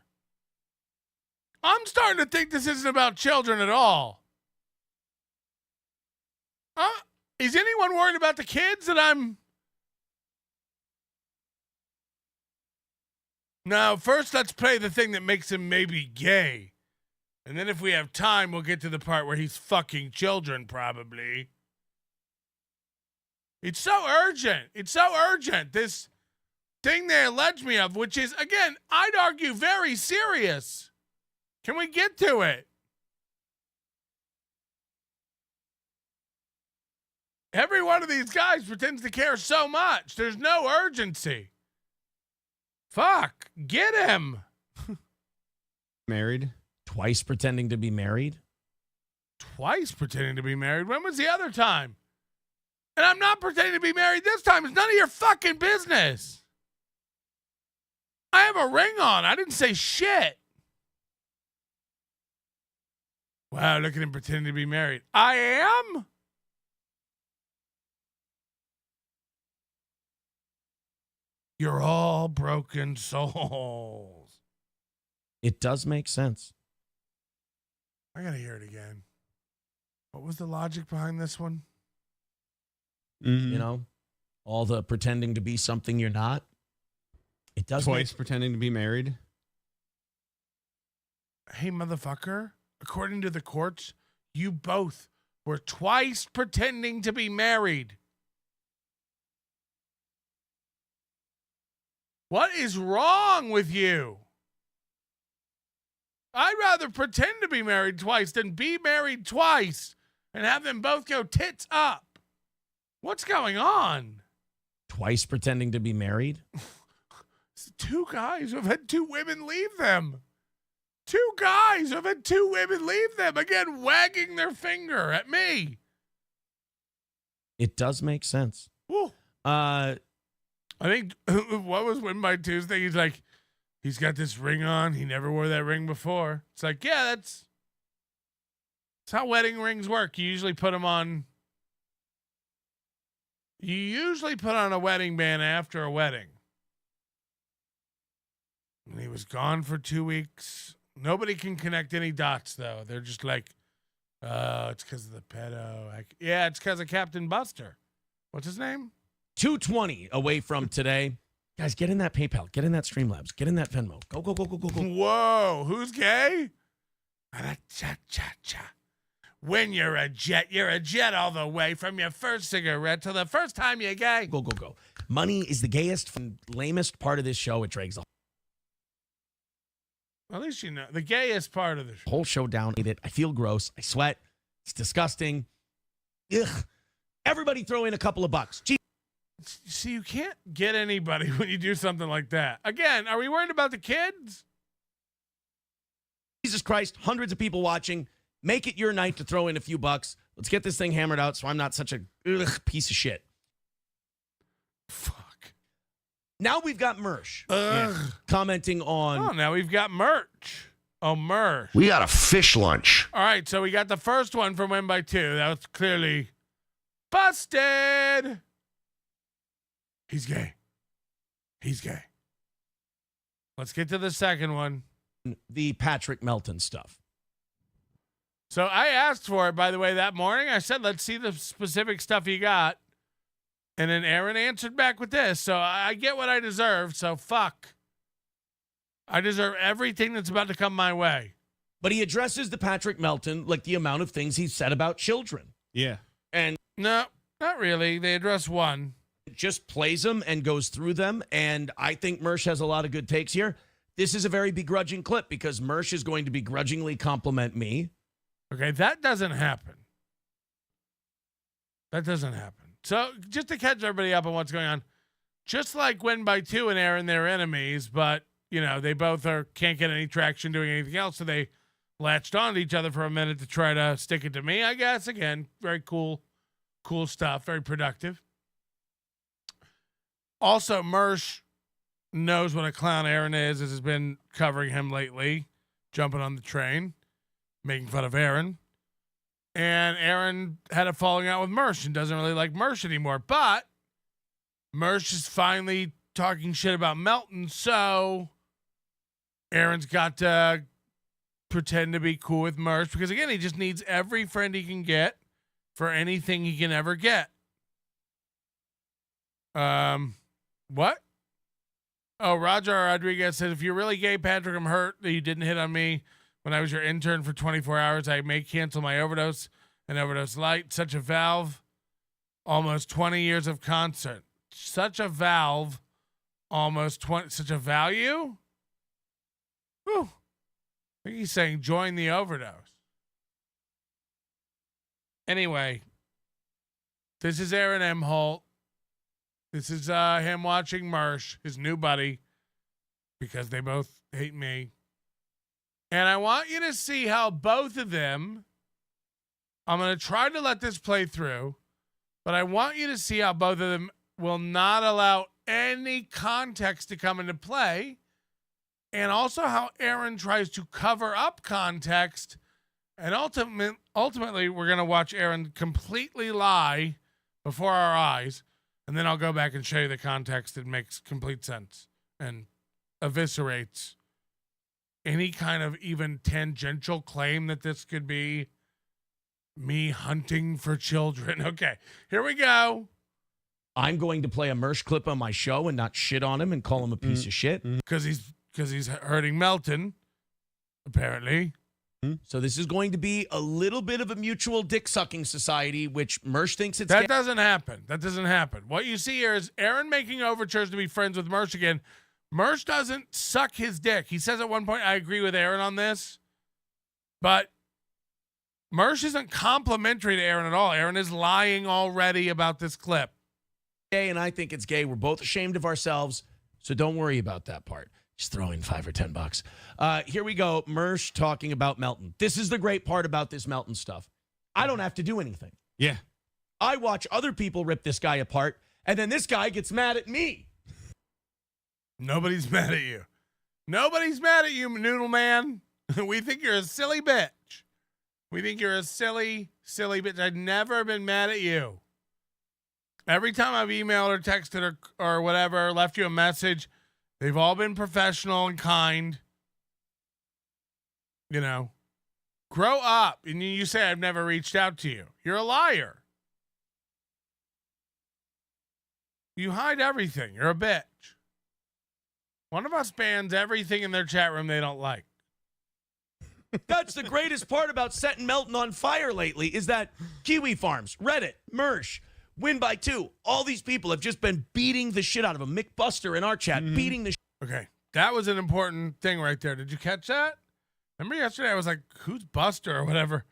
I'm starting to think this isn't about children at all. Is anyone worried about the kids that I'm... No, first let's play the thing that makes him maybe gay. And then if we have time, we'll get to the part where he's fucking children, probably. It's so urgent. It's so urgent. This thing they allege me of, which is, again, I'd argue very serious. Can we get to it? Every one of these guys pretends to care so much. There's no urgency. Fuck. Get him. Married? Twice pretending to be married? Twice pretending to be married? When was the other time? And I'm not pretending to be married this time. It's none of your fucking business. I have a ring on. I didn't say shit. Wow, look at him pretending to be married. I am? You're all broken souls. It does make sense. I gotta hear it again. What was the logic behind this one? You know, all the pretending to be something you're not. It does. Twice pretending to be married. Hey, motherfucker. According to the courts, you both were twice pretending to be married. What is wrong with you? I'd rather pretend to be married twice than be married twice and have them both go tits up. What's going on? Twice pretending to be married? Two guys who have had two women leave them. Two guys who have had two women leave them. Again, wagging their finger at me. It does make sense. Woo. I think, what was Win by Tuesday? He's like, he's got this ring on. He never wore that ring before. It's like, yeah, that's how wedding rings work. You usually put them on. You usually put on a wedding band after a wedding. And he was gone for 2 weeks. Nobody can connect any dots, though. They're just like, oh, it's because of the pedo. Yeah, it's because of Captain Buster. What's his name? 2:20 away from today. Guys, get in that PayPal. Get in that Streamlabs. Get in that Venmo. Go, go, go, go, go, go. Whoa, who's gay? Cha-cha-cha. When you're a jet all the way from your first cigarette to the first time you're gay. Go, go, go. Money is the gayest, lamest part of this show. It drags the At least you know. The gayest part of the show. whole show down. I feel gross. I sweat. It's disgusting. Ugh. Everybody throw in a couple of bucks. Gee. See, you can't get anybody when you do something like that. Again, are we worried about the kids? Jesus Christ, hundreds of people watching. Make it your night to throw in a few bucks. Let's get this thing hammered out so I'm not such a piece of shit. Fuck. Now we've got Mersh commenting on. Oh, now we've got merch. Oh, merch. We got a fish lunch. All right, so we got the first one from Win by 2. That was clearly busted. He's gay. He's gay. Let's get to the second one. The Patrick Melton stuff. So I asked for it, by the way, that morning. I said, let's see the specific stuff you got. And then Aaron answered back with this. So I get what I deserve. So fuck. I deserve everything that's about to come my way. But he addresses the Patrick Melton, like the amount of things he's said about children. Yeah. And no, not really. They address one. Just plays them and goes through them. And I think Mersh has a lot of good takes here. This is a very begrudging clip because Mersh is going to begrudgingly compliment me. Okay, that doesn't happen. That doesn't happen. So just to catch everybody up on what's going on, just like Win by 2 and Aaron, they're enemies, but, you know, they both can't get any traction doing anything else, so they latched on to each other for a minute to try to stick it to me, I guess. Again, very cool stuff, very productive. Also, Mersh knows what a clown Aaron is, as has been covering him lately, jumping on the train, making fun of Aaron. And Aaron had a falling out with Mersh and doesn't really like Mersh anymore. But Mersh is finally talking shit about Melton, so Aaron's got to pretend to be cool with Mersh because, again, he just needs every friend he can get for anything he can ever get. What? Oh, Roger Rodriguez said, if you're really gay, Patrick, I'm hurt that you didn't hit on me when I was your intern for 24 hours. I may cancel my overdose and overdose light. Such a valve. Almost 20 years of concert. Such a valve. Almost 20. Such a value? Whew. I think he's saying join the overdose. Anyway, This is Aaron Imholte. This is him watching Mersh, his new buddy, because they both hate me. And I want you to see how both of them, I'm going to try to let this play through, but I want you to see how both of them will not allow any context to come into play, and also how Aaron tries to cover up context. And ultimately, we're going to watch Aaron completely lie before our eyes, and then I'll go back and show you the context that makes complete sense and eviscerates any kind of even tangential claim that this could be me hunting for children. Okay, here we go. I'm going to play a Mersh clip on my show and not shit on him and call him a piece of shit. Because he's hurting Melton, apparently. So this is going to be a little bit of a mutual dick-sucking society, which Mersh thinks it's... That doesn't happen. That doesn't happen. What you see here is Aaron making overtures to be friends with Mersh again. Mersh doesn't suck his dick. He says at one point, I agree with Aaron on this, but Mersh isn't complimentary to Aaron at all. Aaron is lying already about this clip. Gay, and I think it's gay. We're both ashamed of ourselves, so don't worry about that part. Just throw in $5 or $10. Here we go. Mersh talking about Melton. This is the great part about this Melton stuff. I don't have to do anything. Yeah. I watch other people rip this guy apart, and then this guy gets mad at me. Nobody's mad at you. Nobody's mad at you, Noodle Man. We think you're a silly bitch. We think you're a silly, silly bitch. I've never been mad at you. Every time I've emailed or texted or whatever, left you a message, they've all been professional and kind. You know, grow up. And you say, I've never reached out to you. You're a liar. You hide everything. You're a bitch. One of us bans everything in their chat room they don't like. That's the greatest part about setting Melton on fire lately is that Kiwi Farms, Reddit, Mersh, Win by 2. All these people have just been beating the shit out of him. Mick Buster in our chat, beating the shit. Okay, that was an important thing right there. Did you catch that? Remember yesterday I was like, who's Buster or whatever?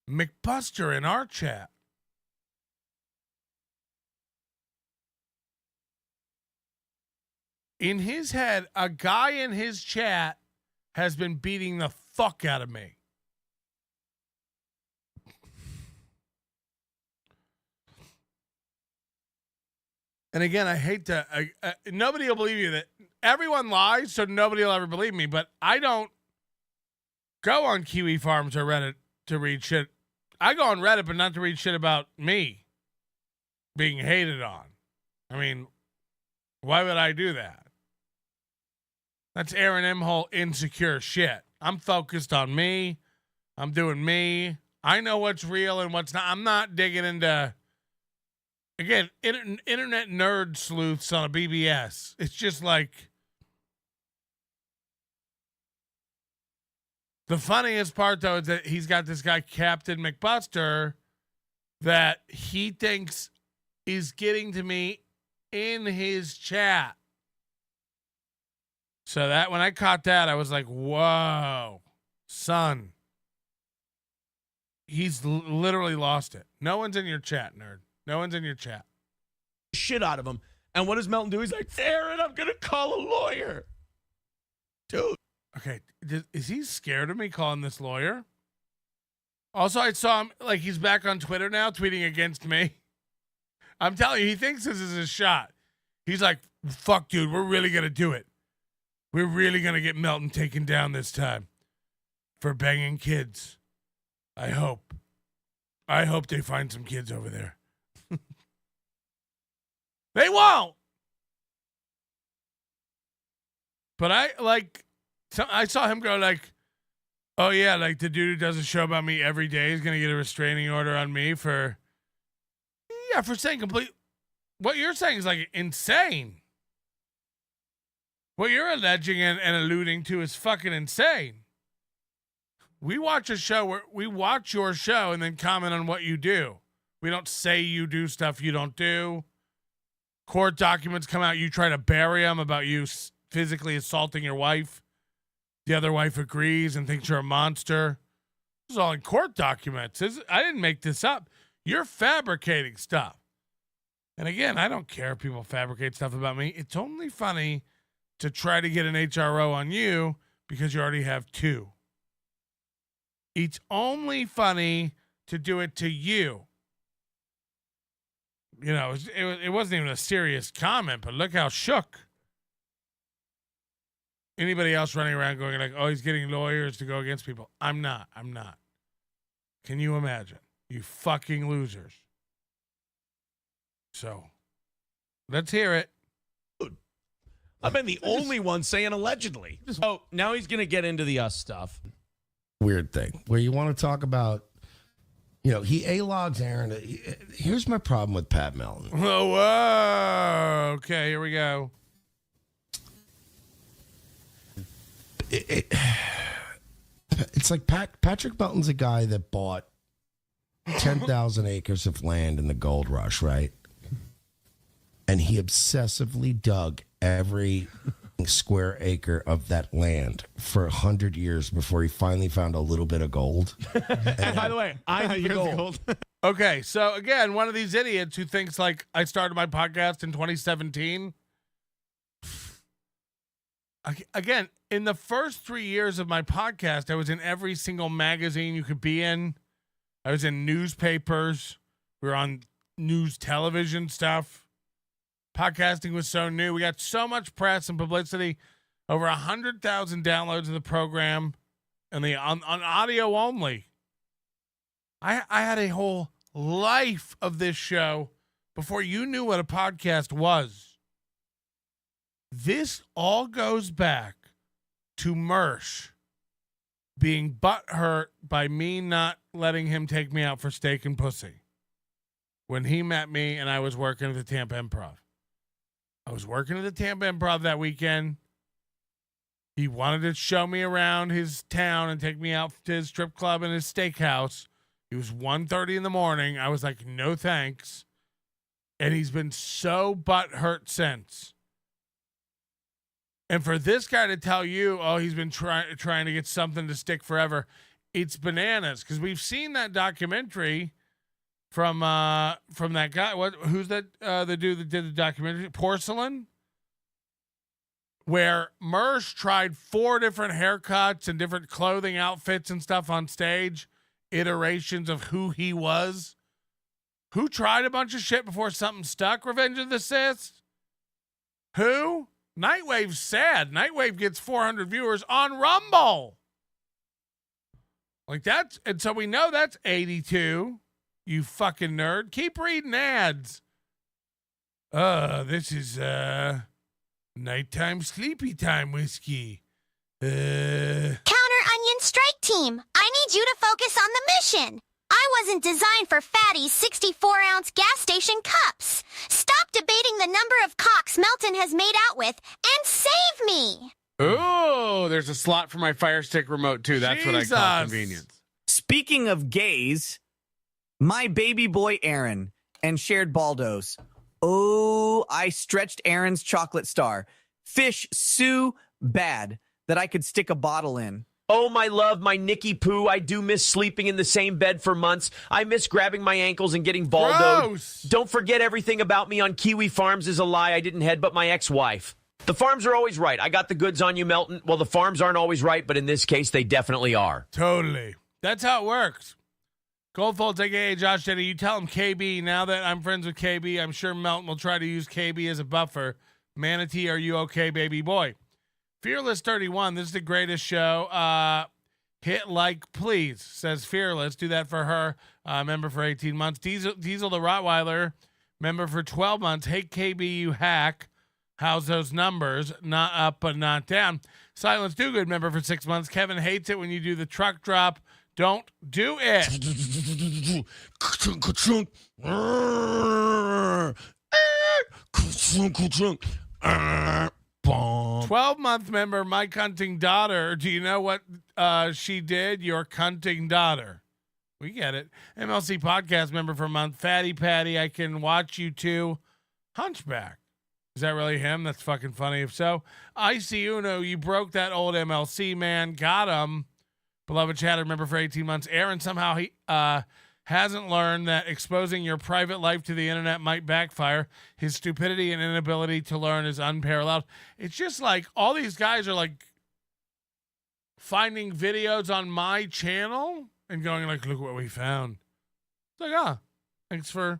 Mick Buster in our chat. In his head, a guy in his chat has been beating the fuck out of me. And again, I hate to, nobody will believe you that everyone lies, so nobody will ever believe me, but I don't go on Kiwi Farms or Reddit to read shit. I go on Reddit, but not to read shit about me being hated on. I mean, why would I do that? That's Aaron Imholte insecure shit. I'm focused on me. I'm doing me. I know what's real and what's not. I'm not digging into... Again, internet nerd sleuths on a BBS. It's just like the funniest part, though, is that he's got this guy, Captain McBuster, that he thinks is getting to me in his chat. So that when I caught that, I was like, whoa, son. He's literally lost it. No one's in your chat, nerd. No one's in your chat. Shit out of him. And what does Melton do? He's like, Aaron, I'm going to call a lawyer. Dude. Okay. Is he scared of me calling this lawyer? Also, I saw him, like, he's back on Twitter now, tweeting against me. I'm telling you, he thinks this is his shot. He's like, fuck, dude, we're really going to do it. We're really going to get Melton taken down this time for banging kids. I hope. I hope they find some kids over there. They won't. But I saw him go like, oh yeah, like the dude who does a show about me every day is going to get a restraining order on me for saying what you're saying is like insane. What you're alleging and alluding to is fucking insane. We watch a show where we watch your show and then comment on what you do. We don't say you do stuff you don't do. Court documents come out. You try to bury them about you physically assaulting your wife. The other wife agrees and thinks you're a monster. This is all in court documents. I didn't make this up. You're fabricating stuff. And again, I don't care if people fabricate stuff about me. It's only funny to try to get an HRO on you because you already have two. It's only funny to do it to you. You know, it wasn't even a serious comment, but look how shook. Anybody else running around going like, oh, he's getting lawyers to go against people. I'm not. Can you imagine? You fucking losers. So, let's hear it. I've been the only one saying allegedly. So now he's going to get into the us stuff. Weird thing where you want to talk about, he A-logs Aaron. Here's my problem with Pat Melton. Whoa. Okay, here we go. It's like Patrick Melton's a guy that bought 10,000 acres of land in the gold rush, right? And he obsessively dug every square acre of that land for 100 years before he finally found a little bit of gold. And by the way, I'm the gold. Okay, so again, one of these idiots who thinks like I started my podcast in 2017. Again, in the first 3 years of my podcast, I was in every single magazine you could be in. I was in newspapers. We were on news television stuff. Podcasting was so new. We got so much press and publicity. Over 100,000 downloads of the program, and on audio only. I had a whole life of this show before you knew what a podcast was. This all goes back to Mersh being butthurt by me not letting him take me out for steak and pussy when he met me and I was working at the Tampa Improv. I was working at the Tampa Improv that weekend. He wanted to show me around his town and take me out to his strip club and his steakhouse. It was 1:30 in the morning. I was like, no thanks. And he's been so butthurt since. And for this guy to tell you, oh, he's been trying to get something to stick forever, it's bananas. Because we've seen that documentary from that guy. Who's that? The dude that did the documentary, Porcelain, where Mersh tried 4 different haircuts and different clothing outfits and stuff on stage, iterations of who he was. Who tried a bunch of shit before something stuck? Revenge of the Sith? Who? Nightwave's sad. Nightwave gets 400 viewers on Rumble. Like that's, and so we know that's 82. You fucking nerd. Keep reading ads. This is nighttime sleepy time whiskey. Counter Onion Strike Team, I need you to focus on the mission. I wasn't designed for fatty 64-ounce gas station cups. Stop debating the number of cocks Melton has made out with and save me. Oh, there's a slot for my Fire Stick remote, too. That's what I call convenience. Speaking of gays, my baby boy Aaron and shared Baldos. Oh, I stretched Aaron's chocolate star. Fish so bad that I could stick a bottle in. Oh, my love, my Nicky Poo. I do miss sleeping in the same bed for months. I miss grabbing my ankles and getting baldoed. Gross. Don't forget everything about me on Kiwi Farms is a lie. I didn't headbutt my ex-wife. The farms are always right. I got the goods on you, Melton. Well, the farms aren't always right, but in this case, they definitely are. Totally. That's how it works. Goldfolds, a.k.a. Josh Denny, you tell him KB. Now that I'm friends with KB, I'm sure Melton will try to use KB as a buffer. Manatee, are you okay, baby boy? Fearless 31, this is the greatest show. Hit like, please, says Fearless. Do that for her. Member for 18 months. Diesel the Rottweiler, member for 12 months. Hey, KB, you hack. How's those numbers? Not up, but not down. Silence Do Good, member for 6 months. Kevin hates it when you do the truck drop. Don't do it. 12-month member, my cunting daughter. Do you know what she did? Your cunting daughter. We get it. MLC podcast member for a month. Fatty Patty, I can watch you too. Hunchback. Is that really him? That's fucking funny. If so, Icy Uno, you broke that old MLC man. Got him. Beloved chatter member for 18 months. Aaron, somehow hasn't learned that exposing your private life to the internet might backfire. His stupidity and inability to learn is unparalleled. It's just like all these guys are like finding videos on my channel and going like, look what we found. It's like,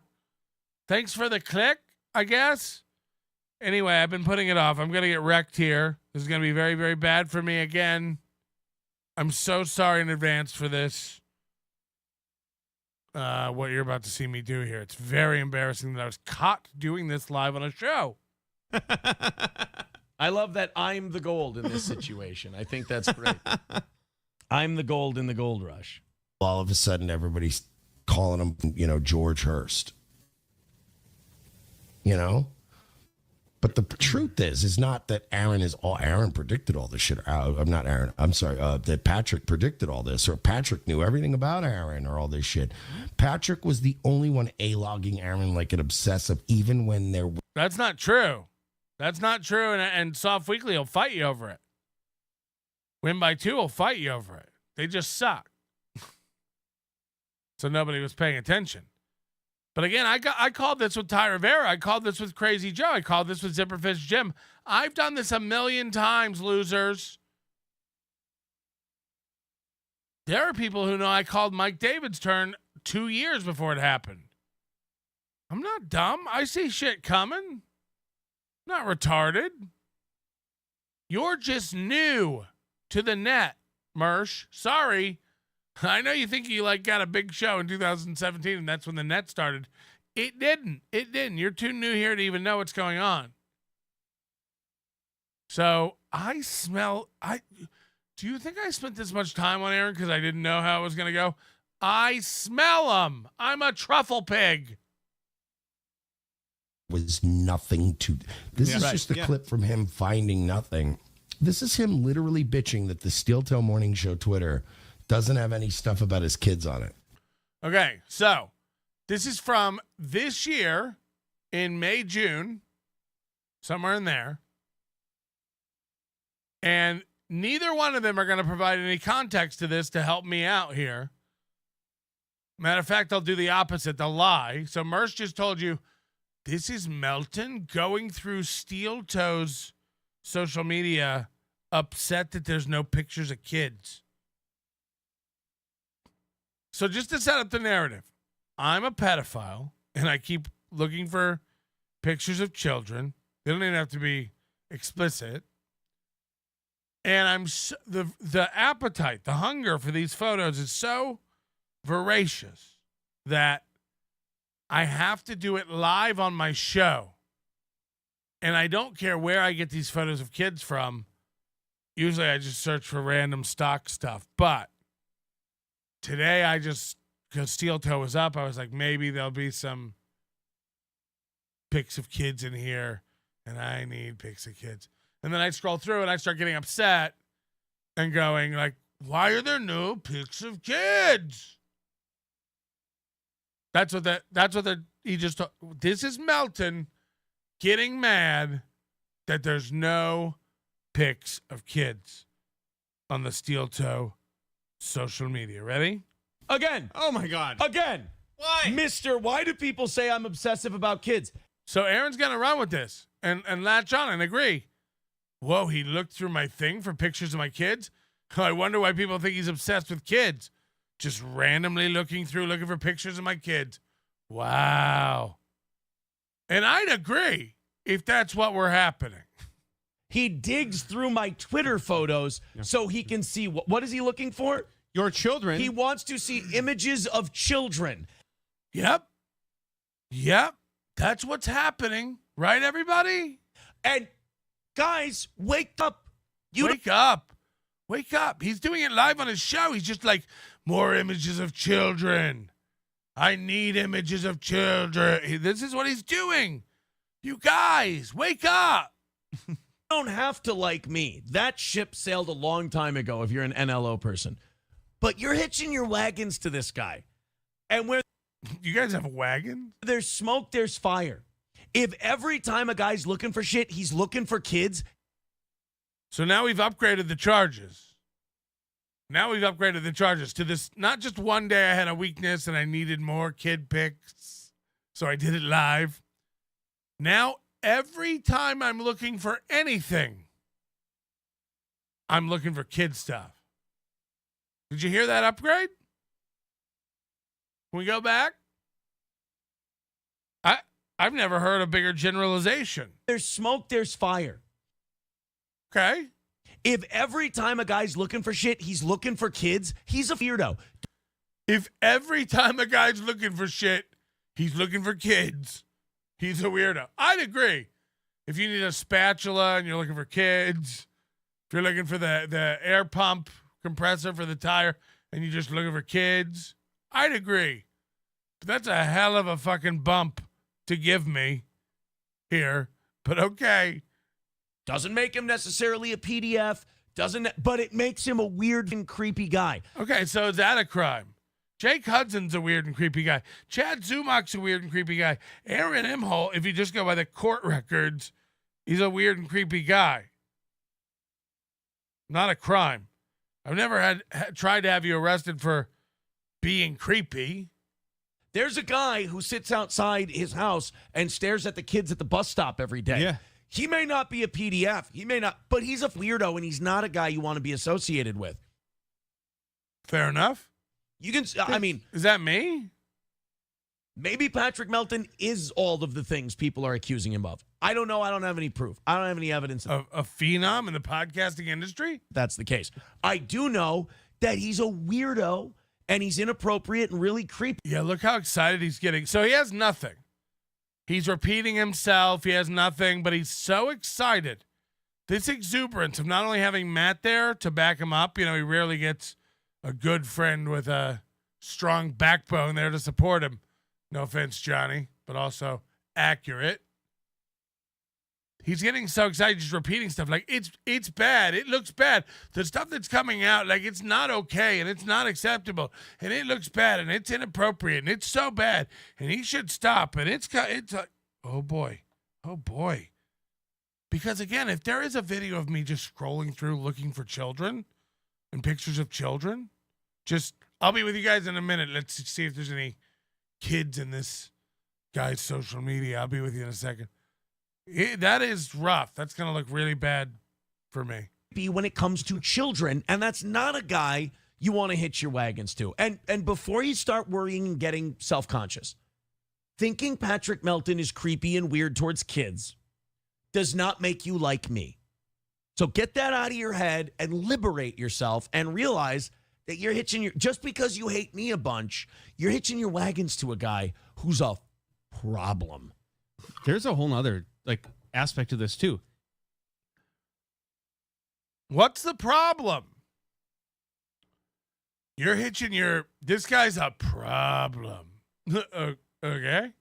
thanks for the click, I guess. Anyway, I've been putting it off. I'm going to get wrecked here. This is going to be very, very bad for me again. I'm so sorry in advance for this. What you're about to see me do here. It's very embarrassing that I was caught doing this live on a show. I love that I'm the gold in this situation. I think that's great. I'm the gold in the gold rush. All of a sudden, everybody's calling him, George Hurst. But the truth is not that Aaron predicted all this shit. I'm not Aaron. I'm sorry. That Patrick predicted all this, or Patrick knew everything about Aaron, or all this shit. Patrick was the only one A-logging Aaron like an obsessive, even when there. That's not true. That's not true. And Soft Weekly will fight you over it. Win by 2 will fight you over it. They just suck. So nobody was paying attention. But again, I called this with Ty Rivera. I called this with Crazy Joe. I called this with Zipperfish Jim. I've done this a million times, losers. There are people who know I called Mike David's turn 2 years before it happened. I'm not dumb. I see shit coming. Not retarded. You're just new to the net, Mersh. Sorry. I know you think you got a big show in 2017 and that's when the net started. It didn't. You're too new here to even know what's going on. So do you think I spent this much time on Aaron because I didn't know how it was going to go? I smell him. I'm a truffle pig. Was nothing to. This is just a clip from him finding nothing. This is him literally bitching that the Steel Toe Morning Show Twitter doesn't have any stuff about his kids on it. Okay, so this is from this year in May, June, somewhere in there. And neither one of them are going to provide any context to this to help me out here. Matter of fact, I'll do the opposite. They'll lie. So Merce just told you, this is Melton going through Steel Toe's social media, upset that there's no pictures of kids. So just to set up the narrative, I'm a pedophile, and I keep looking for pictures of children. They don't even have to be explicit. And the appetite, the hunger for these photos is so voracious that I have to do it live on my show. And I don't care where I get these photos of kids from. Usually I just search for random stock stuff. But today because Steel Toe was up, I was like, maybe there'll be some pics of kids in here, and I need pics of kids. And then I scroll through and I start getting upset and going like, why are there no pics of kids? This is Melton getting mad that there's no pics of kids on the Steel Toe social media. Ready? Again. Oh my God. Again. Why? Mister, why do people say I'm obsessive about kids? So Aaron's going to run with this and latch on and agree. Whoa, he looked through my thing for pictures of my kids? I wonder why people think he's obsessed with kids. Just randomly looking for pictures of my kids. Wow. And I'd agree if that's what were happening. He digs through my Twitter photos so he can see what is he looking for? Your children. He wants to see images of children. Yep. That's what's happening. Right, everybody? And guys, wake up. Wake up. He's doing it live on his show. He's just like, more images of children. I need images of children. This is what he's doing. You guys, wake up. You don't have to like me. That ship sailed a long time ago if you're an NLO person. But you're hitching your wagons to this guy. And where you guys have a wagon? There's smoke, there's fire. If every time a guy's looking for shit, he's looking for kids. So now we've upgraded the charges. Now we've upgraded the charges to this. Not just one day I had a weakness and I needed more kid pics, so I did it live. Now, every time I'm looking for anything, I'm looking for kid stuff. Did you hear that upgrade? Can we go back? I've never heard a bigger generalization. There's smoke, there's fire. Okay. If every time a guy's looking for shit, he's looking for kids, he's a weirdo. If every time a guy's looking for shit, he's looking for kids, he's a weirdo. I'd agree. If you need a spatula and you're looking for kids, if you're looking for the air pump compressor for the tire and you're just looking for kids, I'd agree. But that's a hell of a fucking bump to give me here. But okay. Doesn't make him necessarily a PDF, but it makes him a weird and creepy guy. Okay, so is that a crime? Jake Hudson's a weird and creepy guy. Chad Zumach's a weird and creepy guy. Aaron Imholte, if you just go by the court records, he's a weird and creepy guy. Not a crime. I've never tried to have you arrested for being creepy. There's a guy who sits outside his house and stares at the kids at the bus stop every day. Yeah. He may not be a PDF. He may not, but he's a weirdo and he's not a guy you want to be associated with. Fair enough. You can, I mean. Is that me? Maybe Patrick Melton is all of the things people are accusing him of. I don't know. I don't have any proof. I don't have any evidence. A phenom in the podcasting industry? That's the case. I do know that he's a weirdo and he's inappropriate and really creepy. Yeah, look how excited he's getting. So he has nothing. He's repeating himself. He has nothing, but he's so excited. This exuberance of not only having Matt there to back him up, he rarely gets a good friend with a strong backbone there to support him. No offense, Johnny, but also accurate. He's getting so excited, just repeating stuff like it's bad. It looks bad. The stuff that's coming out, like it's not okay and it's not acceptable and it looks bad and it's inappropriate and it's so bad and he should stop and it's like, oh boy. Because again, if there is a video of me just scrolling through looking for children and pictures of children, I'll be with you guys in a minute. Let's see if there's any kids in this guy's social media. I'll be with you in a second. That is rough. That's going to look really bad for me. When it comes to children, and that's not a guy you want to hitch your wagons to. And before you start worrying and getting self-conscious, thinking Patrick Melton is creepy and weird towards kids does not make you like me. So get that out of your head and liberate yourself and realize that you're just because you hate me a bunch, you're hitching your wagons to a guy who's a problem. There's a whole nother aspect to this too. What's the problem? You're hitching this guy's a problem. Okay.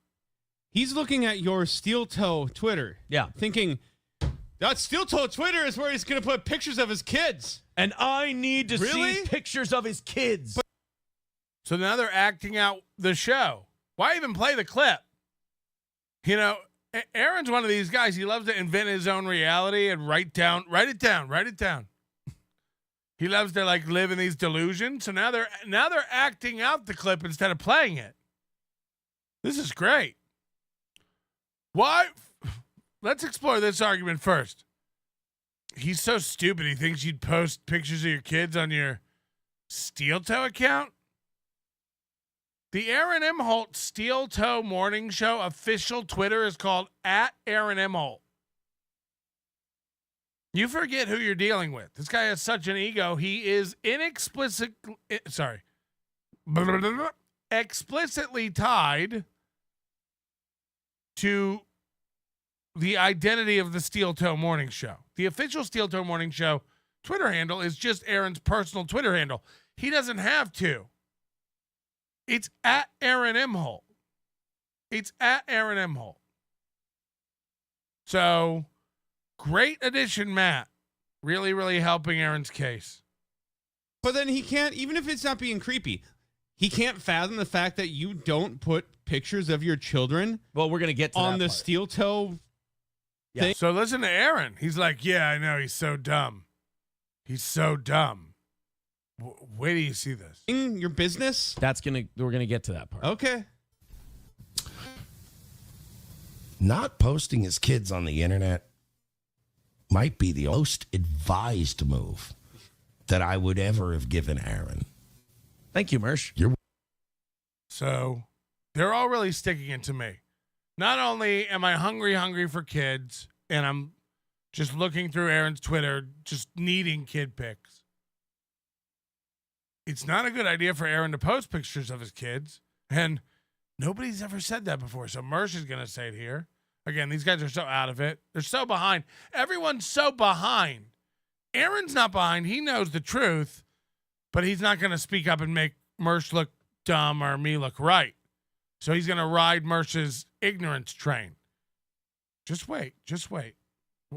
He's looking at your steel toe Twitter. Yeah. Thinking that steel toe Twitter is where he's going to put pictures of his kids. And I need to see pictures of his kids. So now they're acting out the show. Why even play the clip? Aaron's one of these guys. He loves to invent his own reality and write it down. He loves to live in these delusions. So now they're acting out the clip instead of playing it. This is great. Why? Let's explore this argument first. He's so stupid. He thinks you'd post pictures of your kids on your Steel Toe account. The Aaron Imholte Steel Toe Morning Show official Twitter is called @AaronImholte. You forget who you're dealing with. This guy has such an ego. He is explicitly tied to the identity of the Steel Toe Morning Show. The official Steel Toe Morning Show Twitter handle is just Aaron's personal Twitter handle. He doesn't have to. It's @AaronImholte. It's @AaronImholte. So, great addition, Matt. Really, really helping Aaron's case. But then he can't, even if it's not being creepy, he can't fathom the fact that you don't put pictures of your children. Well, we're going to get to on that the part. steel toe. Yeah. So listen to Aaron. He's like, yeah, I know. He's so dumb. He's so dumb. Wait till you see this. In your business? We're gonna get to that part. Okay. Not posting his kids on the internet might be the most advised move that I would ever have given Aaron. Thank you, Mersh. So they're all really sticking it to me. Not only am I hungry for kids, and I'm just looking through Aaron's Twitter, just needing kid pics. It's not a good idea for Aaron to post pictures of his kids, and nobody's ever said that before, so Mersh is going to say it here. Again, these guys are so out of it. They're so behind. Everyone's so behind. Aaron's not behind. He knows the truth, but he's not going to speak up and make Mersh look dumb or me look right. So he's going to ride Mersh's ignorance train. Just wait. Just wait.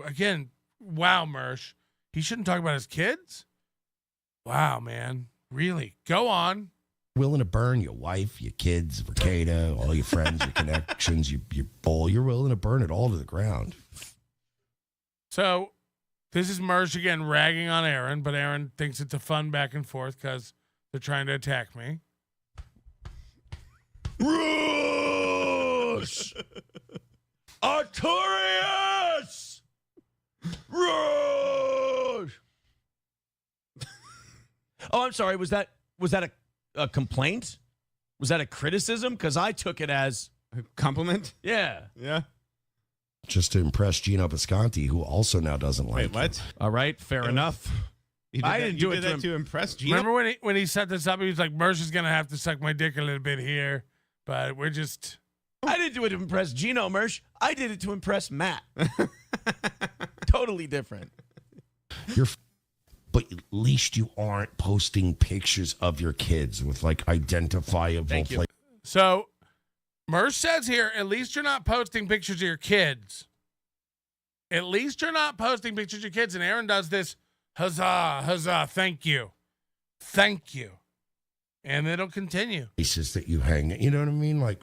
Again, wow, Mersh. He shouldn't talk about his kids? Wow, man. Really? Go on. Willing to burn your wife, your kids, Ricada, all your friends, your connections, your bowl. You're willing to burn it all to the ground. So this is Mersh again ragging on Aaron, but Aaron thinks it's a fun back and forth because they're trying to attack me. Rush! Artorias! Rush! Oh, I'm sorry. Was that a complaint? Was that a criticism? Because I took it as a compliment. Yeah. Yeah. Just to impress Gino Visconti, who also now doesn't like what? All right, fair enough. I didn't do it to impress Gino. Remember when he set this up, he was like, Mersh is going to have to suck my dick a little bit here, but we're just... I didn't do it to impress Gino, Mersh. I did it to impress Matt. Totally different. But at least you aren't posting pictures of your kids with like identifiable. Thank you. So Mersh says here, at least you're not posting pictures of your kids. At least you're not posting pictures of your kids. And Aaron does this, huzzah, huzzah, thank you. Thank you. And it'll continue. Places that you hang, you know what I mean? Like,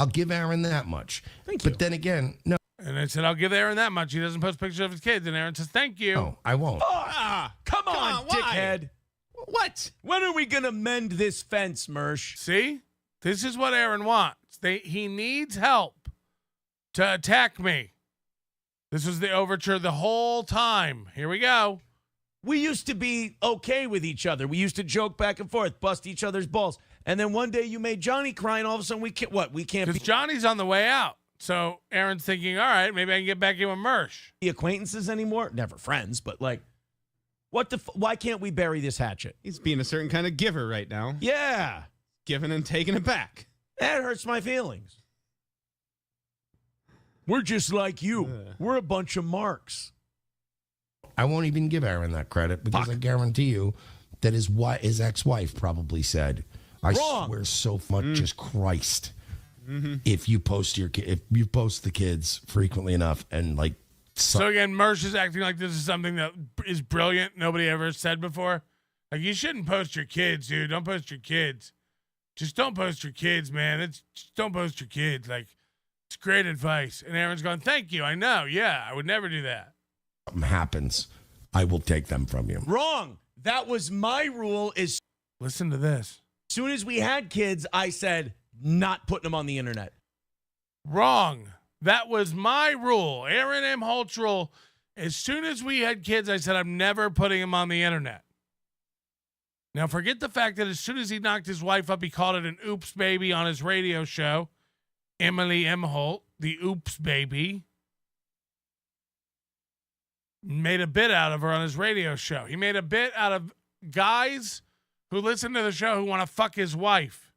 I'll give Aaron that much. Thank you. But then again, no. And I said, I'll give Aaron that much. He doesn't post pictures of his kids. And Aaron says, thank you. No, I won't. Come on, why? dickhead. What? When are we going to mend this fence, Mersh? See? This is what Aaron wants. He needs help to attack me. This was the overture the whole time. Here we go. We used to be okay with each other. We used to joke back and forth, bust each other's balls. And then one day you made Johnny cry, and all of a sudden we can't. What? We can't. Because Johnny's on the way out. So Aaron's thinking, all right, maybe I can get back in with Mersh. Be acquaintances anymore? Never friends, but like, why can't we bury this hatchet? He's being a certain kind of giver right now. Yeah. Giving and taking it back. That hurts my feelings. We're just like you. We're a bunch of marks. I won't even give Aaron that credit because I guarantee you that his ex-wife probably said, I swear so much, just Christ. Mm-hmm. If you post the kids frequently enough and like so again, Mersh is acting like this is something that is brilliant, nobody ever said before. Like, you shouldn't post your kids, dude. Don't post your kids. Just don't post your kids, man. Just don't post your kids. Like, it's great advice. And Aaron's going, thank you. I know. Yeah, I would never do that. Something happens, I will take them from you. Wrong. That was my rule. Listen to this. As soon as we had kids, I said, not putting them on the internet. Wrong. That was my rule. Aaron Imholte's rule. As soon as we had kids, I said, I'm never putting them on the internet. Now, forget the fact that as soon as he knocked his wife up, he called it an oops baby on his radio show. Emily Imholte, the oops baby. Made a bit out of her on his radio show. He made a bit out of guys who listen to the show who want to fuck his wife.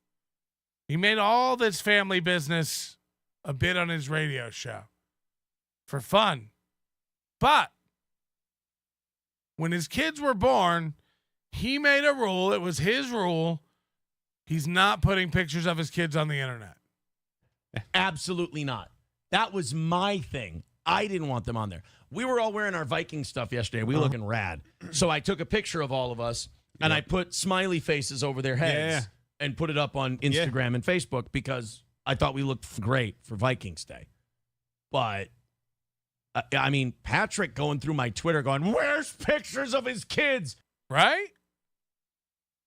He made all this family business a bit on his radio show for fun. But when his kids were born, he made a rule. It was his rule. He's not putting pictures of his kids on the internet. Absolutely not. That was my thing. I didn't want them on there. We were all wearing our Viking stuff yesterday. We were looking rad. So I took a picture of all of us, and I put smiley faces over their heads and put it up on Instagram and Facebook because I thought we looked great for Vikings Day. But, I mean, Patrick going through my Twitter going, where's pictures of his kids? Right?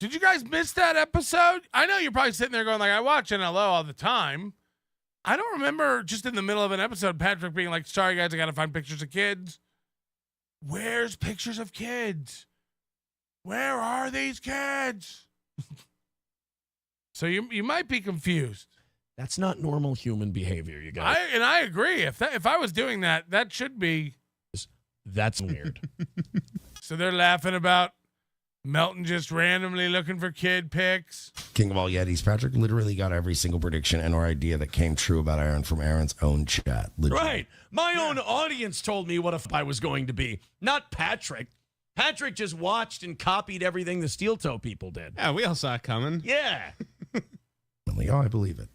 Did you guys miss that episode? I know you're probably sitting there going like, I watch NLO all the time. I don't remember just in the middle of an episode, Patrick being like, sorry guys, I got to find pictures of kids. Where's pictures of kids? Where are these kids? So you might be confused. That's not normal human behavior, you guys. I agree. If I was doing that, that should be. That's weird. So they're laughing about Melton just randomly looking for kid pics. King of all Yetis, Patrick literally got every single prediction and or idea that came true about Aaron from Aaron's own chat. Legit. Right. My own audience told me what I was going to be, not Patrick. Patrick just watched and copied everything the Steel Toe people did. Yeah, we all saw it coming. Yeah. Oh, I believe it.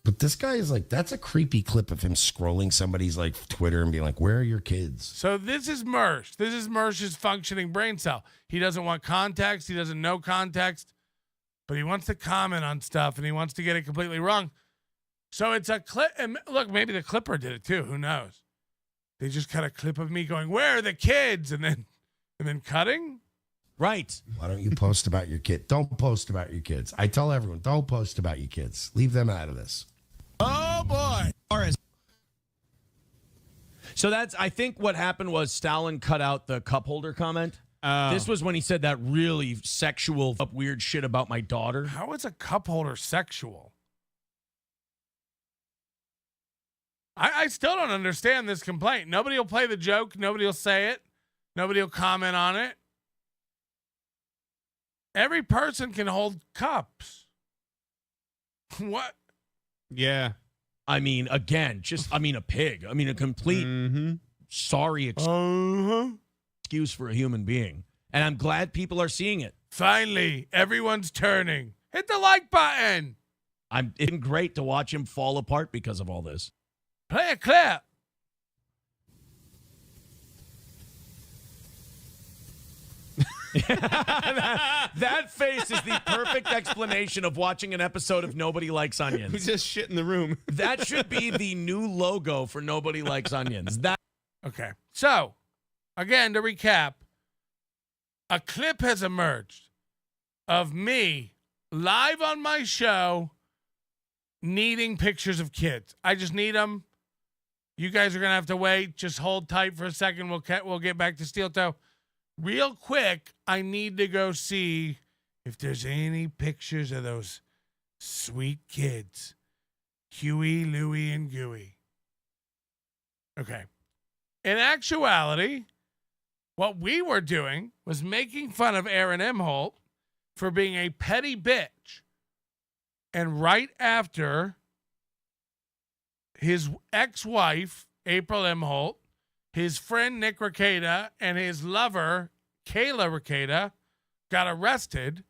But this guy is like, that's a creepy clip of him scrolling somebody's like Twitter and being like, where are your kids? So this is Mersh. This is Mersh's functioning brain cell. He doesn't want context. He doesn't know context, but he wants to comment on stuff and he wants to get it completely wrong. So it's a clip. And look, maybe the Clipper did it too. Who knows? They just cut a clip of me going, where are the kids? And then cutting. Right. Why don't you post about your kid? Don't post about your kids. I tell everyone, don't post about your kids. Leave them out of this. Oh boy. So I think what happened was Stalin cut out the cup holder comment. This was when he said that really sexual, weird shit about my daughter. How is a cup holder sexual? I still don't understand this complaint. Nobody will play the joke. Nobody will say it. Nobody will comment on it. Every person can hold cups. What? Yeah. I mean, again, a pig. I mean, a complete sorry excuse for a human being. And I'm glad people are seeing it. Finally, everyone's turning. Hit the like button. It's been great to watch him fall apart because of all this. Play a clip. that face is the perfect explanation of watching an episode of Nobody Likes Onions. Who's just shit in the room. That should be the new logo for Nobody Likes Onions. Okay. So, again, to recap, a clip has emerged of me live on my show needing pictures of kids. I just need them. You guys are going to have to wait. Just hold tight for a second. We'll get back to Steel Toe. Real quick, I need to go see if there's any pictures of those sweet kids. Huey, Louie, and Gooey. Okay. In actuality, what we were doing was making fun of Aaron Imholte for being a petty bitch. And right after his ex-wife, April Imholte, his friend Nick Rekieta, and his lover, Kayla Rekieta, got arrested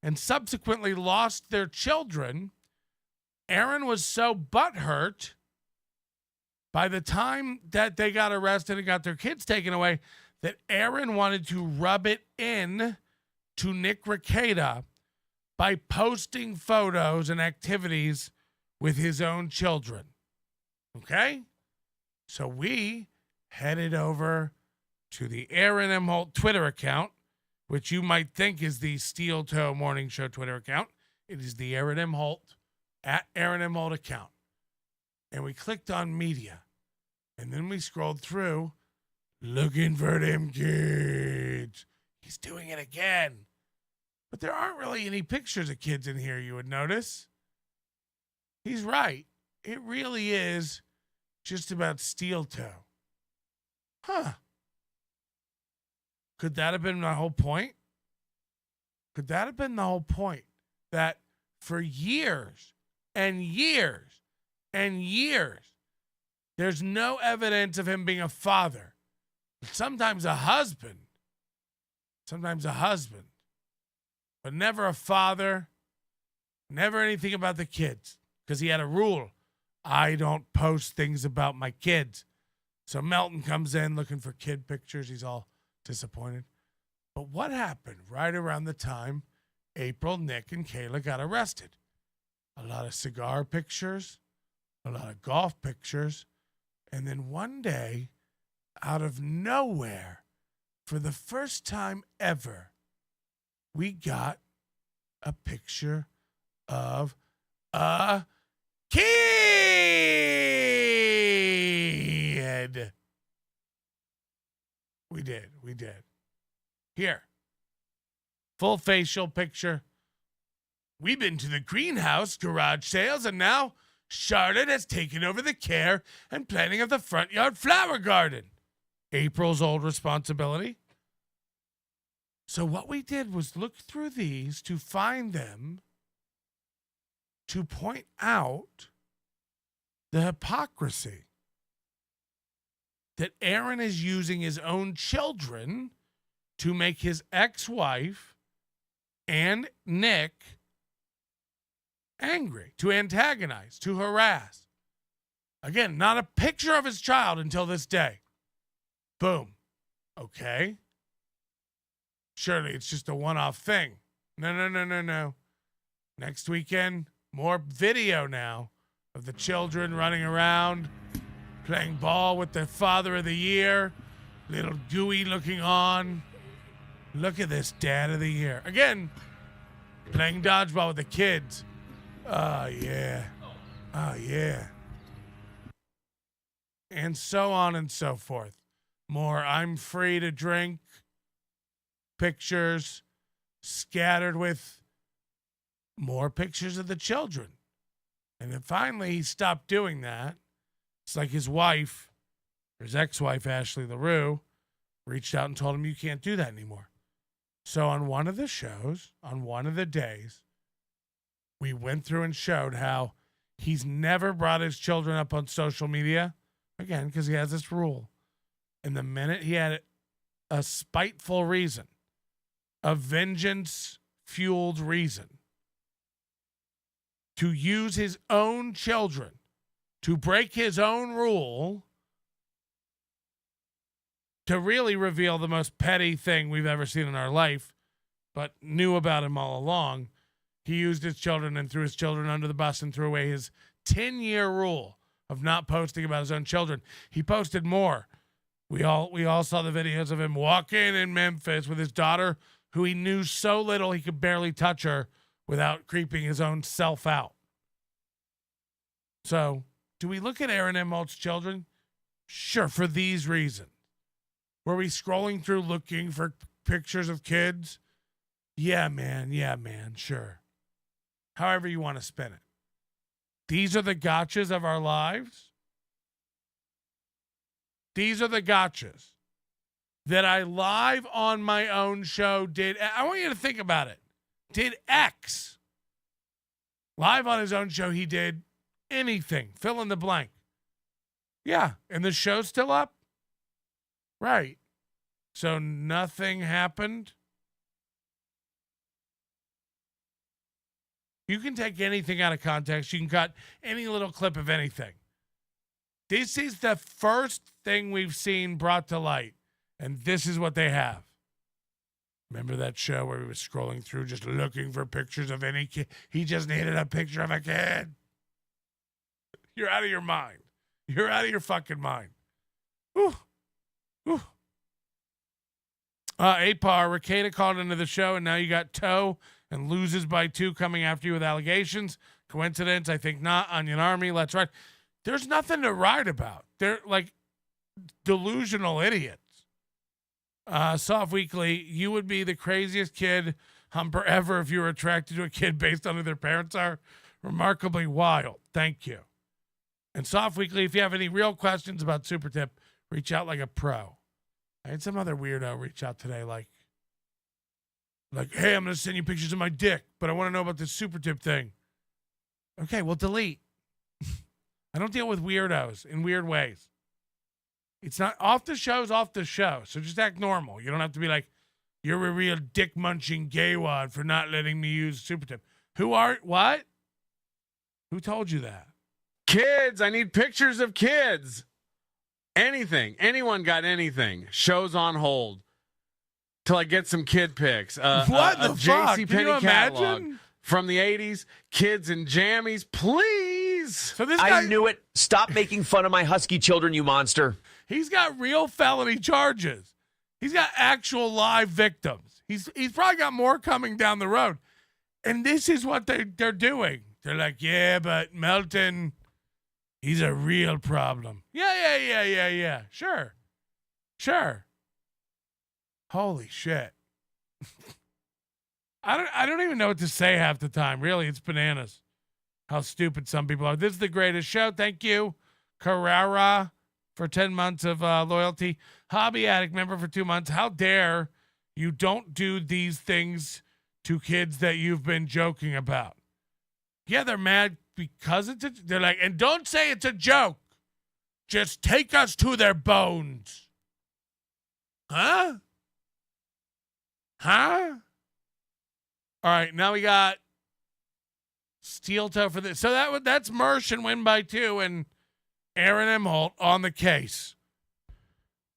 and subsequently lost their children, Aaron was so butthurt by the time that they got arrested and got their kids taken away that Aaron wanted to rub it in to Nick Rekieta by posting photos and activities with his own children. Okay? So we headed over to the Aaron Imholte Twitter account, which you might think is the Steel Toe Morning Show Twitter account. It is the Aaron Imholte, at Aaron Imholte account. And we clicked on media. And then we scrolled through looking for them kids. He's doing it again. But there aren't really any pictures of kids in here, you would notice. He's right. It really is just about Steel Toe. Huh. Could that have been the whole point? Could that have been the whole point? That for years and years and years, there's no evidence of him being a father. Sometimes a husband. But never a father. Never anything about the kids. Because he had a rule. I don't post things about my kids. So Melton comes in looking for kid pictures. He's all disappointed. But what happened right around the time April, Nick, and Kayla got arrested? A lot of cigar pictures, a lot of golf pictures, and then one day, out of nowhere, for the first time ever, we got a picture of a kid. We did. Here. Full facial picture. We've been to the greenhouse garage sales, and now Charlotte has taken over the care and planning of the front yard flower garden. April's old responsibility. So what we did was look through these to find them, to point out the hypocrisy that Aaron is using his own children to make his ex-wife and Nick angry, to antagonize, to harass. Again, not a picture of his child until this day. Boom. Okay. Surely it's just a one-off thing. No. Next weekend, more video now of the children running around, playing ball with the father of the year, little Dewey looking on. Look at this, dad of the year. Again, playing dodgeball with the kids. Oh, yeah. And so on and so forth. More I'm free to drink pictures scattered with more pictures of the children. And then finally he stopped doing that. It's like his wife, or his ex-wife, Ashley LaRue, reached out and told him, you can't do that anymore. So on one of the shows, on one of the days, we went through and showed how he's never brought his children up on social media, again, because he has this rule. And the minute he had a spiteful reason, a vengeance-fueled reason, to use his own children, to break his own rule, to really reveal the most petty thing we've ever seen in our life, but knew about him all along, he used his children and threw his children under the bus and threw away his 10-year rule of not posting about his own children. He posted more. We all saw the videos of him walking in Memphis with his daughter, who he knew so little he could barely touch her without creeping his own self out. So, do we look at Aaron Imholte's children? Sure, for these reasons. Were we scrolling through looking for pictures of kids? Yeah, man, sure. However you want to spin it. These are the gotchas of our lives. These are the gotchas that I live on my own show did. I want you to think about it. Did X live on his own show? He did anything. Fill in the blank. Yeah. And the show's still up? Right. So nothing happened. You can take anything out of context. You can cut any little clip of anything. This is the first thing we've seen brought to light, and this is what they have. Remember that show where he was scrolling through just looking for pictures of any kid? He just needed a picture of a kid. You're out of your mind. You're out of your fucking mind. Whew. Whew. Apar, Ricada called into the show, and now you got Toe and Loses by 2 coming after you with allegations. Coincidence? I think not. Onion Army, let's ride. There's nothing to write about. They're like delusional idiots. Soft Weekly, you would be the craziest kid humper ever if you were attracted to a kid based on who their parents are. Remarkably wild. Thank you. And Soft Weekly, if you have any real questions about Super Tip, reach out like a pro. I had some other weirdo reach out today like, hey, I'm going to send you pictures of my dick, but I want to know about this Super Tip thing. Okay, well, delete. I don't deal with weirdos in weird ways. It's not off the show, so just act normal. You don't have to be like, you're a real dick-munching gaywad for not letting me use Super Tip. What? Who told you that? Kids, I need pictures of kids. Anything. Anyone got anything. Shows on hold. Till I get some kid pics. What the fuck? JCPenney Can you catalog imagine? from the 80s. Kids in jammies, please. So this I knew it. Stop making fun of my husky children, you monster. He's got real felony charges. He's got actual live victims. He's probably got more coming down the road. And this is what they're doing. They're like, yeah, but Melton, he's a real problem. Yeah. Sure. Holy shit. I don't even know what to say half the time. Really, it's bananas how stupid some people are. This is the greatest show. Thank you, Carrera, for 10 months of loyalty. Hobby Addict member for 2 months. How dare you don't do these things to kids that you've been joking about? Yeah, they're mad because they're like, and don't say it's a joke. Just take us to their bones. Huh? All right, now we got Steel Toe for this. So that's Mersh and win by 2 and Aaron Imholte on the case.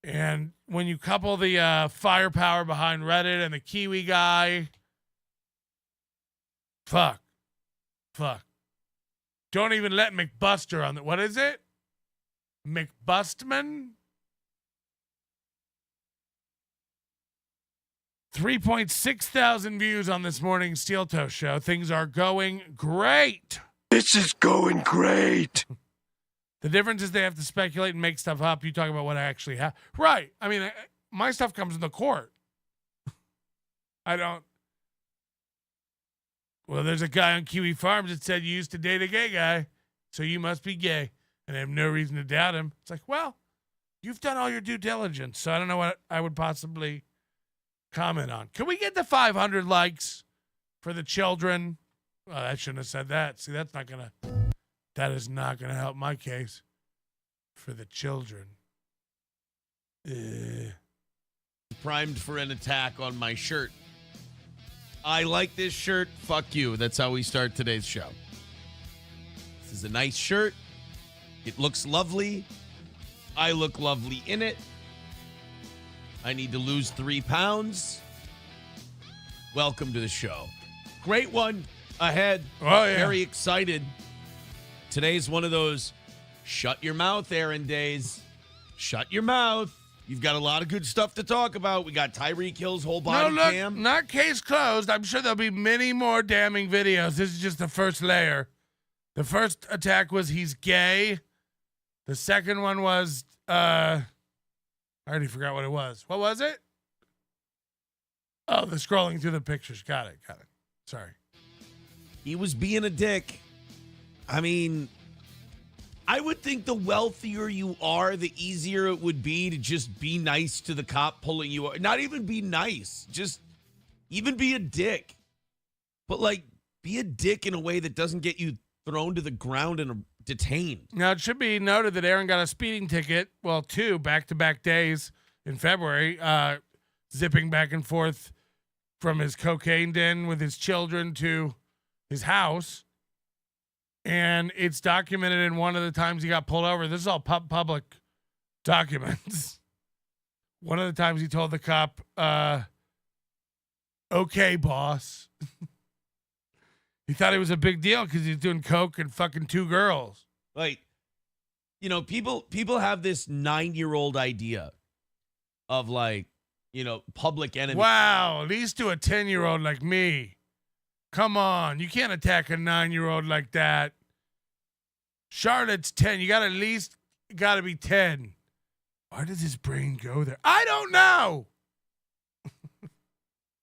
And when you couple the firepower behind Reddit and the Kiwi guy, fuck. Don't even let McBuster on the, what is it? McBustman? 3.6 thousand views on this morning's Steel Toe show. Things are going great. This is going great. The difference is they have to speculate and make stuff up. You talk about what I actually have. Right. I mean, my stuff comes in the court. I don't. Well, there's a guy on Kiwi Farms that said you used to date a gay guy, so you must be gay. And I have no reason to doubt him. It's like, well, you've done all your due diligence, so I don't know what I would possibly comment on. Can we get the 500 likes for the children? Well, I shouldn't have said that. See, that is not gonna help my case for the children. Primed for an attack on my shirt. I like this shirt. Fuck you. That's how we start today's show. This is a nice shirt. It looks lovely. I look lovely in it. I need to lose 3 pounds. Welcome to the show. Great one ahead. Oh, yeah. Very excited. Today's one of those shut your mouth, Aaron days. Shut your mouth. You've got a lot of good stuff to talk about. We got Tyreek Hill's whole body cam. Not case closed. I'm sure there'll be many more damning videos. This is just the first layer. The first attack was he's gay. The second one was, I already forgot what it was. What was it? Oh, the scrolling through the pictures. Got it. Sorry. He was being a dick. I mean, I would think the wealthier you are, the easier it would be to just be nice to the cop pulling you over. Not even be nice. Just even be a dick. But, like, be a dick in a way that doesn't get you thrown to the ground and detained. Now, it should be noted that Aaron got a speeding ticket, well, 2 back-to-back days in February, zipping back and forth from his cocaine den with his children to his house. And it's documented in one of the times he got pulled over. This is all public documents. One of the times he told the cop, okay, boss. He thought it was a big deal because he's doing coke and fucking 2 girls. Like, you know, people have this 9-year-old idea of, like, you know, public enemy. Wow, at least to a 10-year-old like me. Come on, you can't attack a 9-year-old like that. Charlotte's 10. You got to be 10. Why does his brain go there? I don't know.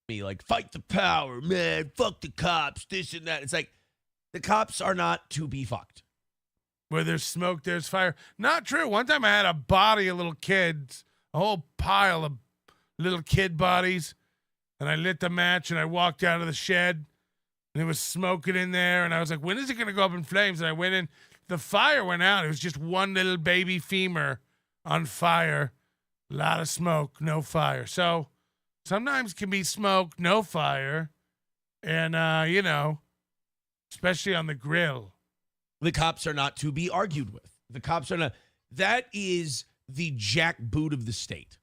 Me like, fight the power, man. Fuck the cops, this and that. It's like, the cops are not to be fucked. Where there's smoke, there's fire. Not true. One time I had a body of little kids, a whole pile of little kid bodies, and I lit the match and I walked out of the shed and it was smoking in there. And I was like, when is it going to go up in flames? And I went in. The fire went out. It was just one little baby femur on fire. A lot of smoke, no fire. So sometimes can be smoke, no fire. And, you know, especially on the grill. The cops are not to be argued with. The cops are not. That is the jackboot of the state.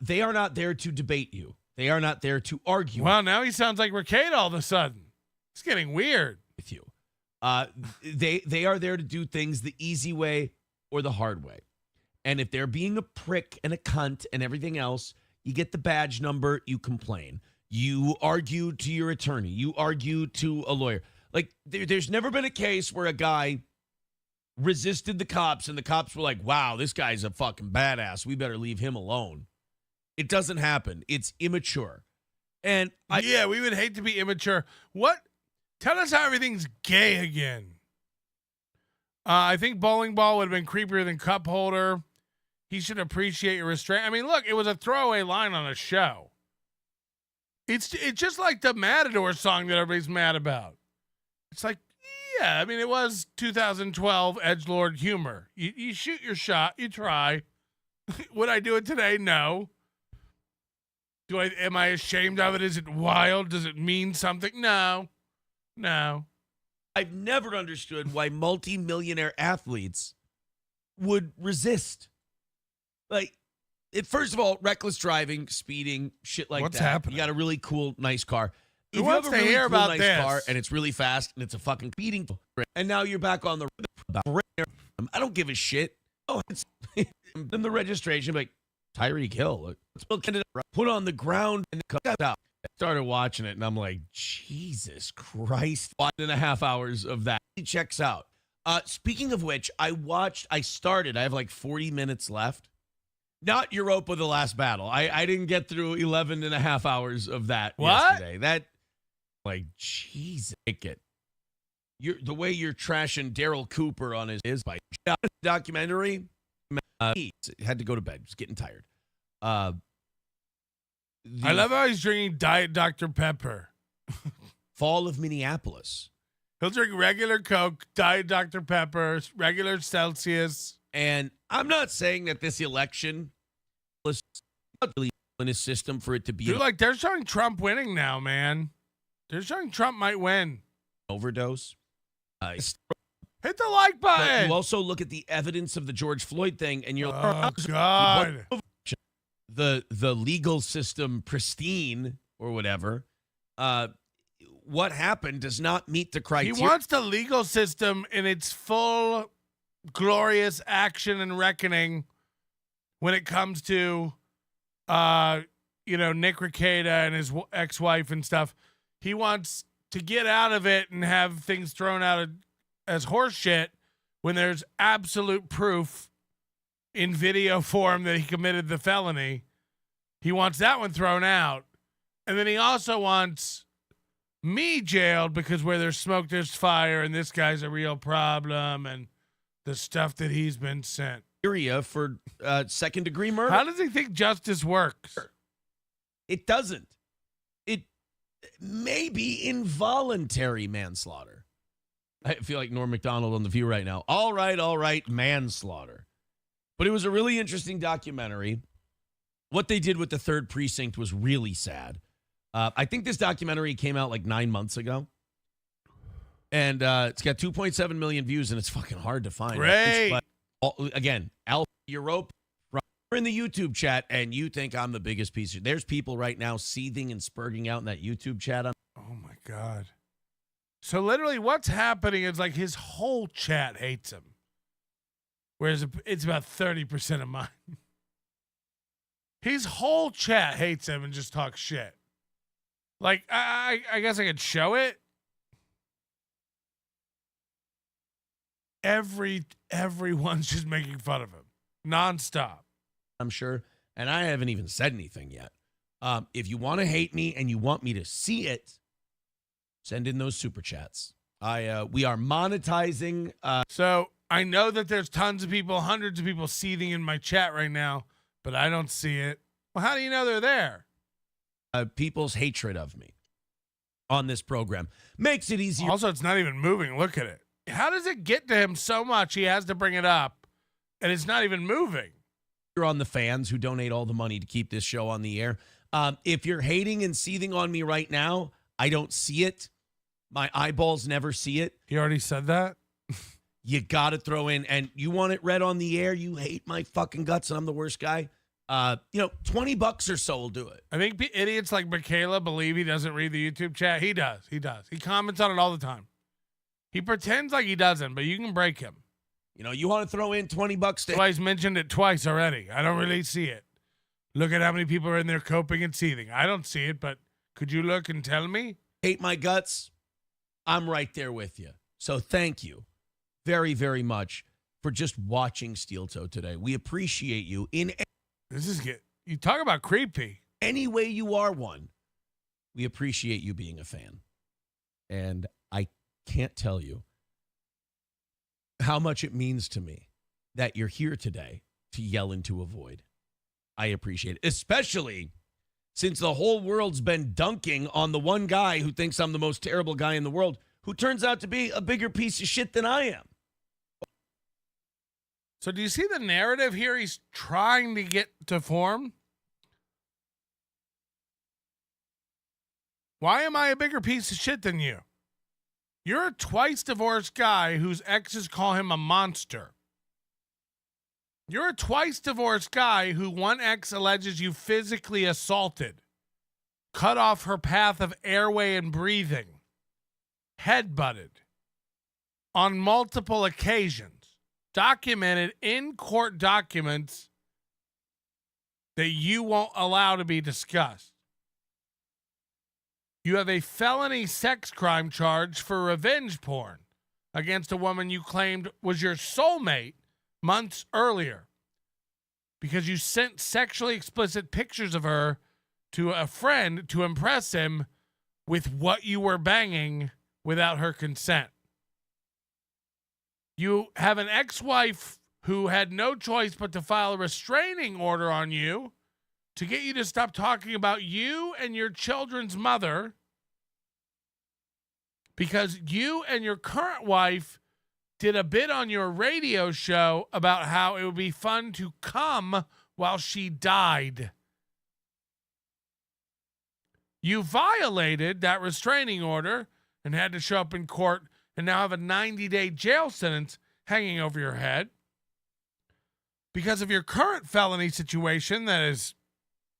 They are not there to debate you. They are not there to argue. Well, now he sounds like Ricade all of a sudden. It's getting weird with you. They are there to do things the easy way or the hard way. And if they're being a prick and a cunt and everything else, you get the badge number, you complain. You argue to your attorney. You argue to a lawyer. Like, there's never been a case where a guy resisted the cops and the cops were like, wow, this guy's a fucking badass. We better leave him alone. It doesn't happen. It's immature. And yeah, we would hate to be immature. What? Tell us how everything's gay again. I think bowling ball would have been creepier than cup holder. He should appreciate your restraint. I mean, look, it was a throwaway line on a show. It's just like the Matador song that everybody's mad about. It's like, yeah, I mean, it was 2012 edgelord humor. You shoot your shot, you try. Would I do it today? No. Am I ashamed of it? Is it wild? Does it mean something? No. I've never understood why multimillionaire athletes would resist. Like, first of all, reckless driving, speeding, shit like What's that. happening? You got a really cool, nice car. Who If you have wants a to really hear cool, about nice this? car and it's really fast and it's a fucking speeding, and now you're back on the I don't give a shit. Oh, it's in the registration, like Tyreek Hill. Put on the ground and cut out. I started watching it and I'm like, Jesus Christ. 1.5 hours of that. It checks out. Speaking of which, I have like 40 minutes left. Not Europa, the last battle. I didn't get through 11.5 hours of that yesterday. That, like, Jesus. The way you're trashing Daryl Cooper on his bike documentary, he had to go to bed. Just getting tired. I love how he's drinking Diet Dr. Pepper. Fall of Minneapolis. He'll drink regular Coke, Diet Dr. Pepper, regular Celsius. And I'm not saying that this election was not really in his system for it to be. Dude, like, they're showing Trump winning now, man. They're showing Trump might win. Overdose. Hit the like button. But you also look at the evidence of the George Floyd thing, and you're like, oh, God. The legal system pristine or whatever. What happened does not meet the criteria. He wants the legal system in its full glorious action and reckoning when it comes to, Nick Rekieta and his ex-wife and stuff. He wants to get out of it and have things thrown out as horse shit when there's absolute proof in video form that he committed the felony. He wants that one thrown out. And then he also wants me jailed because where there's smoke, there's fire, and this guy's a real problem, and the stuff that he's been sent. For second-degree murder. How does he think justice works? It doesn't. It may be involuntary manslaughter. I feel like Norm Macdonald on The View right now. All right, manslaughter. But it was a really interesting documentary. What they did with the third precinct was really sad. I think this documentary came out like 9 months ago. And it's got 2.7 million views, and it's fucking hard to find. Great. Again, Al Europe, we're in the YouTube chat, and you think I'm the biggest piece of... There's people right now seething and spurting out in that YouTube chat. Oh, my God. So literally what's happening is like his whole chat hates him. Whereas it's about 30% of mine. His whole chat hates him and just talks shit. Like, I guess I could show it. Everyone's just making fun of him. Nonstop. I'm sure. And I haven't even said anything yet. If you want to hate me and you want me to see it, send in those super chats. We are monetizing. So I know that there's tons of people, hundreds of people seething in my chat right now, but I don't see it. Well, how do you know they're there? People's hatred of me on this program makes it easier. Also, it's not even moving. Look at it. How does it get to him so much he has to bring it up, and it's not even moving? You're on the fans who donate all the money to keep this show on the air. If you're hating and seething on me right now, I don't see it. My eyeballs never see it. He already said that? You got to throw in, and you want it read on the air. You hate my fucking guts, and I'm the worst guy. $20 or so will do it. I think idiots like Michaela believe he doesn't read the YouTube chat. He does. He comments on it all the time. He pretends like he doesn't, but you can break him. You want to throw in $20 to... That's why he's mentioned it twice already. I don't really see it. Look at how many people are in there coping and seething. I don't see it, but Could you look and tell me? Hate my guts? I'm right there with you. So thank you very, very much for just watching Steel Toe today. We appreciate you in this is good. You talk about creepy. Any way you are one. We appreciate you being a fan. And I can't tell you how much it means to me that you're here today to yell into a void. I appreciate it, especially since the whole world's been dunking on the one guy who thinks I'm the most terrible guy in the world, who turns out to be a bigger piece of shit than I am. So do you see the narrative here he's trying to get to form? Why am I a bigger piece of shit than you? You're a twice divorced guy whose exes call him a monster. You're a twice divorced guy who one ex alleges you physically assaulted, cut off her path of airway and breathing, headbutted on multiple occasions, documented in court documents that you won't allow to be discussed. You have a felony sex crime charge for revenge porn against a woman you claimed was your soulmate months earlier because you sent sexually explicit pictures of her to a friend to impress him with what you were banging without her consent. You have an ex-wife who had no choice but to file a restraining order on you to get you to stop talking about you and your children's mother because you and your current wife did a bit on your radio show about how it would be fun to come while she died. You violated that restraining order and had to show up in court and now have a 90-day jail sentence hanging over your head because of your current felony situation that is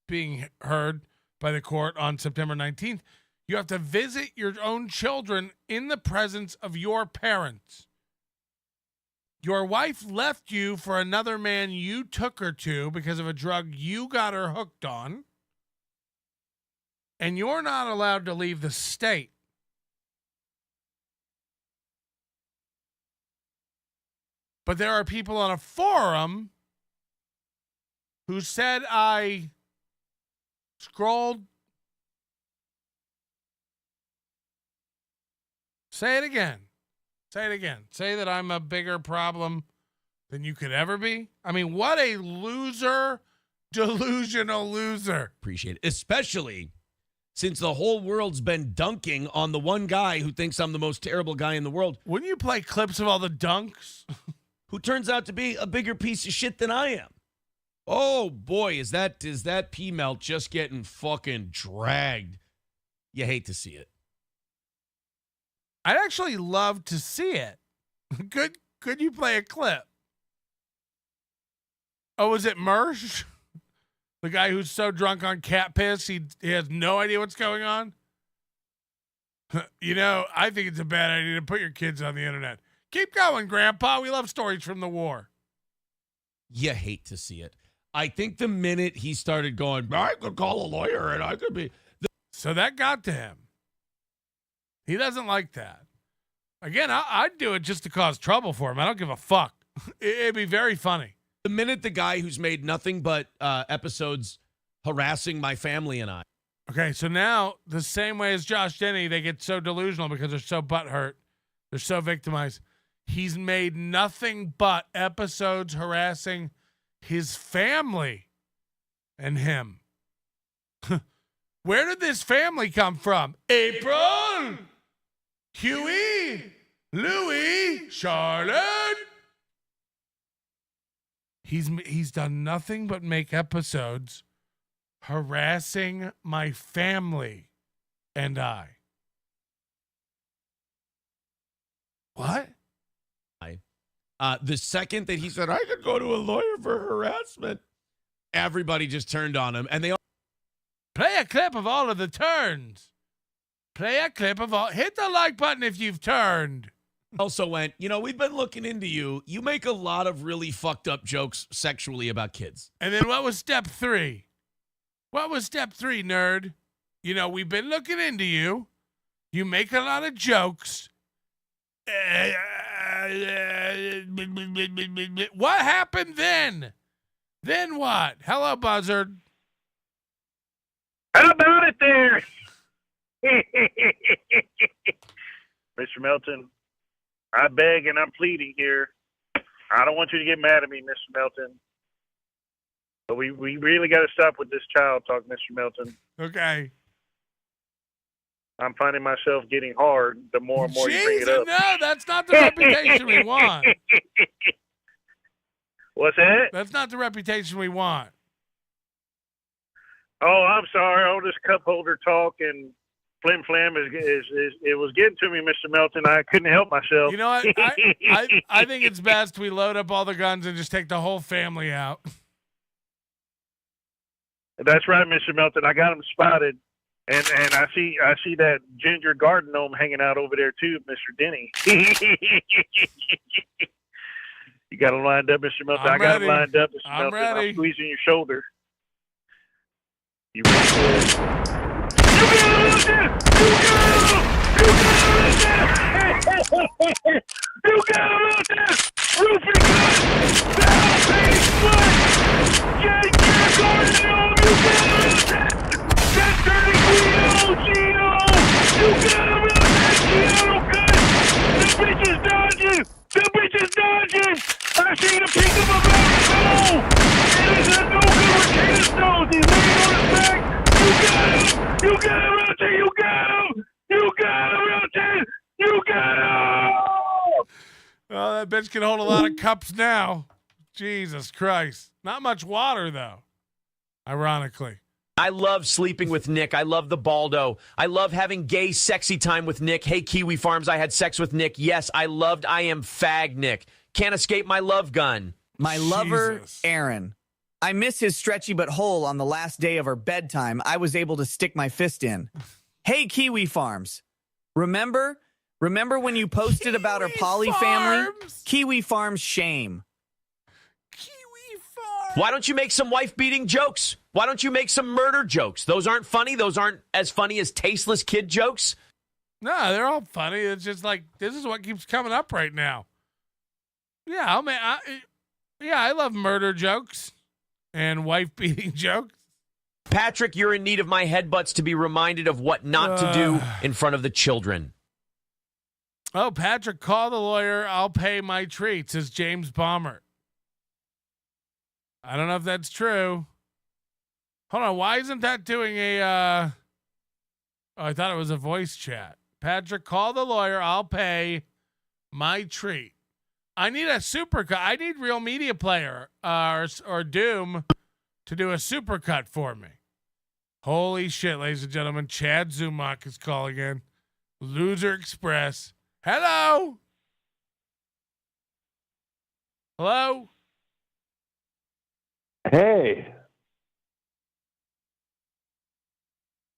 being heard by the court on September 19th. You have to visit your own children in the presence of your parents. Your wife left you for another man you took her to because of a drug you got her hooked on. And you're not allowed to leave the state. But there are people on a forum who said I scrolled. Say it again. Say it again. Say that I'm a bigger problem than you could ever be. I mean, what a loser, delusional loser. Appreciate it. Especially since the whole world's been dunking on the one guy who thinks I'm the most terrible guy in the world. Wouldn't you play clips of all the dunks? Who turns out to be a bigger piece of shit than I am. Oh boy, is that P-Melt just getting fucking dragged. You hate to see it. I'd actually love to see it. Could you play a clip? Oh, was it Mersh? The guy who's so drunk on cat piss, he has no idea what's going on? You know, I think it's a bad idea to put your kids on the internet. Keep going, Grandpa. We love stories from the war. You hate to see it. I think the minute he started going, I could call a lawyer and I could be. So that got to him. He doesn't like that. Again, I'd do it just to cause trouble for him. I don't give a fuck. It'd be very funny. The minute the guy who's made nothing but episodes harassing my family and I. Okay, so now the same way as Josh Denny, they get so delusional because they're so butthurt. They're so victimized. He's made nothing but episodes harassing his family and him. Where did this family come from? April, Huey, Louie, Charlotte. He's done nothing but make episodes harassing my family and I. What? The second that he said, I could go to a lawyer for harassment, everybody just turned on him. And they all play a clip of all of the turns. Play a clip of all. Hit the like button if you've turned. Also went, we've been looking into you. You make a lot of really fucked up jokes sexually about kids. And then what was step 3? What was step 3, nerd? You know, we've been looking into you. You make a lot of jokes. What happened then? Then what? Hello, Buzzard. How about it there? Mr. Melton, I beg and I'm pleading here. I don't want you to get mad at me, Mr. Melton. But we really got to stop with this child talk, Mr. Melton. Okay. I'm finding myself getting hard the more and more you bring it up. No, that's not the reputation we want. What's that? That's not the reputation we want. Oh, I'm sorry. All this cup holder talk and flim flam is it was getting to me, Mr. Melton. I couldn't help myself. You know what? I think it's best we load up all the guns and just take the whole family out. That's right, Mr. Melton. I got them spotted, and I see that ginger garden gnome hanging out over there too, Mr. Denny. You got him lined up, Mr. Melton. I got him lined up, Mr. Melton. Ready. I'm squeezing your shoulder. You ready for it? You got him out there! Roofing gun! Down, page foot! Ginger garden gnome! You got him out there! That dirty Gino! You got him out there, Gino! Good! The bitch is dodging! The bitch is dodging! I see the peak of a mountain! No! It is a no-good Ricada Stones! He's laying on his back! You got him! You got him out there! You got him! You got him out there! You got him! Oh, that bitch can hold a lot of cups now. Jesus Christ. Not much water, though. Ironically. I love sleeping with Nick. I love the Baldo. I love having gay, sexy time with Nick. Hey, Kiwi Farms, I had sex with Nick. Yes, I am fag Nick. Can't escape my love gun. My lover, Aaron. I miss his stretchy but hole on the last day of our bedtime. I was able to stick my fist in. Hey, Kiwi Farms. Remember when you posted about our poly family? Kiwi Farms shame. Why don't you make some wife-beating jokes? Why don't you make some murder jokes? Those aren't funny. Those aren't as funny as tasteless kid jokes. No, they're all funny. It's just like, this is what keeps coming up right now. Yeah, I love murder jokes and wife-beating jokes. Patrick, you're in need of my headbutts to be reminded of what not to do in front of the children. Oh, Patrick, call the lawyer. I'll pay my treats, says James Bomber. I don't know if that's true. Hold on. Why isn't that doing a, oh, I thought it was a voice chat. Patrick, call the lawyer. I'll pay my treat. I need a supercut. I need Real Media Player or Doom to do a supercut for me. Holy shit, ladies and gentlemen. Chad Zumach is calling in. Loser Express. Hello? Hello? Hey.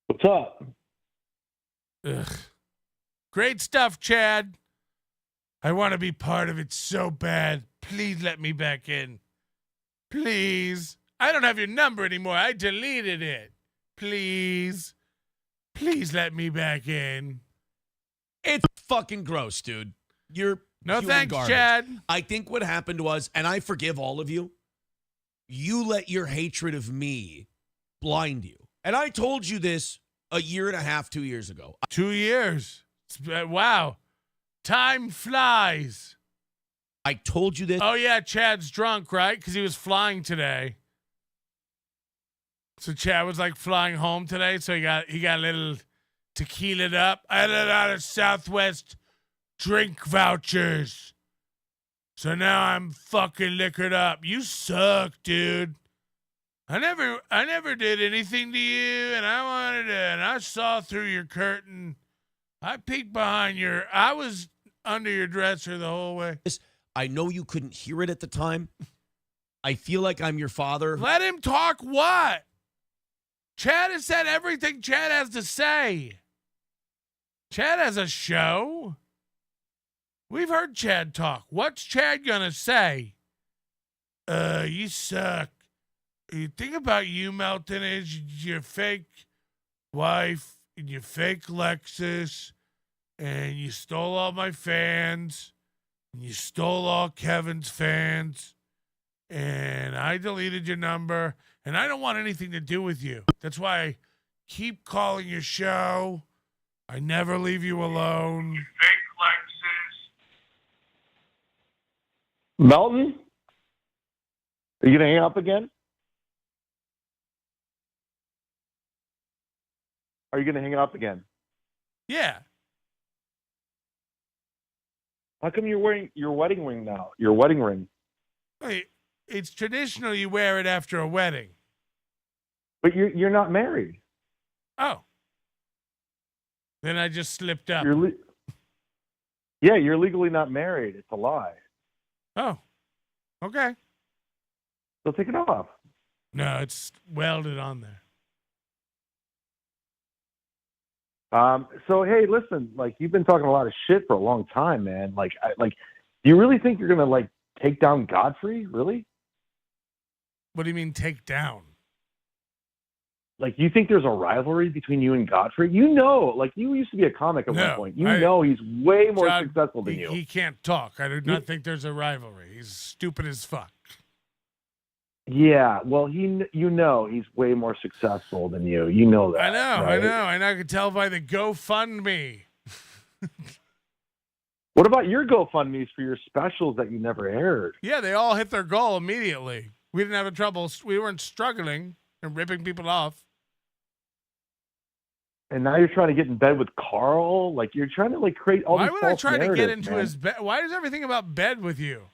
What's up? Ugh. Great stuff, Chad. I want to be part of it so bad. Please let me back in. Please. I don't have your number anymore. I deleted it. Please. Please let me back in. It's fucking gross, dude. You're no human thanks, garbage. Chad. I think what happened was, and I forgive all of you, you let your hatred of me blind you. And I told you this a year and a half, 2 years ago. 2 years. Wow. Time flies. I told you this. Oh, yeah, Chad's drunk, right? Because he was flying today. So Chad was like flying home today, so he got a little tequila'd up. I had a lot of Southwest drink vouchers. So now I'm fucking liquored up. You suck, dude. I never did anything to you, and I saw through your curtain. I peeked behind I was under your dresser the whole way. I know you couldn't hear it at the time. I feel like I'm your father. Let him talk what? Chad has said everything Chad has to say. Chad has a show. We've heard Chad talk. What's Chad gonna say? You suck. The thing about you, Melton, is you're fake. wife in your fake Lexus, and you stole all my fans, and you stole all Kevin's fans, and I deleted your number, and I don't want anything to do with you. That's why I keep calling your show. I never leave you alone. Fake Lexus. Melton? Are you going to hang up again? Are you going to hang up again? Yeah. How come you're wearing your wedding ring now? Your wedding ring. Wait, it's traditional you wear it after a wedding. But you're not married. Oh. Then I just slipped up. Yeah, you're legally not married. It's a lie. Oh. Okay. So take it off. No, it's welded on there. So hey, listen, like you've been talking a lot of shit for a long time, man. Like, do you really think you're gonna like take down Godfrey? Really? What do you mean take down? Like, you think there's a rivalry between you and Godfrey? You know, like you used to be a comic at one point. You know he's way more successful than you. He can't talk. I do not think there's a rivalry. He's stupid as fuck. Yeah, well, you know he's way more successful than you. You know that. I know, right? and I can tell by the GoFundMe. What about your GoFundMes for your specials that you never aired? Yeah, they all hit their goal immediately. We didn't have a trouble. We weren't struggling and ripping people off. And now you're trying to get in bed with Carl? Like, you're trying to, like, create all these false narratives, Why would I try to get into man. his bed? Why is everything about bed with you?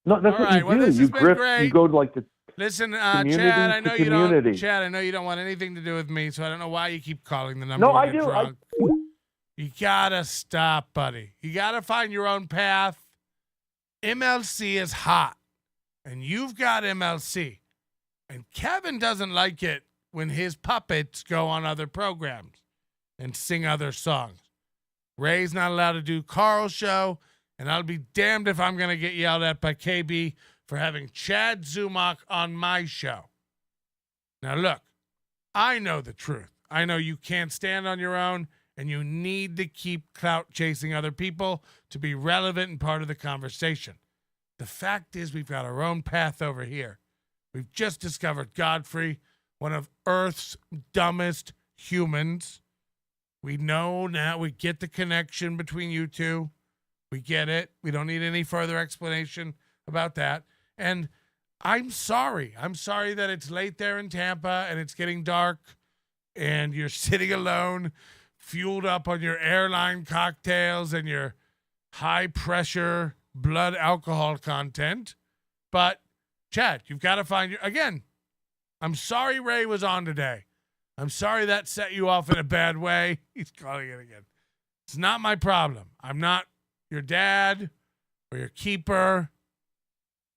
No, that's all what right, you well, do. This You has been grift. great. You go to, like, the Listen, community Chad, I know to you don't. community. Chad, I know you don't want anything to do with me, so I don't know why you keep calling the number. No, when I you're do. drunk. You gotta stop, buddy. You gotta find your own path. MLC is hot, and you've got MLC, and Kevin doesn't like it when his puppets go on other programs and sing other songs. Ray's not allowed to do Carl's show, and I'll be damned if I'm gonna get yelled at by KB for having Chad Zumach on my show. Now, look, I know the truth. I know you can't stand on your own, and you need to keep clout chasing other people to be relevant and part of the conversation. The fact is, we've got our own path over here. We've just discovered Godfrey, one of Earth's dumbest humans. We know now, we get the connection between you two. We get it. We don't need any further explanation about that. And I'm sorry. I'm sorry that it's late there in Tampa and it's getting dark and you're sitting alone, fueled up on your airline cocktails and your high pressure blood alcohol content. But Chad, you've got to find again, I'm sorry Ray was on today. I'm sorry that set you off in a bad way. He's calling it again. It's not my problem. I'm not your dad or your keeper.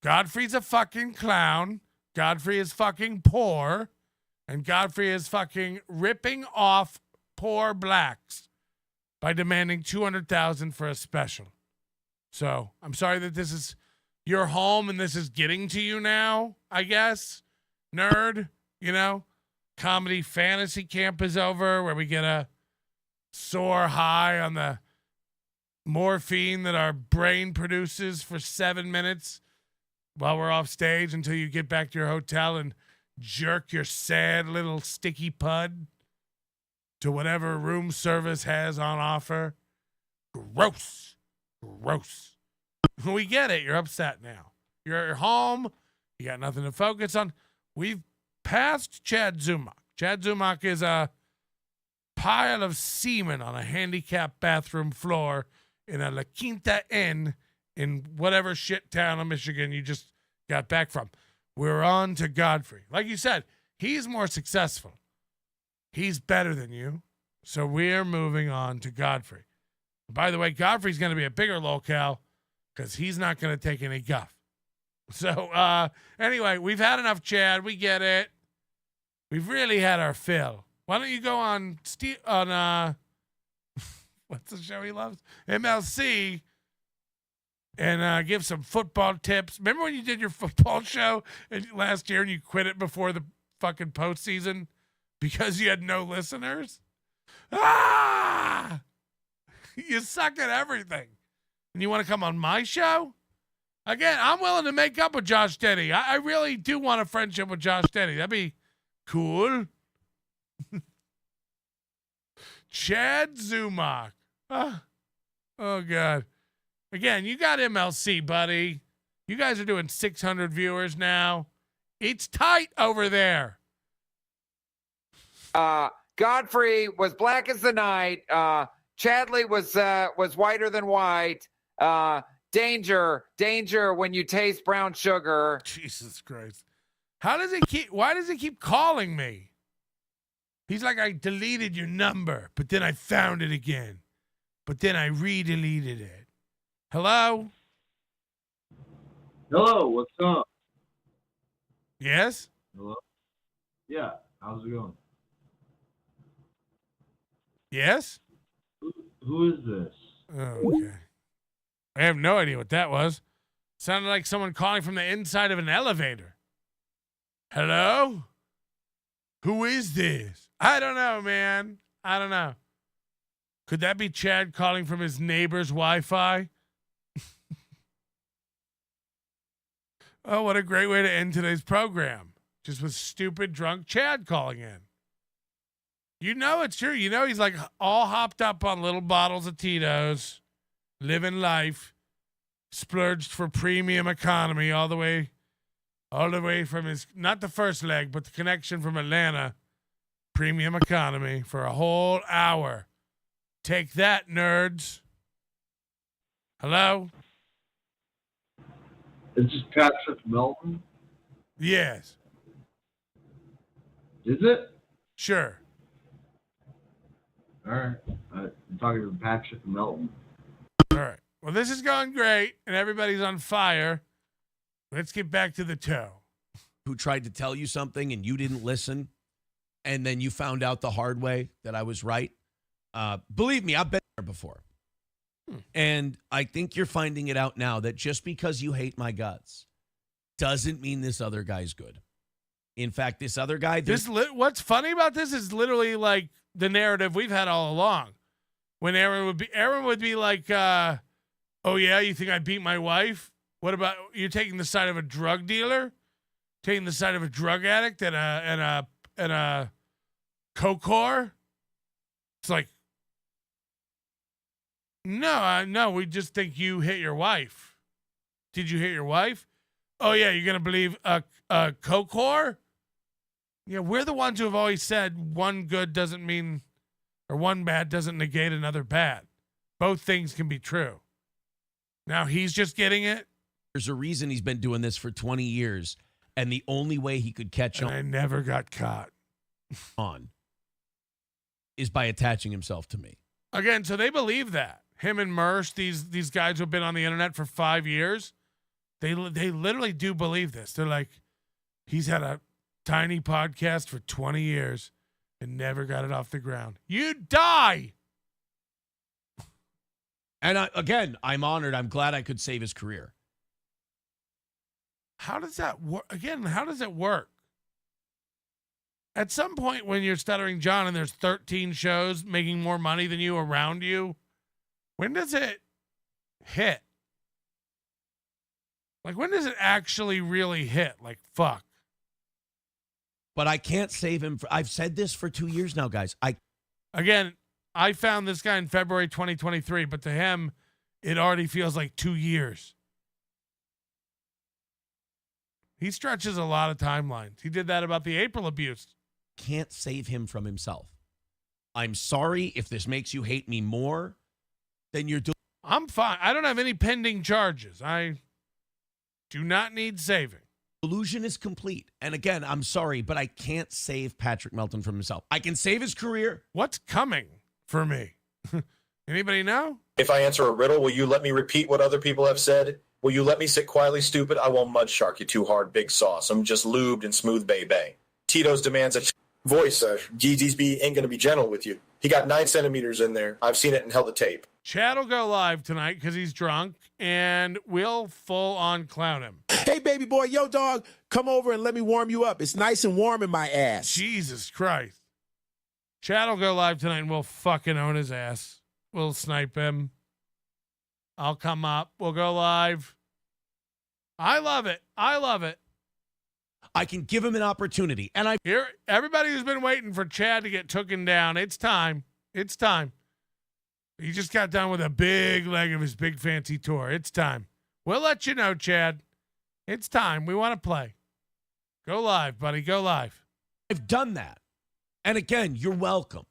Godfrey's a fucking clown. Godfrey is fucking poor. And Godfrey is fucking ripping off poor blacks by demanding $200,000 for a special. So I'm sorry that this is your home and this is getting to you now, I guess. Nerd, you know, comedy fantasy camp is over where we get a soar high on the morphine that our brain produces for 7 minutes while we're off stage until you get back to your hotel and jerk your sad little sticky pud to whatever room service has on offer. Gross. Gross. We get it. You're upset now. You're home. You got nothing to focus on. We've passed Chad Zumach. Chad Zumach is a pile of semen on a handicapped bathroom floor in a La Quinta Inn in whatever shit town of Michigan you just got back from. We're on to Godfrey. Like you said, he's more successful. He's better than you. So we're moving on to Godfrey. By the way, Godfrey's going to be a bigger locale because he's not going to take any guff. So anyway, we've had enough, Chad. We get it. We've really had our fill. Why don't you go on what's the show he loves? MLC. And give some football tips. Remember when you did your football show last year and you quit it before the fucking postseason Because you had no listeners? Ah! You suck at everything. And you want to come on my show? Again, I'm willing to make up with Josh Denny. I really do want a friendship with Josh Denny. That'd be cool. Chad Zumach. Oh, God. Again, you got MLC, buddy. You guys are doing 600 viewers now. It's tight over there. Godfrey was black as the night. Chadley was whiter than white. Danger when you taste brown sugar. Jesus Christ. Why does he keep calling me? He's like, I deleted your number, but then I found it again. But then I re-deleted it. Hello? Hello, what's up? Yes? Hello? Yeah, how's it going? Yes? Who is this? Oh, okay. I have no idea what that was. Sounded like someone calling from the inside of an elevator. Hello? Who is this? I don't know, man. I don't know. Could that be Chad calling from his neighbor's Wi-Fi? Oh, what a great way to end today's program. Just with stupid, drunk Chad calling in. You know it's true. You know he's like all hopped up on little bottles of Tito's, living life, splurged for premium economy all the way from his, not the first leg, but the connection from Atlanta, premium economy for a whole hour. Take that, nerds. Hello? Is this Patrick Melton? Yes. Is it? Sure. All right. I'm talking to Patrick Melton. All right. Well, this is going great, and everybody's on fire. Let's get back to the toe. Who tried to tell you something and you didn't listen, and then you found out the hard way that I was right. Believe me, I've been there before. And I think you're finding it out now that just because you hate my guts doesn't mean this other guy's good. In fact, this other guy... What's funny about this is literally like the narrative we've had all along. When Aaron would be like, oh yeah, you think I beat my wife? What about, you're taking the side of a drug dealer? Taking the side of a drug addict and a coke whore? It's like, no, we just think you hit your wife. Did you hit your wife? Oh yeah, you're gonna believe a coke whore? Yeah, we're the ones who have always said one good doesn't mean, or one bad doesn't negate another bad. Both things can be true. Now he's just getting it. There's a reason he's been doing this for 20 years, and the only way he could catch on, I never got caught on, is by attaching himself to me. Again, so they believe that. Him and Mersh, these guys who have been on the internet for 5 years, they literally do believe this. They're like, he's had a tiny podcast for 20 years and never got it off the ground. You die! And again, I'm honored. I'm glad I could save his career. How does that work? Again, how does it work? At some point when you're Stuttering John and there's 13 shows making more money than you around you, when does it hit? Like, when does it actually really hit? Like, fuck. But I can't save him. I've said this for 2 years now, guys. Again, I found this guy in February 2023, but to him, it already feels like 2 years. He stretches a lot of timelines. He did that about the April abuse. Can't save him from himself. I'm sorry if this makes you hate me more than you're doing. I'm fine. I don't have any pending charges. I do not need saving. Illusion is complete. And again, I'm sorry, but I can't save Patrick Melton from himself. I can save his career. What's coming for me? Anybody know? If I answer a riddle, will you let me repeat what other people have said? Will you let me sit quietly, stupid? I won't mud shark you too hard, big sauce. I'm just lubed and smooth, baby. Tito's demands a voice. Jeezy's ain't going to be gentle with you. He got 9 centimeters in there. I've seen it and held the tape. Chad will go live tonight because he's drunk, and we'll full-on clown him. Hey, baby boy, yo, dog, come over and let me warm you up. It's nice and warm in my ass. Jesus Christ. Chad will go live tonight and we'll fucking own his ass. We'll snipe him. I'll come up. We'll go live. I love it. I love it. I can give him an opportunity. And Here, everybody who's been waiting for Chad to get taken down, it's time. It's time. He just got done with a big leg of his big fancy tour. It's time. We'll let you know, Chad. It's time. We want to play. Go live, buddy. Go live. I've done that. And again, you're welcome.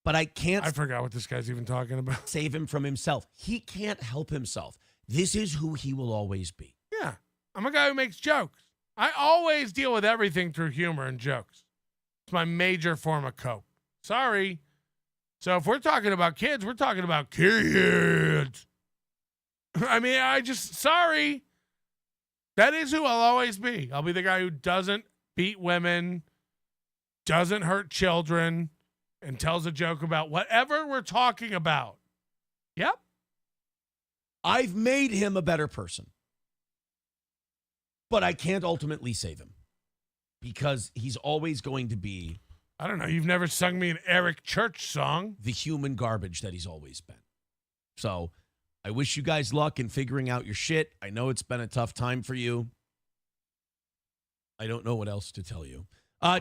But I can't. I forgot what this guy's even talking about. Save him from himself. He can't help himself. This is who he will always be. Yeah. I'm a guy who makes jokes. I always deal with everything through humor and jokes. It's my major form of cope. Sorry. So if we're talking about kids, we're talking about kids. I mean, sorry. That is who I'll always be. I'll be the guy who doesn't beat women, doesn't hurt children, and tells a joke about whatever we're talking about. Yep. I've made him a better person. But I can't ultimately save him. Because he's always going to be... I don't know. You've never sung me an Eric Church song. The human garbage that he's always been. So I wish you guys luck in figuring out your shit. I know it's been a tough time for you. I don't know what else to tell you.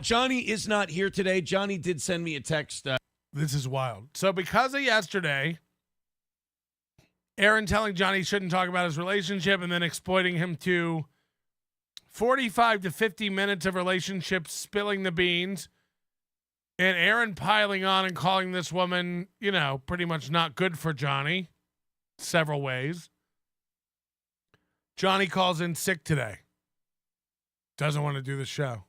Johnny is not here today. Johnny did send me a text. This is wild. So because of yesterday, Aaron telling Johnny he shouldn't talk about his relationship and then exploiting him to 45 to 50 minutes of relationship spilling the beans, and Aaron piling on and calling this woman, pretty much not good for Johnny several ways. Johnny calls in sick today. Doesn't want to do the show.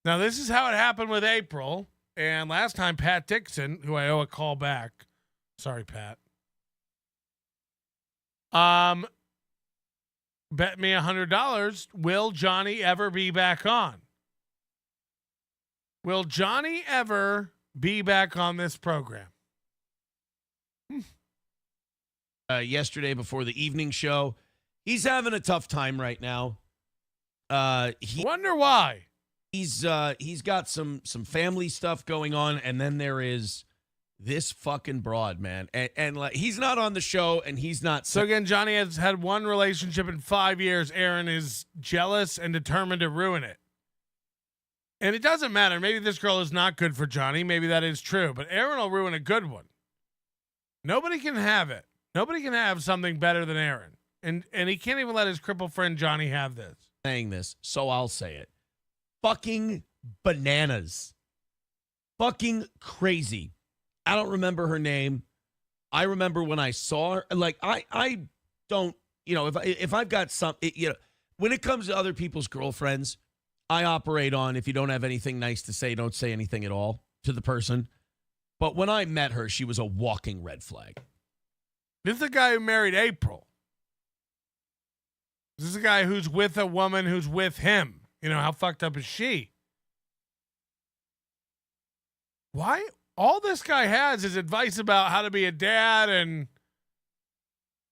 Now, this is how it happened with April. And last time, Pat Dixon, who I owe a call back. Sorry, Pat. Bet me $100. Will Johnny ever be back on? Will Johnny ever be back on this program? Yesterday before the evening show, he's having a tough time right now. Wonder why. He's got some family stuff going on, and then there is this fucking broad, man. And like, he's not on the show, and he's not. So again, Johnny has had one relationship in 5 years. Aaron is jealous and determined to ruin it. And it doesn't matter. Maybe this girl is not good for Johnny. Maybe that is true. But Aaron will ruin a good one. Nobody can have it. Nobody can have something better than Aaron. And he can't even let his crippled friend Johnny have this. Saying this, so I'll say it. Fucking bananas. Fucking crazy. I don't remember her name. I remember when I saw her. Like, I don't, if I've got when it comes to other people's girlfriends, I operate on, if you don't have anything nice to say, don't say anything at all to the person. But when I met her, she was a walking red flag. This is the guy who married April. This is a guy who's with a woman who's with him. How fucked up is she? Why? All this guy has is advice about how to be a dad and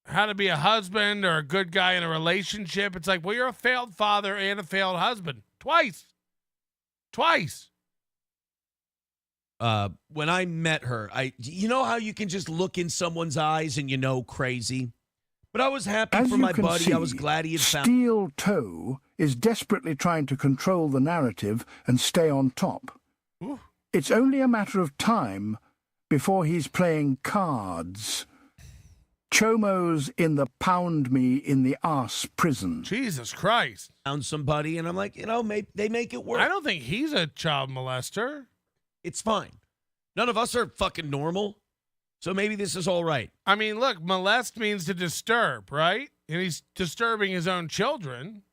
how to be a husband or a good guy in a relationship. It's like, well, you're a failed father and a failed husband. Twice. When I met her, you know how you can just look in someone's eyes and crazy? But I was happy for my buddy. See, I was glad he had found... Steel Toe is desperately trying to control the narrative and stay on top. Ooh. It's only a matter of time before he's playing cards. Chomo's in the pound me in the arse prison. Jesus Christ. Found somebody, and I'm like, maybe they make it work. I don't think he's a child molester. It's fine. None of us are fucking normal, so maybe this is all right. I mean, look, molest means to disturb, right? And he's disturbing his own children.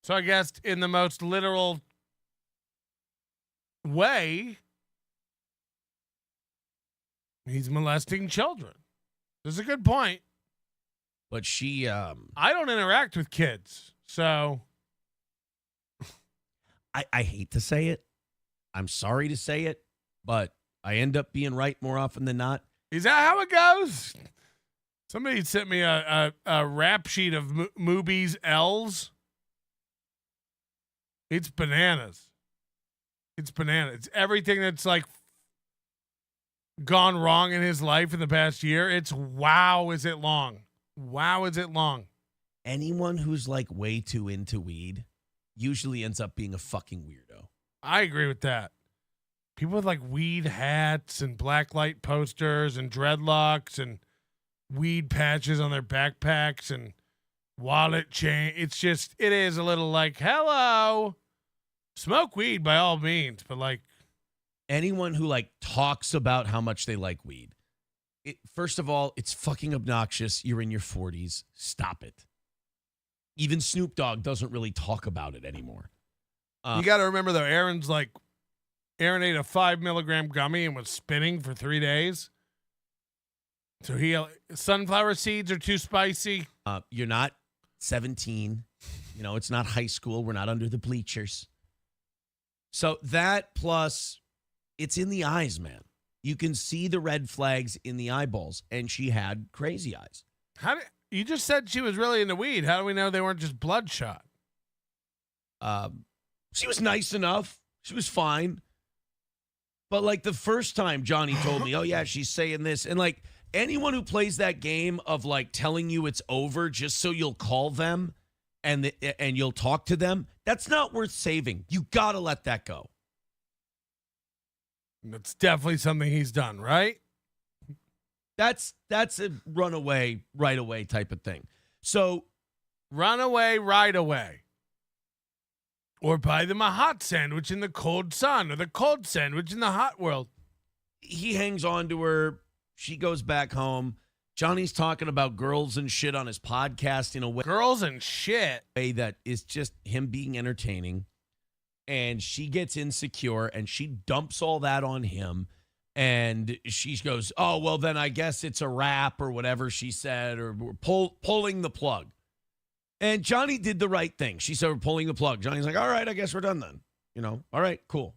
So I guess in the most literal way, he's molesting children. This is a good point. But she... I don't interact with kids, so... I hate to say it. I'm sorry to say it, but I end up being right more often than not. Is that how it goes? Somebody sent me a rap sheet of Mooby's L's. It's bananas. It's banana. It's everything that's like gone wrong in his life in the past year. It's wow, is it long? Wow, is it long? Anyone who's like way too into weed usually ends up being a fucking weirdo. I agree with that. People with like weed hats and black light posters and dreadlocks and weed patches on their backpacks and wallet chain. It is a little like, hello, smoke weed by all means, but like anyone who like talks about how much they like weed. First of all, it's fucking obnoxious. You're in your 40s. Stop it. Even Snoop Dogg doesn't really talk about it anymore. You got to remember though, Aaron ate a 5 milligram gummy and was spinning for 3 days. So sunflower seeds are too spicy. You're not 17. You know, it's not high school. We're not under the bleachers. So that plus it's in the eyes, man. You can see the red flags in the eyeballs, and she had crazy eyes. You just said she was really into weed. How do we know they weren't just bloodshot? She was nice enough. She was fine. But like the first time Johnny told me, oh yeah, she's saying this. And like anyone who plays that game of like telling you it's over just so you'll call them and you'll talk to them, that's not worth saving. You got to let that go. That's definitely something he's done, right? That's a runaway, right away type of thing. So runaway, right away. Or buy them a hot sandwich in the cold sun or the cold sandwich in the hot world. He hangs on to her. She goes back home. Johnny's talking about girls and shit on his podcast in a way. Girls and shit. That is just him being entertaining. And she gets insecure and she dumps all that on him. And she goes, oh, well, then I guess it's a wrap or whatever she said, or we're pulling the plug. And Johnny did the right thing. She said, we're pulling the plug. Johnny's like, all right, I guess we're done then. You know, all right, cool.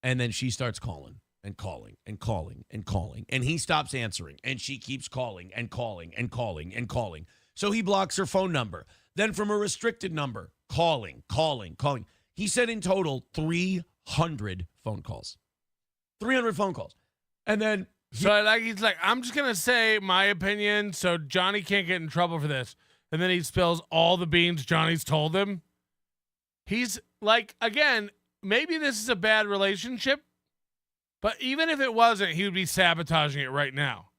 And then she starts calling and calling and calling and calling. And he stops answering. And she keeps calling and calling and calling and calling. So he blocks her phone number. Then from a restricted number, calling. He said in total 300 phone calls. 300 phone calls. And then he's like, I'm just going to say my opinion so Johnny can't get in trouble for this. And then he spills all the beans Johnny's told him. He's like, again, maybe this is a bad relationship, but even if it wasn't, he would be sabotaging it right now.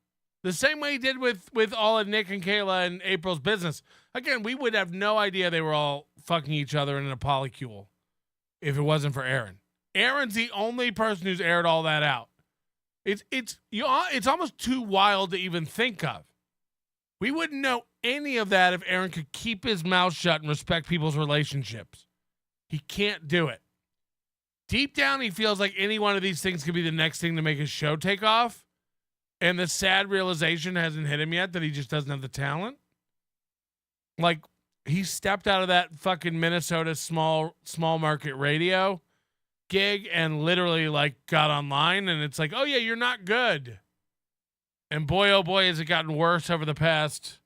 The same way he did with all of Nick and Kayla and April's business. Again, we would have no idea they were all fucking each other in a polycule if it wasn't for Aaron. Aaron's the only person who's aired all that out. It's almost too wild to even think of. We wouldn't know any of that if Aaron could keep his mouth shut and respect people's relationships. He can't do it. Deep down, he feels like any one of these things could be the next thing to make his show take off. And the sad realization hasn't hit him yet that he just doesn't have the talent. Like, he stepped out of that fucking Minnesota small market radio gig and literally like got online and it's like, oh yeah, you're not good. And boy, oh boy, has it gotten worse over the past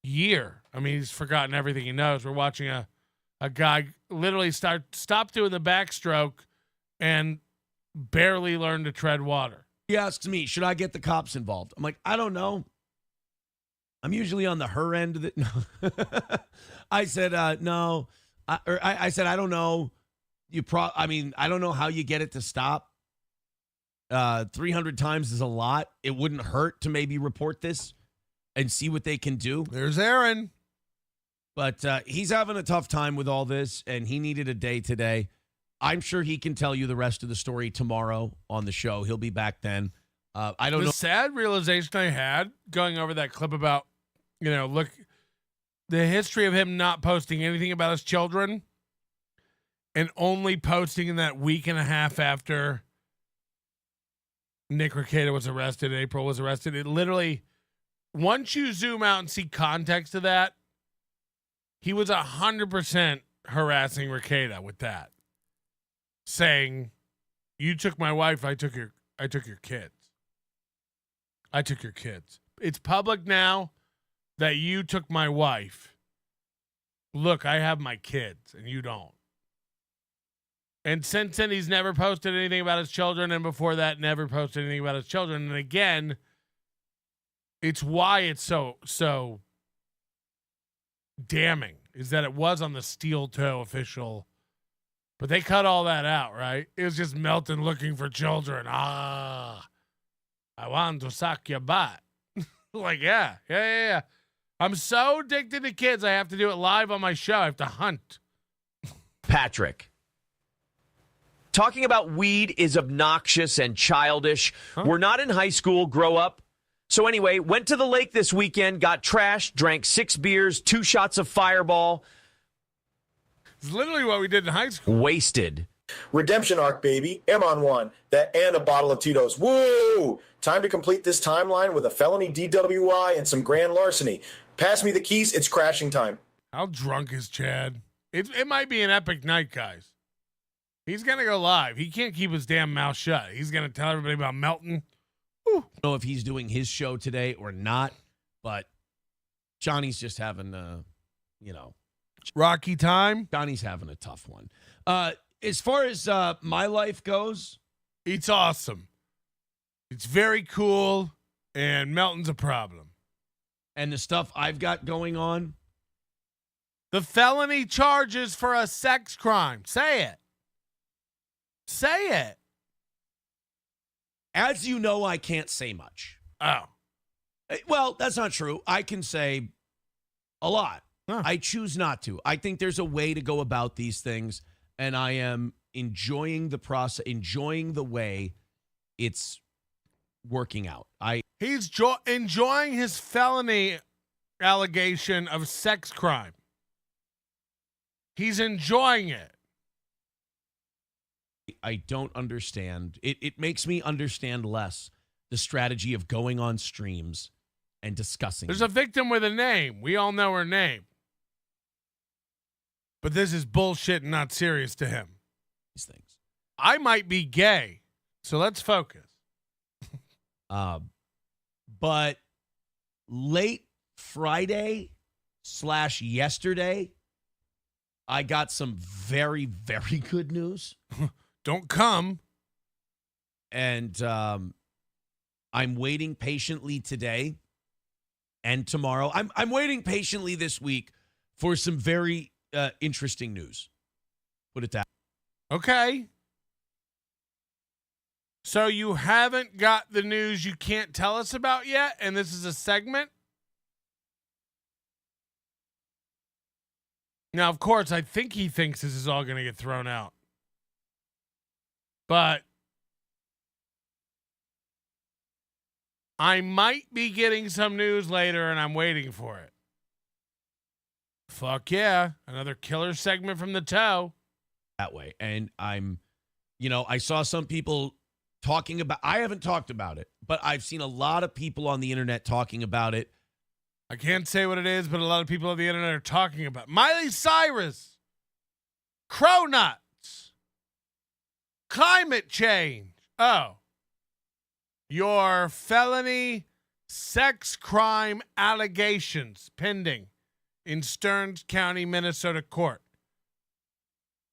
year. I mean, he's forgotten everything he knows. We're watching a guy literally stop doing the backstroke and barely learn to tread water. He asks me, should I get the cops involved? I'm like, I don't know. I'm usually on the her end of it. No. I said, no. I said, I don't know. I don't know how you get it to stop. 300 times is a lot. It wouldn't hurt to maybe report this and see what they can do. There's Aaron. But he's having a tough time with all this, and he needed a day today. I'm sure he can tell you the rest of the story tomorrow on the show. He'll be back then. I don't know. The sad realization I had going over that clip about, look, the history of him not posting anything about his children and only posting in that week and a half after Nick Rekieta was arrested, April was arrested. It literally, once you zoom out and see context of that, he was 100% harassing Rekieta with that, saying, "You took my wife. I took your kids. I took your kids. It's public now that you took my wife. Look, I have my kids and you don't." And since then, he's never posted anything about his children, and before that, never posted anything about his children. And again, it's why it's so damning is that it was on the steel toe official, but they cut all that out, right? It was just Melton looking for children. I want to suck your butt. Like, yeah. I'm so addicted to kids, I have to do it live on my show. I have to hunt. Patrick. Talking about weed is obnoxious and childish. We're not in high school, grow up. So anyway, went to the lake this weekend, got trashed, drank 6 beers, 2 shots of Fireball. It's literally what we did in high school. Wasted. Redemption arc, baby. M on one. That and a bottle of Tito's. Woo! Time to complete this timeline with a felony DWI and some grand larceny. Pass me the keys. It's crashing time. How drunk is Chad? It might be an epic night, guys. He's going to go live. He can't keep his damn mouth shut. He's going to tell everybody about Melton. I don't know if he's doing his show today or not, but Johnny's just having rocky time. Johnny's having a tough one. As far as my life goes, it's awesome. It's very cool, and Melton's a problem. And the stuff I've got going on? The felony charges for a sex crime. Say it. Say it. As you know, I can't say much. Oh. Well, that's not true. I can say a lot. I choose not to. I think there's a way to go about these things, and I am enjoying the process, enjoying the way it's working out. He's enjoying his felony allegation of sex crime. He's enjoying it. I don't understand. It makes me understand less the strategy of going on streams and discussing. There's a victim with a name. We all know her name. But this is bullshit and not serious to him. These things. I might be gay, so let's focus. But late Friday / yesterday, I got some very, very good news. Don't come. And I'm waiting patiently today and tomorrow. I'm waiting patiently this week for some very interesting news. Put it that way. Okay. So you haven't got the news you can't tell us about yet, and this is a segment? Now, of course, I think he thinks this is all going to get thrown out. But I might be getting some news later, and I'm waiting for it. Fuck yeah. Another killer segment from the toe. That way. And I saw some people talking about, I haven't talked about it, but I've seen a lot of people on the internet talking about it. I can't say what it is, but a lot of people on the internet are talking about it. Miley Cyrus, Cronuts, climate change. Oh, your felony sex crime allegations pending in Stearns County, Minnesota court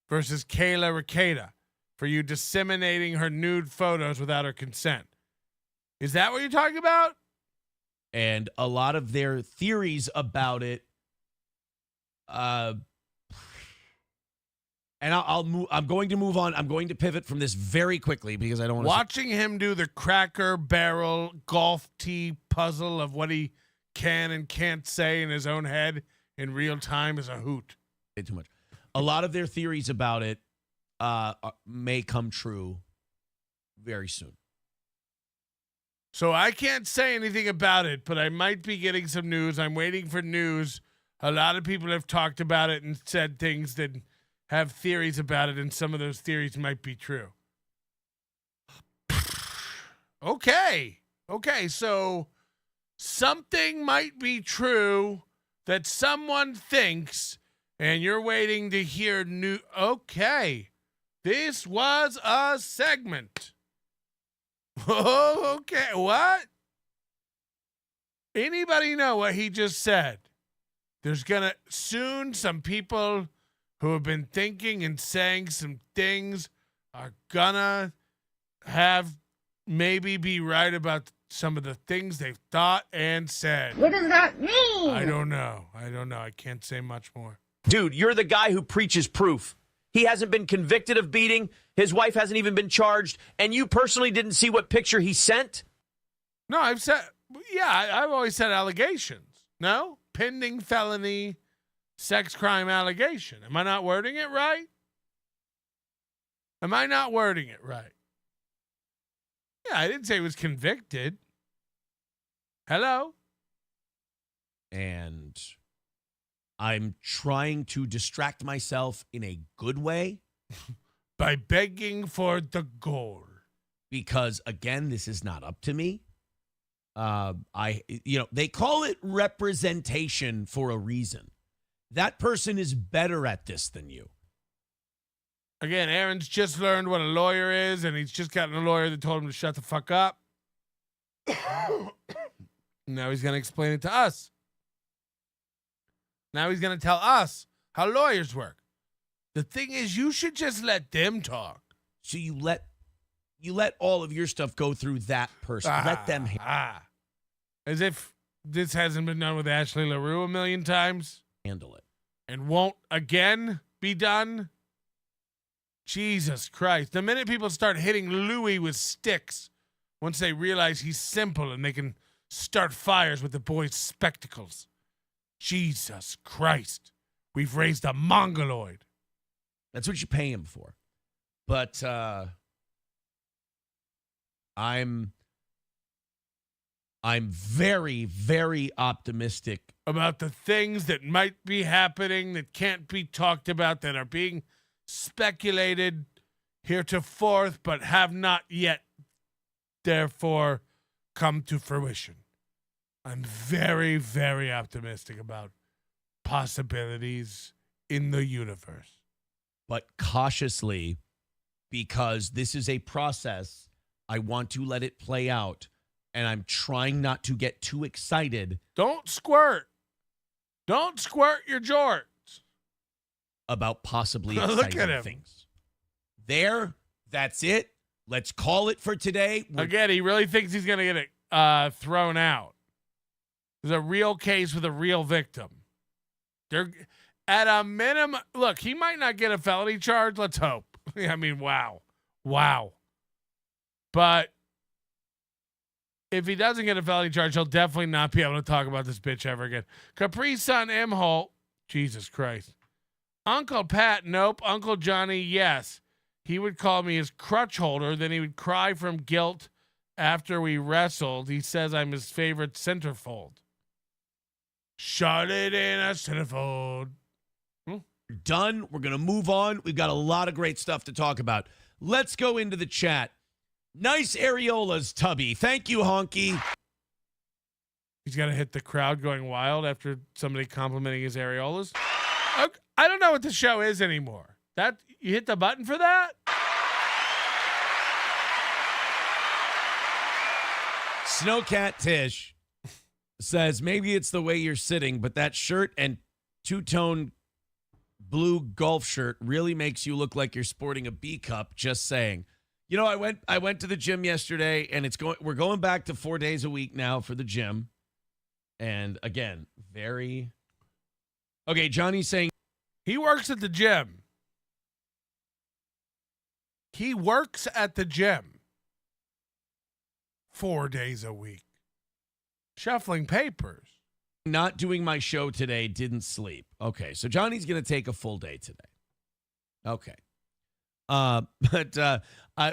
versus Kayla Ricada for you disseminating her nude photos without her consent. Is that what you're talking about? And a lot of their theories about it. And I'm going to move on. I'm going to pivot from this very quickly because I don't want to. Watching him do the Cracker Barrel golf tee puzzle of what he can and can't say in his own head in real time is a hoot. Too much. A lot of their theories about it may come true very soon. So I can't say anything about it, but I might be getting some news. I'm waiting for news. A lot of people have talked about it and said things that have theories about it, and some of those theories might be true. Okay, so something might be true that someone thinks, and you're waiting to hear new. Okay, this was a segment. Oh, okay, what? Anybody know what he just said? There's gonna soon some people who have been thinking and saying some things are gonna have maybe be right about some of the things they've thought and said. What does that mean? I don't know. I can't say much more. Dude, you're the guy who preaches proof. He hasn't been convicted of beating. His wife hasn't even been charged. And you personally didn't see what picture he sent? No, I've always said allegations. No? Pending felony sex crime allegation. Am I not wording it right? Am I not wording it right? Yeah, I didn't say he was convicted. Hello? And I'm trying to distract myself in a good way. By begging for the goal. Because, again, this is not up to me. They call it representation for a reason. That person is better at this than you. Again, Aaron's just learned what a lawyer is, and he's just gotten a lawyer that told him to shut the fuck up. Now he's going to explain it to us. Now he's going to tell us how lawyers work. The thing is, you should just let them talk. So you let all of your stuff go through that person. Let them as if this hasn't been done with Ashley LaRue a million times. Handle it. And won't again be done. Jesus Christ. The minute people start hitting Louis with sticks, once they realize he's simple and they can start fires with the boy's spectacles. Jesus Christ. We've raised a mongoloid. That's what you pay him for. But I'm very, very optimistic about the things that might be happening that can't be talked about, that are being speculated heretofore, but have not yet, therefore, come to fruition. I'm very, very optimistic about possibilities in the universe. But cautiously, because this is a process, I want to let it play out, and I'm trying not to get too excited. Don't squirt. Don't squirt your jorts. About possibly Look at him. things. That's it. Let's call it for today. Again, he really thinks he's going to get it thrown out. There's a real case with a real victim. They're at a minimum. Look, he might not get a felony charge. Let's hope. I mean, wow. But if he doesn't get a felony charge, he'll definitely not be able to talk about this bitch ever again. Capri Sun Imholte. Jesus Christ. Uncle Pat, nope. Uncle Johnny, yes. He would call me his crutch holder. Then he would cry from guilt after we wrestled. He says I'm his favorite centerfold. Shut it in a centerfold. Done. We're going to move on. We've got a lot of great stuff to talk about. Let's go into the chat. Nice areolas, Tubby. Thank you, Honky. He's got to hit the crowd going wild after somebody complimenting his areolas. I don't know what the show is anymore. That you hit the button for that? Snowcat Tish says, maybe it's the way you're sitting, but that shirt and two-tone blue golf shirt really makes you look like you're sporting a B cup. Just saying. You know, I went to the gym yesterday, and we're going back to 4 days a week now for the gym. And again, okay, Johnny's saying he works at the gym. He works at the gym 4 days a week. Shuffling papers. Not doing my show today, didn't sleep. Okay, so Johnny's going to take a full day today. Okay. But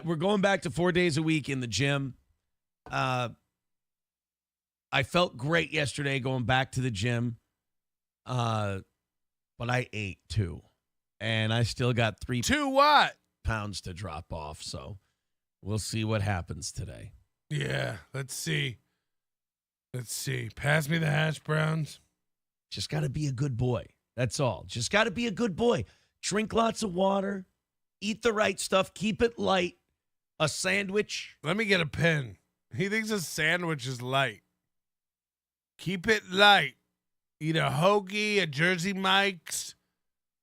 we're going back to 4 days a week in the gym. I felt great yesterday going back to the gym. But I ate too. And I still got 3 pounds to drop off. So we'll see what happens today. Yeah, let's see. Pass me the hash browns. Just got to be a good boy. That's all. Just got to be a good boy. Drink lots of water. Eat the right stuff. Keep it light. A sandwich. Let me get a pen. He thinks a sandwich is light. Keep it light. Eat a hoagie, a Jersey Mike's,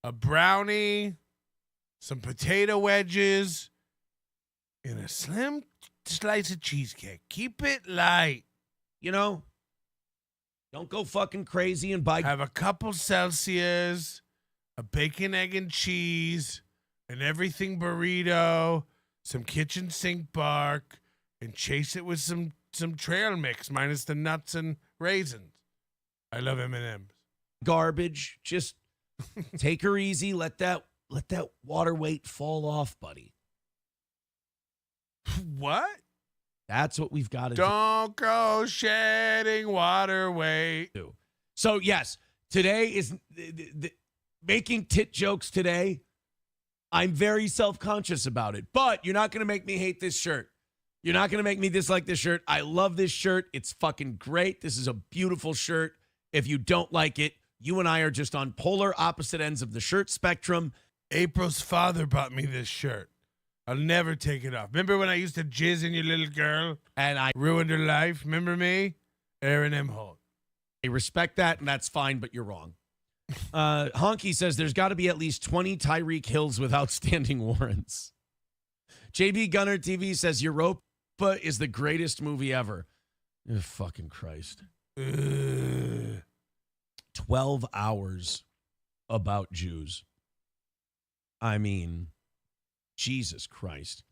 a brownie, some potato wedges, and a slim slice of cheesecake. Keep it light. You know, don't go fucking crazy and buy. Have a couple Celsius, a bacon, egg, and cheese, an everything burrito, some kitchen sink bark, and chase it with some trail mix minus the nuts and raisins. I love M&M's. Garbage. Just take her easy. Let that water weight fall off, buddy. What? That's what we've got to do. Don't go shedding water weight. So, yes, today is making tit jokes today. I'm very self-conscious about it, but you're not going to make me hate this shirt. You're not going to make me dislike this shirt. I love this shirt. It's fucking great. This is a beautiful shirt. If you don't like it, you and I are just on polar opposite ends of the shirt spectrum. April's father bought me this shirt. I'll never take it off. Remember when I used to jizz in your little girl? And I ruined her life? Remember me? Aaron Imholte. I respect that, and that's fine, but you're wrong. Honky says there's got to be at least 20 Tyreek Hills with outstanding warrants. JB Gunner TV says Europa is the greatest movie ever. Oh, fucking Christ. 12 hours about Jews. I mean, Jesus Christ.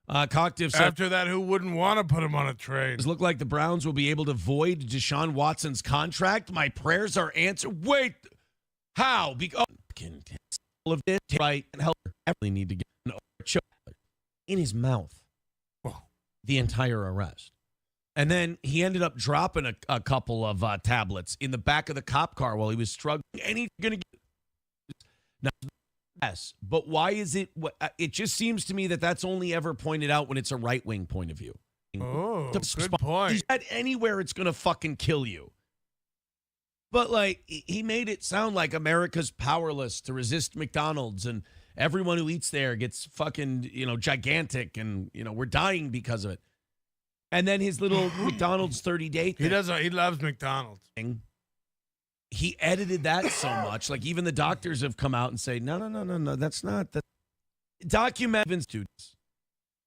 Coctive said, after that, who wouldn't want to put him on a train? Does look like the Browns will be able to void Deshaun Watson's contract. My prayers are answered. Wait, how? Because all of this right and help. Everybody need to get an in his mouth. The entire arrest. And then he ended up dropping a couple of tablets in the back of the cop car while he was struggling. And he's going to get. Now, yes, but why is it? It just seems to me that that's only ever pointed out when it's a right-wing point of view. Oh, good point. He's at anywhere it's going to fucking kill you. But, like, he made it sound like America's powerless to resist McDonald's and everyone who eats there gets fucking, gigantic and, we're dying because of it. And then his little McDonald's 30-day thing. He loves McDonald's. He edited that so much. Like, even the doctors have come out and say, no, that's not. Document students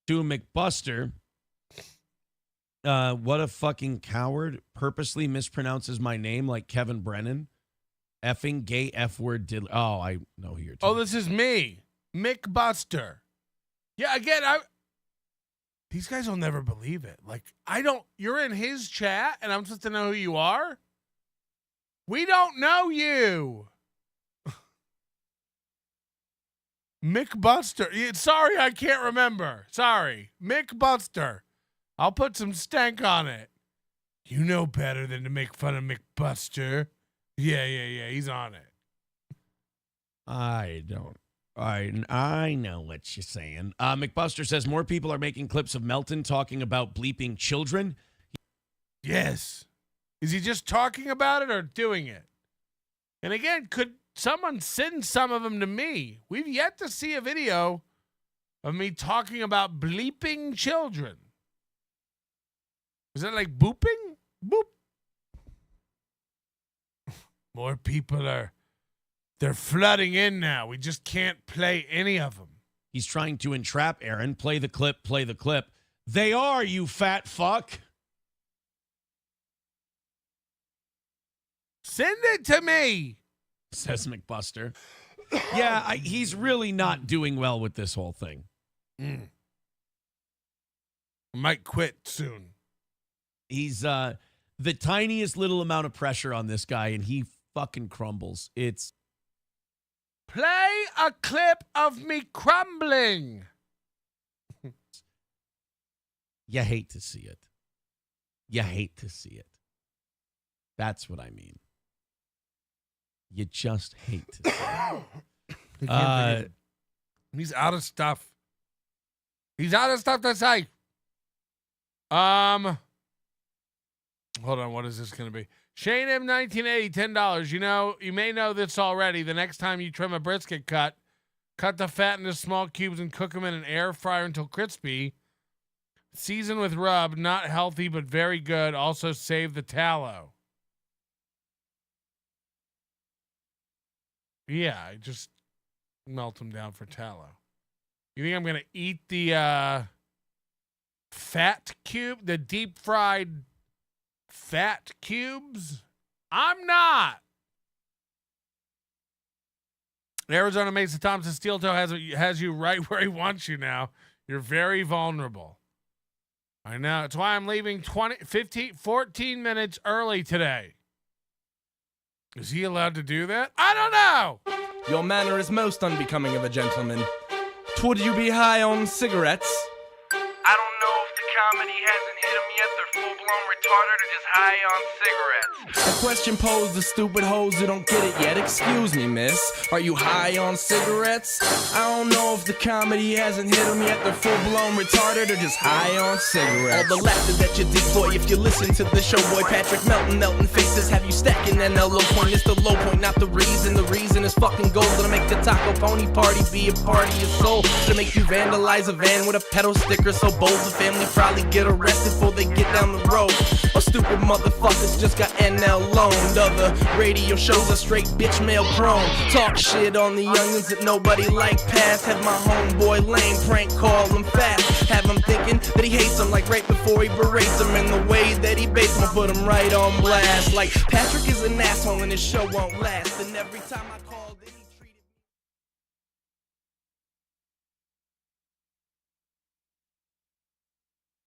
to McBuster. What a fucking coward. Purposely mispronounces my name like Kevin Brennan. Effing gay F word did. Oh, I know who you're talking. Oh, this is me, McBuster. Yeah, again, these guys will never believe it. Like, you're in his chat and I'm supposed to know who you are? We don't know you. McBuster. Sorry, I can't remember. Sorry. McBuster. I'll put some stank on it. You know better than to make fun of McBuster. Yeah. He's on it. I don't. I know what you're saying. McBuster says more people are making clips of Melton talking about bleeping children. Yes. Is he just talking about it or doing it? And again, could someone send some of them to me? We've yet to see a video of me talking about bleeping children. Is that like booping? Boop. More people they're flooding in now. We just can't play any of them. He's trying to entrap Aaron. Play the clip, play the clip. They are, you fat fuck. Send it to me, says McBuster. Yeah, he's really not doing well with this whole thing. I might quit soon. He's the tiniest little amount of pressure on this guy, and he fucking crumbles. It's play a clip of me crumbling. You hate to see it. You hate to see it. That's what I mean. You just hate to see it. He's out of stuff. He's out of stuff to say. Hold on, what is this going to be? Shane M 1980, $10. You may know this already. The next time you trim a brisket cut the fat into small cubes and cook them in an air fryer until crispy. Season with rub, not healthy but very good. Also save the tallow. Yeah, Melt them down for tallow. You think I'm going to eat the fat cube, the deep fried fat cubes? I'm not. Arizona Mesa Thompson Steel Toe has you right where he wants you now. You're very vulnerable. I know. It's why I'm leaving 14 minutes early today. Is he allowed to do that? I don't know. Your manner is most unbecoming of a gentleman. Would you be high on cigarettes? I don't know if the comedy hasn't hit them yet. They're full-blown retarded or just high on cigarettes. A question posed to stupid hoes who don't get it yet. Excuse me, miss. Are you high on cigarettes? I don't know if the comedy hasn't hit them yet. They're full-blown retarded or just high on cigarettes. All the laughter that you deploy if you listen to the show, boy. Patrick Melton, Melton faces have you stacking that low point. It's the low point, not the reason. The reason is fucking gold. Gonna make the Taco Pony party be a party of soul. Gonna make you vandalize a van with a pedal sticker so bold the family probably get arrested before they get down the road. Or stupid motherfuckers just got NL loaned. Other radio shows are straight bitch mail prone. Talk shit on the youngins that nobody like past. Have my homeboy lame prank call him fast. Have him thinking that he hates him like right before he berates him. And the way that he baits him, put him right on blast. Like Patrick is an asshole and his show won't last. And every time I call